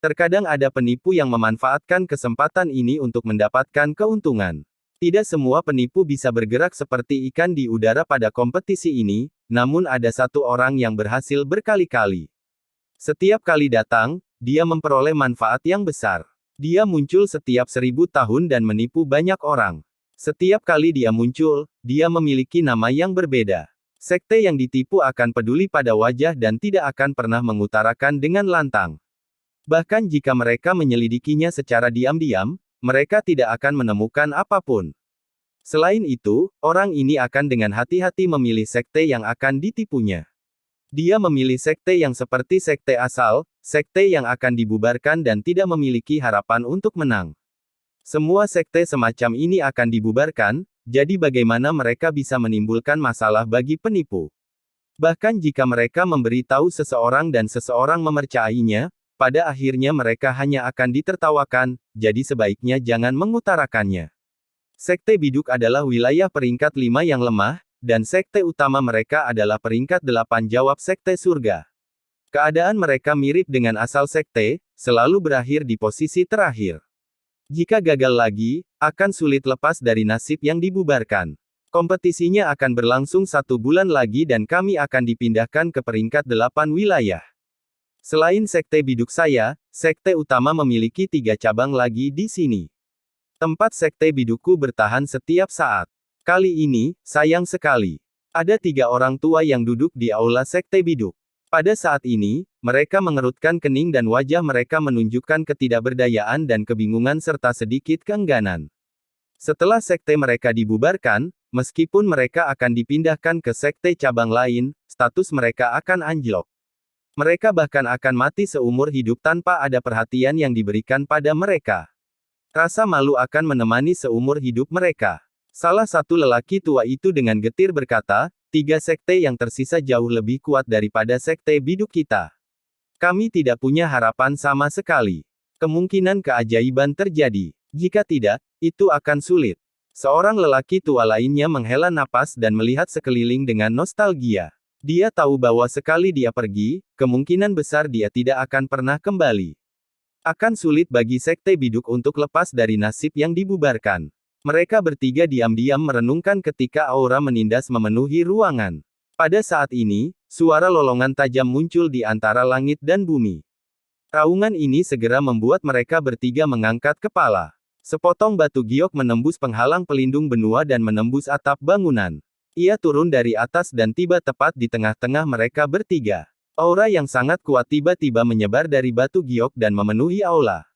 Terkadang ada penipu yang memanfaatkan kesempatan ini untuk mendapatkan keuntungan. Tidak semua penipu bisa bergerak seperti ikan di udara pada kompetisi ini, namun ada satu orang yang berhasil berkali-kali. Setiap kali datang, dia memperoleh manfaat yang besar. Dia muncul setiap 1000 tahun dan menipu banyak orang. Setiap kali dia muncul, dia memiliki nama yang berbeda. Sekte yang ditipu akan peduli pada wajah dan tidak akan pernah mengutarakan dengan lantang. Bahkan jika mereka menyelidikinya secara diam-diam, mereka tidak akan menemukan apapun. Selain itu, orang ini akan dengan hati-hati memilih sekte yang akan ditipunya. Dia memilih sekte yang seperti sekte asal, sekte yang akan dibubarkan dan tidak memiliki harapan untuk menang. Semua sekte semacam ini akan dibubarkan, jadi bagaimana mereka bisa menimbulkan masalah bagi penipu? Bahkan jika mereka memberitahu seseorang dan seseorang mempercayainya, pada akhirnya mereka hanya akan ditertawakan, jadi sebaiknya jangan mengutarakannya. Sekte biduk adalah wilayah peringkat 5 yang lemah, dan sekte utama mereka adalah peringkat 8 jawab sekte surga. Keadaan mereka mirip dengan asal sekte, selalu berakhir di posisi terakhir. Jika gagal lagi, akan sulit lepas dari nasib yang dibubarkan. Kompetisinya akan berlangsung 1 bulan lagi dan kami akan dipindahkan ke peringkat 8 wilayah. Selain sekte biduk saya, sekte utama memiliki 3 cabang lagi di sini. Tempat sekte bidukku bertahan setiap saat. Kali ini, sayang sekali. Ada 3 orang tua yang duduk di aula sekte biduk. Pada saat ini, mereka mengerutkan kening dan wajah mereka menunjukkan ketidakberdayaan dan kebingungan serta sedikit keengganan. Setelah sekte mereka dibubarkan, meskipun mereka akan dipindahkan ke sekte cabang lain, status mereka akan anjlok. Mereka bahkan akan mati seumur hidup tanpa ada perhatian yang diberikan pada mereka. Rasa malu akan menemani seumur hidup mereka. Salah satu lelaki tua itu dengan getir berkata, 3 sekte yang tersisa jauh lebih kuat daripada sekte biduk kita. Kami tidak punya harapan sama sekali. Kemungkinan keajaiban terjadi. Jika tidak, itu akan sulit. Seorang lelaki tua lainnya menghela napas dan melihat sekeliling dengan nostalgia. Dia tahu bahwa sekali dia pergi, kemungkinan besar dia tidak akan pernah kembali. Akan sulit bagi Sekte Biduk untuk lepas dari nasib yang dibubarkan. Mereka bertiga diam-diam merenungkan ketika aura menindas memenuhi ruangan. Pada saat ini, suara lolongan tajam muncul di antara langit dan bumi. Raungan ini segera membuat mereka bertiga mengangkat kepala. Sepotong batu giok menembus penghalang pelindung benua dan menembus atap bangunan. Ia turun dari atas dan tiba tepat di tengah-tengah mereka bertiga. Aura yang sangat kuat tiba-tiba menyebar dari batu giok dan memenuhi aula.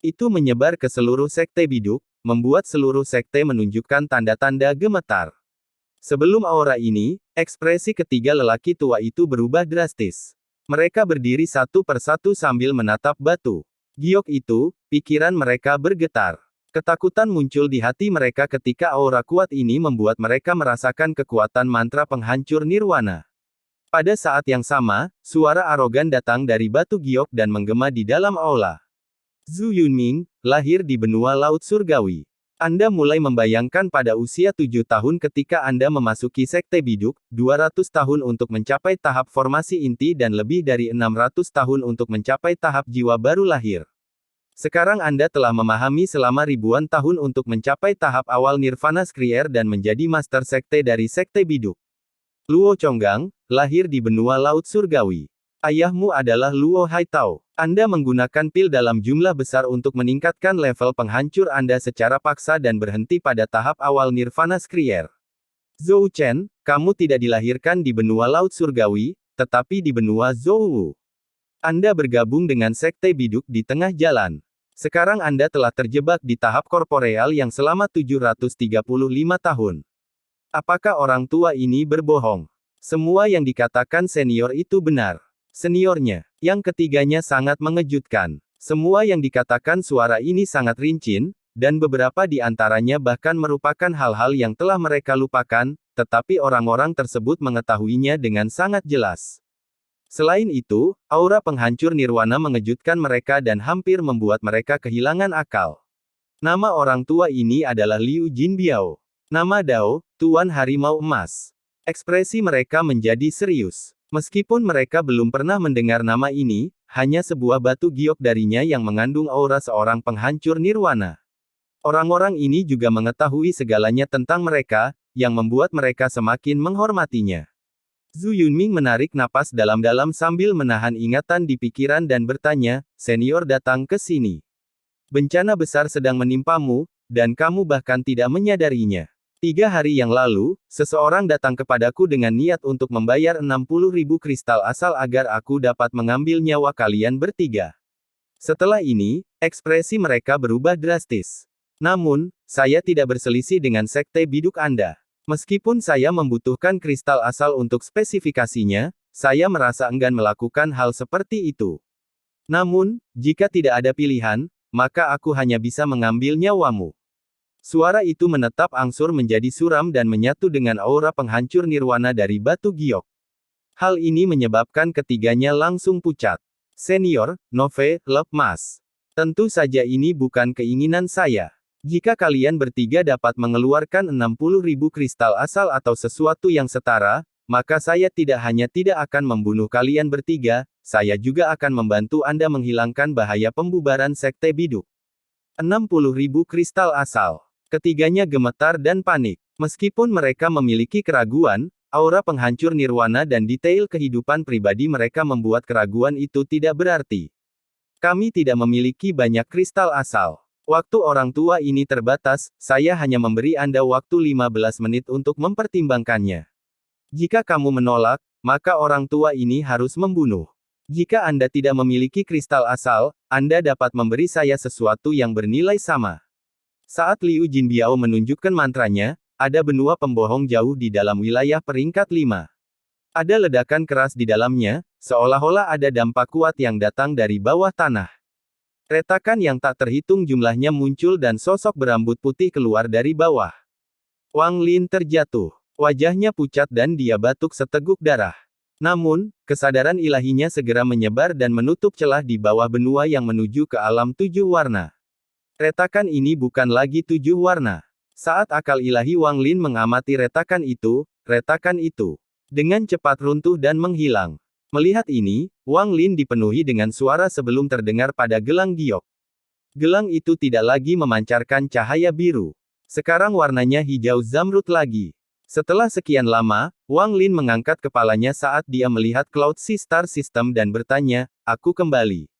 Itu menyebar ke seluruh Sekte Biduk, membuat seluruh sekte menunjukkan tanda-tanda gemetar. Sebelum aura ini, ekspresi ketiga lelaki tua itu berubah drastis. Mereka berdiri satu persatu sambil menatap batu giok itu, pikiran mereka bergetar. Ketakutan muncul di hati mereka ketika aura kuat ini membuat mereka merasakan kekuatan mantra penghancur nirwana. Pada saat yang sama, suara arogan datang dari batu giok dan menggema di dalam aula. Zhu Yunming, lahir di benua Laut Surgawi. Anda mulai membayangkan pada usia 7 tahun ketika Anda memasuki Sekte Biduk, 200 tahun untuk mencapai tahap formasi inti dan lebih dari 600 tahun untuk mencapai tahap jiwa baru lahir. Sekarang Anda telah memahami selama ribuan tahun untuk mencapai tahap awal Nirvana Skrier dan menjadi Master Sekte dari Sekte Biduk. Luo Chonggang, lahir di benua Laut Surgawi. Ayahmu adalah Luo Haitao. Anda menggunakan pil dalam jumlah besar untuk meningkatkan level penghancur Anda secara paksa dan berhenti pada tahap awal Nirvana Skrier. Zhou Chen, kamu tidak dilahirkan di benua Laut Surgawi, tetapi di benua Zhou. Anda bergabung dengan Sekte Biduk di tengah jalan. Sekarang Anda telah terjebak di tahap korporeal yang selama 735 tahun. Apakah orang tua ini berbohong? Semua yang dikatakan senior itu benar. Seniornya, yang ketiganya sangat mengejutkan. Semua yang dikatakan suara ini sangat rincin, dan beberapa di antaranya bahkan merupakan hal-hal yang telah mereka lupakan, tetapi orang-orang tersebut mengetahuinya dengan sangat jelas. Selain itu, aura penghancur nirwana mengejutkan mereka dan hampir membuat mereka kehilangan akal. Nama orang tua ini adalah Liu Jinbiao. Nama Dao, Tuan Harimau Emas. Ekspresi mereka menjadi serius. Meskipun mereka belum pernah mendengar nama ini, hanya sebuah batu giok darinya yang mengandung aura seorang penghancur nirwana. Orang-orang ini juga mengetahui segalanya tentang mereka, yang membuat mereka semakin menghormatinya. Zhu Yunming menarik napas dalam-dalam sambil menahan ingatan di pikiran dan bertanya, senior datang ke sini. Bencana besar sedang menimpamu, dan kamu bahkan tidak menyadarinya. 3 hari yang lalu, seseorang datang kepadaku dengan niat untuk membayar 60.000 kristal asal agar aku dapat mengambil nyawa kalian bertiga. Setelah ini, ekspresi mereka berubah drastis. Namun, saya tidak berselisih dengan Sekte Biduk Anda. Meskipun saya membutuhkan kristal asal untuk spesifikasinya, saya merasa enggan melakukan hal seperti itu. Namun, jika tidak ada pilihan, maka aku hanya bisa mengambil nyawamu. Suara itu menetap angsur menjadi suram dan menyatu dengan aura penghancur nirwana dari batu giok. Hal ini menyebabkan ketiganya langsung pucat. Senior, Nove, Mas. Tentu saja ini bukan keinginan saya. Jika kalian bertiga dapat mengeluarkan 60.000 kristal asal atau sesuatu yang setara, maka saya tidak hanya tidak akan membunuh kalian bertiga, saya juga akan membantu Anda menghilangkan bahaya pembubaran Sekte Biduk. 60.000 kristal asal. Ketiganya gemetar dan panik. Meskipun mereka memiliki keraguan, aura penghancur nirwana dan detail kehidupan pribadi mereka membuat keraguan itu tidak berarti. Kami tidak memiliki banyak kristal asal. Waktu orang tua ini terbatas, saya hanya memberi Anda waktu 15 menit untuk mempertimbangkannya. Jika kamu menolak, maka orang tua ini harus membunuh. Jika Anda tidak memiliki kristal asal, Anda dapat memberi saya sesuatu yang bernilai sama. Saat Liu Jinbiao menunjukkan mantranya, ada benua pembohong jauh di dalam wilayah peringkat 5. Ada ledakan keras di dalamnya, seolah-olah ada dampak kuat yang datang dari bawah tanah. Retakan yang tak terhitung jumlahnya muncul dan sosok berambut putih keluar dari bawah. Wang Lin terjatuh. Wajahnya pucat dan dia batuk seteguk darah. Namun, kesadaran ilahinya segera menyebar dan menutup celah di bawah benua yang menuju ke alam 7 warna. Retakan ini bukan lagi 7 warna. Saat akal ilahi Wang Lin mengamati retakan itu dengan cepat runtuh dan menghilang. Melihat ini, Wang Lin dipenuhi dengan suara sebelum terdengar pada gelang giok. Gelang itu tidak lagi memancarkan cahaya biru. Sekarang warnanya hijau zamrud lagi. Setelah sekian lama, Wang Lin mengangkat kepalanya saat dia melihat Cloud Sea Star System dan bertanya, "Aku kembali."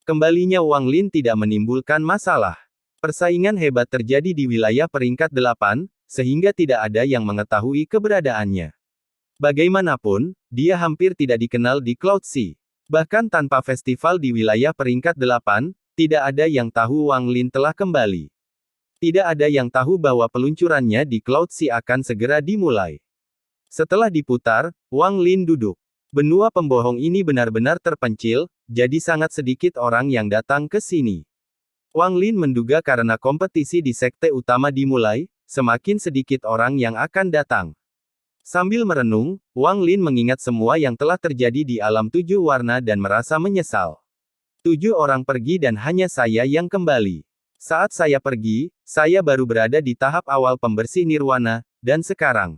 Kembalinya Wang Lin tidak menimbulkan masalah. Persaingan hebat terjadi di wilayah peringkat 8, sehingga tidak ada yang mengetahui keberadaannya. Bagaimanapun, dia hampir tidak dikenal di Cloud Sea. Bahkan tanpa festival di wilayah peringkat 8, tidak ada yang tahu Wang Lin telah kembali. Tidak ada yang tahu bahwa peluncurannya di Cloud Sea akan segera dimulai. Setelah diputar, Wang Lin duduk. Benua pembohong ini benar-benar terpencil, jadi sangat sedikit orang yang datang ke sini. Wang Lin menduga karena kompetisi di sekte utama dimulai, semakin sedikit orang yang akan datang. Sambil merenung, Wang Lin mengingat semua yang telah terjadi di alam 7 warna dan merasa menyesal. 7 orang pergi dan hanya saya yang kembali. Saat saya pergi, saya baru berada di tahap awal pembersih nirwana, dan sekarang.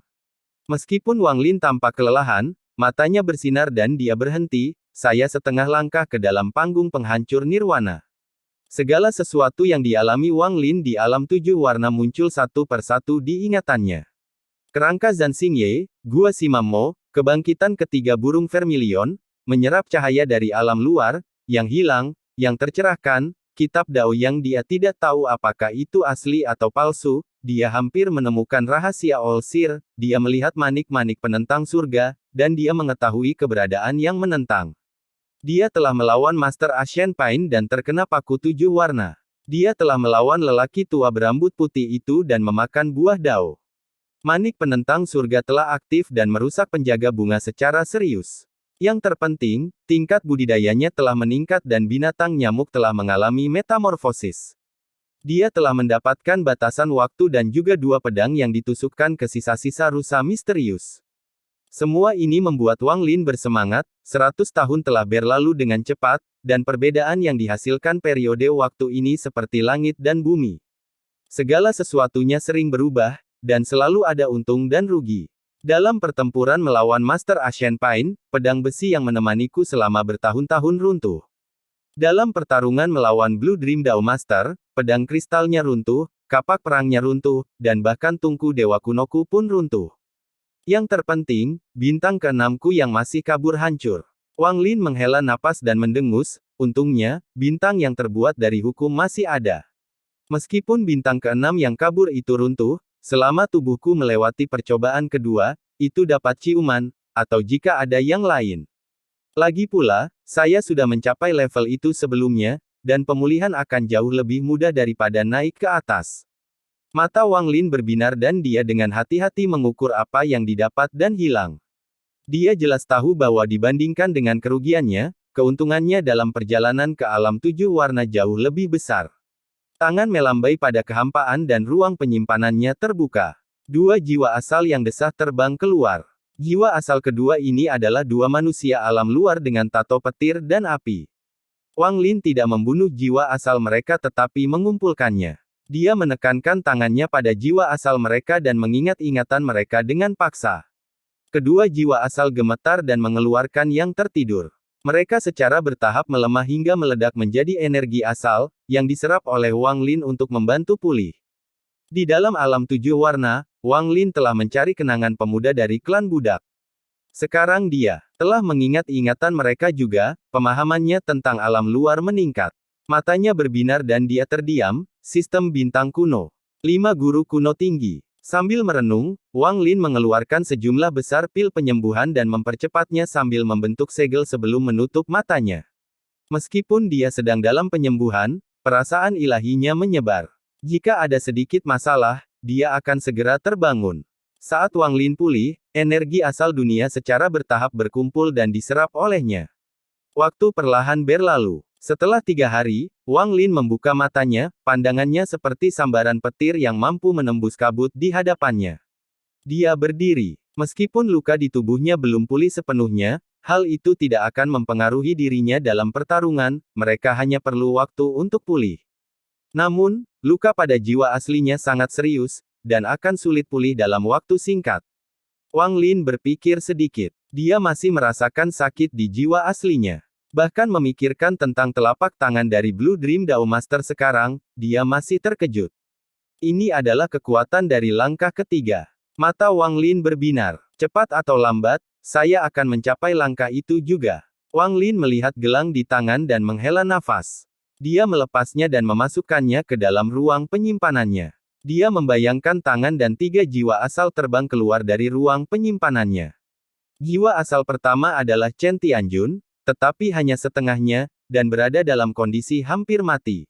Meskipun Wang Lin tampak kelelahan, matanya bersinar dan dia berhenti, saya setengah langkah ke dalam panggung penghancur nirwana. Segala sesuatu yang dialami Wang Lin di alam 7 warna muncul satu persatu di ingatannya. Kerangka Zanxingye, Gua Simamo, kebangkitan ketiga burung vermilion, menyerap cahaya dari alam luar, yang hilang, yang tercerahkan, kitab Dao yang dia tidak tahu apakah itu asli atau palsu, dia hampir menemukan rahasia All-Seer, dia melihat manik-manik penentang surga, dan dia mengetahui keberadaan yang menentang. Dia telah melawan Master Ashen Pain dan terkena paku 7 warna. Dia telah melawan lelaki tua berambut putih itu dan memakan buah Dao. Manik penentang surga telah aktif dan merusak penjaga bunga secara serius. Yang terpenting, tingkat budidayanya telah meningkat dan binatang nyamuk telah mengalami metamorfosis. Dia telah mendapatkan batasan waktu dan juga 2 pedang yang ditusukkan ke sisa-sisa rusa misterius. Semua ini membuat Wang Lin bersemangat, 100 tahun telah berlalu dengan cepat, dan perbedaan yang dihasilkan periode waktu ini seperti langit dan bumi. Segala sesuatunya sering berubah, dan selalu ada untung dan rugi. Dalam pertempuran melawan Master Ashen Pain, pedang besi yang menemaniku selama bertahun-tahun runtuh. Dalam pertarungan melawan Blue Dream Dao Master, pedang kristalnya runtuh, kapak perangnya runtuh, dan bahkan tungku dewa kunoku pun runtuh. Yang terpenting, bintang ke-6ku yang masih kabur hancur. Wang Lin menghela napas dan mendengus, untungnya, bintang yang terbuat dari hukum masih ada. Meskipun bintang ke-6 yang kabur itu runtuh, selama tubuhku melewati percobaan kedua, itu dapat ciuman, atau jika ada yang lain. Lagi pula, saya sudah mencapai level itu sebelumnya, dan pemulihan akan jauh lebih mudah daripada naik ke atas. Mata Wang Lin berbinar dan dia dengan hati-hati mengukur apa yang didapat dan hilang. Dia jelas tahu bahwa dibandingkan dengan kerugiannya, keuntungannya dalam perjalanan ke alam 7 warna jauh lebih besar. Tangan melambai pada kehampaan dan ruang penyimpanannya terbuka. 2 jiwa asal yang desah terbang keluar. Jiwa asal kedua ini adalah 2 manusia alam luar dengan tato petir dan api. Wang Lin tidak membunuh jiwa asal mereka tetapi mengumpulkannya. Dia menekankan tangannya pada jiwa asal mereka dan mengingat ingatan mereka dengan paksa. Kedua jiwa asal gemetar dan mengeluarkan yang tertidur. Mereka secara bertahap melemah hingga meledak menjadi energi asal, yang diserap oleh Wang Lin untuk membantu pulih. Di dalam alam 7 warna, Wang Lin telah mencari kenangan pemuda dari klan budak. Sekarang dia telah mengingat ingatan mereka juga, pemahamannya tentang alam luar meningkat. Matanya berbinar dan dia terdiam, sistem bintang kuno. 5 guru kuno tinggi. Sambil merenung, Wang Lin mengeluarkan sejumlah besar pil penyembuhan dan mempercepatnya sambil membentuk segel sebelum menutup matanya. Meskipun dia sedang dalam penyembuhan, perasaan ilahinya menyebar. Jika ada sedikit masalah, dia akan segera terbangun. Saat Wang Lin pulih, energi asal dunia secara bertahap berkumpul dan diserap olehnya. Waktu perlahan berlalu. Setelah 3 hari, Wang Lin membuka matanya, pandangannya seperti sambaran petir yang mampu menembus kabut di hadapannya. Dia berdiri. Meskipun luka di tubuhnya belum pulih sepenuhnya, hal itu tidak akan mempengaruhi dirinya dalam pertarungan, mereka hanya perlu waktu untuk pulih. Namun, luka pada jiwa aslinya sangat serius, dan akan sulit pulih dalam waktu singkat. Wang Lin berpikir sedikit. Dia masih merasakan sakit di jiwa aslinya. Bahkan memikirkan tentang telapak tangan dari Blue Dream Dao Master sekarang, dia masih terkejut. Ini adalah kekuatan dari langkah ketiga. Mata Wang Lin berbinar. Cepat atau lambat, saya akan mencapai langkah itu juga. Wang Lin melihat gelang di tangan dan menghela nafas. Dia melepasnya dan memasukkannya ke dalam ruang penyimpanannya. Dia membayangkan tangan dan 3 jiwa asal terbang keluar dari ruang penyimpanannya. Jiwa asal pertama adalah Chen Tianjun, tetapi hanya setengahnya, dan berada dalam kondisi hampir mati.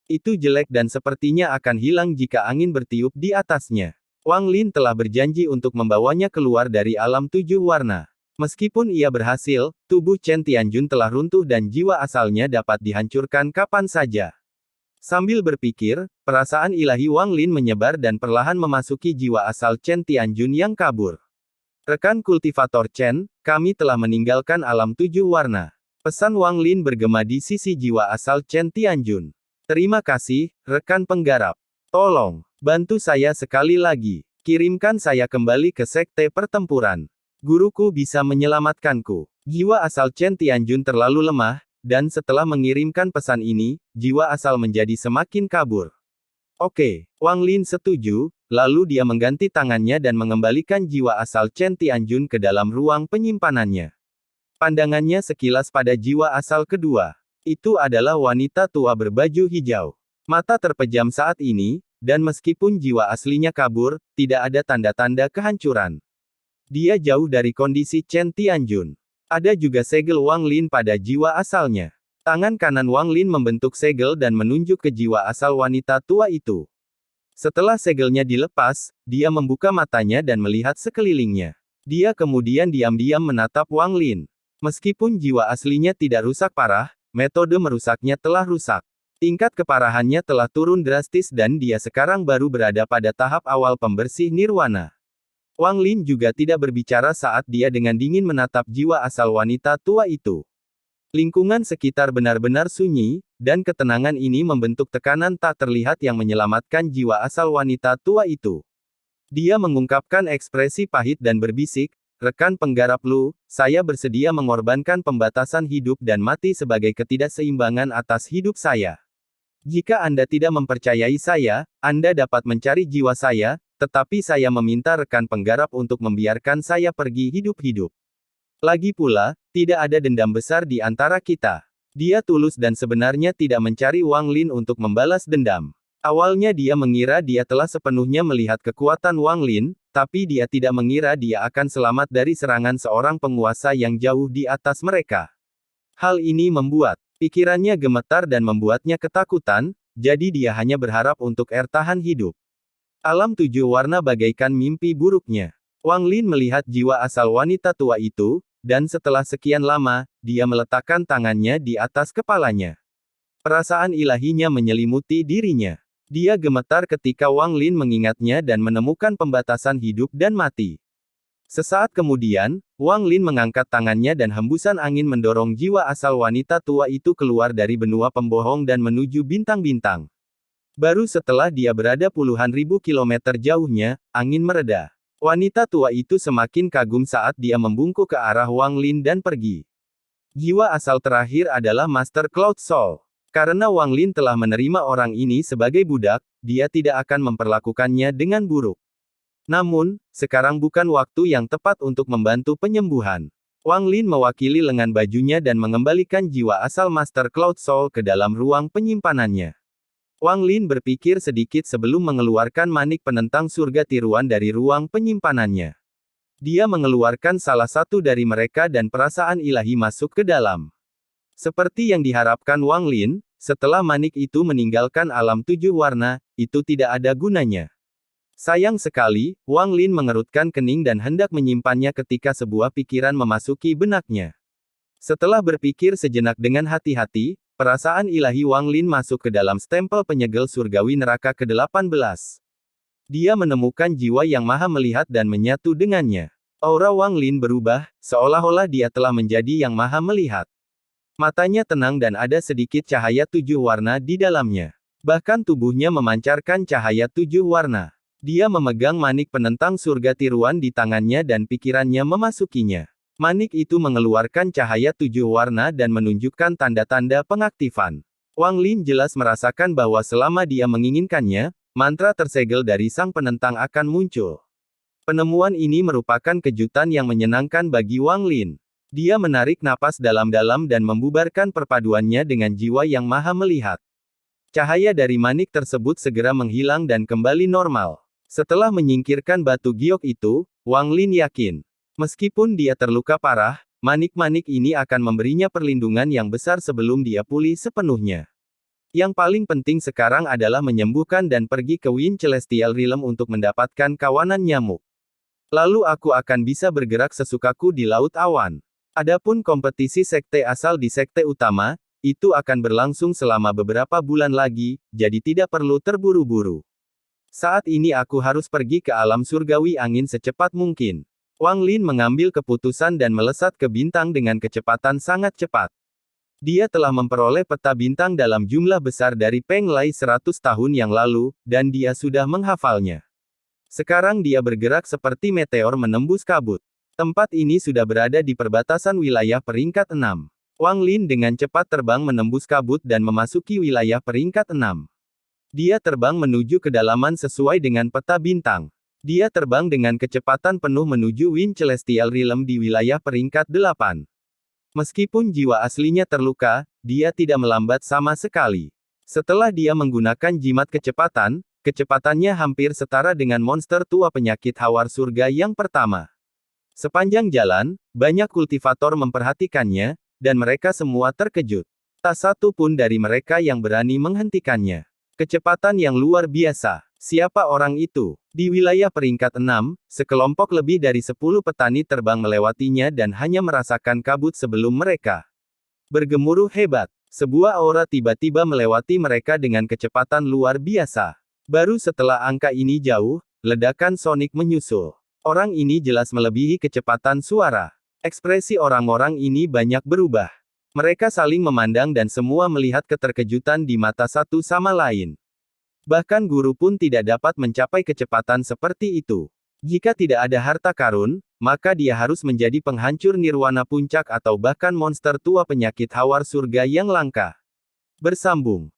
Itu jelek dan sepertinya akan hilang jika angin bertiup di atasnya. Wang Lin telah berjanji untuk membawanya keluar dari alam 7 warna. Meskipun ia berhasil, tubuh Chen Tianjun telah runtuh dan jiwa asalnya dapat dihancurkan kapan saja. Sambil berpikir, perasaan ilahi Wang Lin menyebar dan perlahan memasuki jiwa asal Chen Tianjun yang kabur. Rekan kultivator Chen, kami telah meninggalkan alam 7 warna. Pesan Wang Lin bergema di sisi jiwa asal Chen Tianjun. Terima kasih, rekan penggarap. Tolong, bantu saya sekali lagi. Kirimkan saya kembali ke sekte pertempuran. Guruku bisa menyelamatkanku. Jiwa asal Chen Tianjun terlalu lemah, dan setelah mengirimkan pesan ini, jiwa asal menjadi semakin kabur. Oke, Wang Lin setuju, lalu dia mengganti tangannya dan mengembalikan jiwa asal Chen Tianjun ke dalam ruang penyimpanannya. Pandangannya sekilas pada jiwa asal kedua. Itu adalah wanita tua berbaju hijau. Mata terpejam saat ini, dan meskipun jiwa aslinya kabur, tidak ada tanda-tanda kehancuran. Dia jauh dari kondisi Chen Tianjun. Ada juga segel Wang Lin pada jiwa asalnya. Tangan kanan Wang Lin membentuk segel dan menunjuk ke jiwa asal wanita tua itu. Setelah segelnya dilepas, dia membuka matanya dan melihat sekelilingnya. Dia kemudian diam-diam menatap Wang Lin. Meskipun jiwa aslinya tidak rusak parah, metode merusaknya telah rusak. Tingkat keparahannya telah turun drastis dan dia sekarang baru berada pada tahap awal pembersih nirwana. Wang Lin juga tidak berbicara saat dia dengan dingin menatap jiwa asal wanita tua itu. Lingkungan sekitar benar-benar sunyi, dan ketenangan ini membentuk tekanan tak terlihat yang menyelamatkan jiwa asal wanita tua itu. Dia mengungkapkan ekspresi pahit dan berbisik, rekan penggarap Lu, saya bersedia mengorbankan pembatasan hidup dan mati sebagai ketidakseimbangan atas hidup saya. Jika Anda tidak mempercayai saya, Anda dapat mencari jiwa saya, tetapi saya meminta rekan penggarap untuk membiarkan saya pergi hidup-hidup. Lagi pula, tidak ada dendam besar di antara kita. Dia tulus dan sebenarnya tidak mencari Wang Lin untuk membalas dendam. Awalnya dia mengira dia telah sepenuhnya melihat kekuatan Wang Lin, tapi dia tidak mengira dia akan selamat dari serangan seorang penguasa yang jauh di atas mereka. Hal ini membuat pikirannya gemetar dan membuatnya ketakutan, jadi dia hanya berharap untuk bertahan hidup. Alam 7 warna bagaikan mimpi buruknya. Wang Lin melihat jiwa asal wanita tua itu, dan setelah sekian lama, dia meletakkan tangannya di atas kepalanya. Perasaan ilahinya menyelimuti dirinya. Dia gemetar ketika Wang Lin mengingatnya dan menemukan pembatasan hidup dan mati. Sesaat kemudian, Wang Lin mengangkat tangannya dan hembusan angin mendorong jiwa asal wanita tua itu keluar dari benua pembohong dan menuju bintang-bintang. Baru setelah dia berada puluhan ribu kilometer jauhnya, angin mereda. Wanita tua itu semakin kagum saat dia membungkuk ke arah Wang Lin dan pergi. Jiwa asal terakhir adalah Master Cloud Soul. Karena Wang Lin telah menerima orang ini sebagai budak, dia tidak akan memperlakukannya dengan buruk. Namun, sekarang bukan waktu yang tepat untuk membantu penyembuhan. Wang Lin mewakili lengan bajunya dan mengembalikan jiwa asal Master Cloud Soul ke dalam ruang penyimpanannya. Wang Lin berpikir sedikit sebelum mengeluarkan manik penentang surga tiruan dari ruang penyimpanannya. Dia mengeluarkan salah satu dari mereka dan perasaan ilahi masuk ke dalam. Seperti yang diharapkan Wang Lin, setelah manik itu meninggalkan alam 7 warna, itu tidak ada gunanya. Sayang sekali, Wang Lin mengerutkan kening dan hendak menyimpannya ketika sebuah pikiran memasuki benaknya. Setelah berpikir sejenak dengan hati-hati, perasaan ilahi Wang Lin masuk ke dalam stempel penyegel surgawi neraka ke-18. Dia menemukan jiwa yang maha melihat dan menyatu dengannya. Aura Wang Lin berubah, seolah-olah dia telah menjadi yang maha melihat. Matanya tenang dan ada sedikit cahaya 7 warna di dalamnya. Bahkan tubuhnya memancarkan cahaya 7 warna. Dia memegang manik penentang surga tiruan di tangannya dan pikirannya memasukinya. Manik itu mengeluarkan cahaya 7 warna dan menunjukkan tanda-tanda pengaktifan. Wang Lin jelas merasakan bahwa selama dia menginginkannya, mantra tersegel dari sang penentang akan muncul. Penemuan ini merupakan kejutan yang menyenangkan bagi Wang Lin. Dia menarik napas dalam-dalam dan membubarkan perpaduannya dengan jiwa yang maha melihat. Cahaya dari manik tersebut segera menghilang dan kembali normal. Setelah menyingkirkan batu giok itu, Wang Lin yakin. Meskipun dia terluka parah, manik-manik ini akan memberinya perlindungan yang besar sebelum dia pulih sepenuhnya. Yang paling penting sekarang adalah menyembuhkan dan pergi ke Wind Celestial Realm untuk mendapatkan kawanan nyamuk. Lalu aku akan bisa bergerak sesukaku di Laut Awan. Adapun kompetisi sekte asal di sekte utama, itu akan berlangsung selama beberapa bulan lagi, jadi tidak perlu terburu-buru. Saat ini aku harus pergi ke alam surgawi angin secepat mungkin. Wang Lin mengambil keputusan dan melesat ke bintang dengan kecepatan sangat cepat. Dia telah memperoleh peta bintang dalam jumlah besar dari Peng Lai 100 tahun yang lalu, dan dia sudah menghafalnya. Sekarang dia bergerak seperti meteor menembus kabut. Tempat ini sudah berada di perbatasan wilayah peringkat 6. Wang Lin dengan cepat terbang menembus kabut dan memasuki wilayah peringkat 6. Dia terbang menuju kedalaman sesuai dengan peta bintang. Dia terbang dengan kecepatan penuh menuju Wind Celestial Realm di wilayah peringkat 8. Meskipun jiwa aslinya terluka, dia tidak melambat sama sekali. Setelah dia menggunakan jimat kecepatan, kecepatannya hampir setara dengan monster tua penyakit hawar surga yang pertama. Sepanjang jalan, banyak kultivator memperhatikannya, dan mereka semua terkejut. Tak satu pun dari mereka yang berani menghentikannya. Kecepatan yang luar biasa. Siapa orang itu? Di wilayah peringkat 6, sekelompok lebih dari 10 petani terbang melewatinya dan hanya merasakan kabut sebelum mereka bergemuruh hebat. Sebuah aura tiba-tiba melewati mereka dengan kecepatan luar biasa. Baru setelah angka ini jauh, ledakan sonik menyusul. Orang ini jelas melebihi kecepatan suara. Ekspresi orang-orang ini banyak berubah. Mereka saling memandang dan semua melihat keterkejutan di mata satu sama lain. Bahkan guru pun tidak dapat mencapai kecepatan seperti itu. Jika tidak ada harta karun, maka dia harus menjadi penghancur nirwana puncak atau bahkan monster tua penyakit hawar surga yang langka. Bersambung.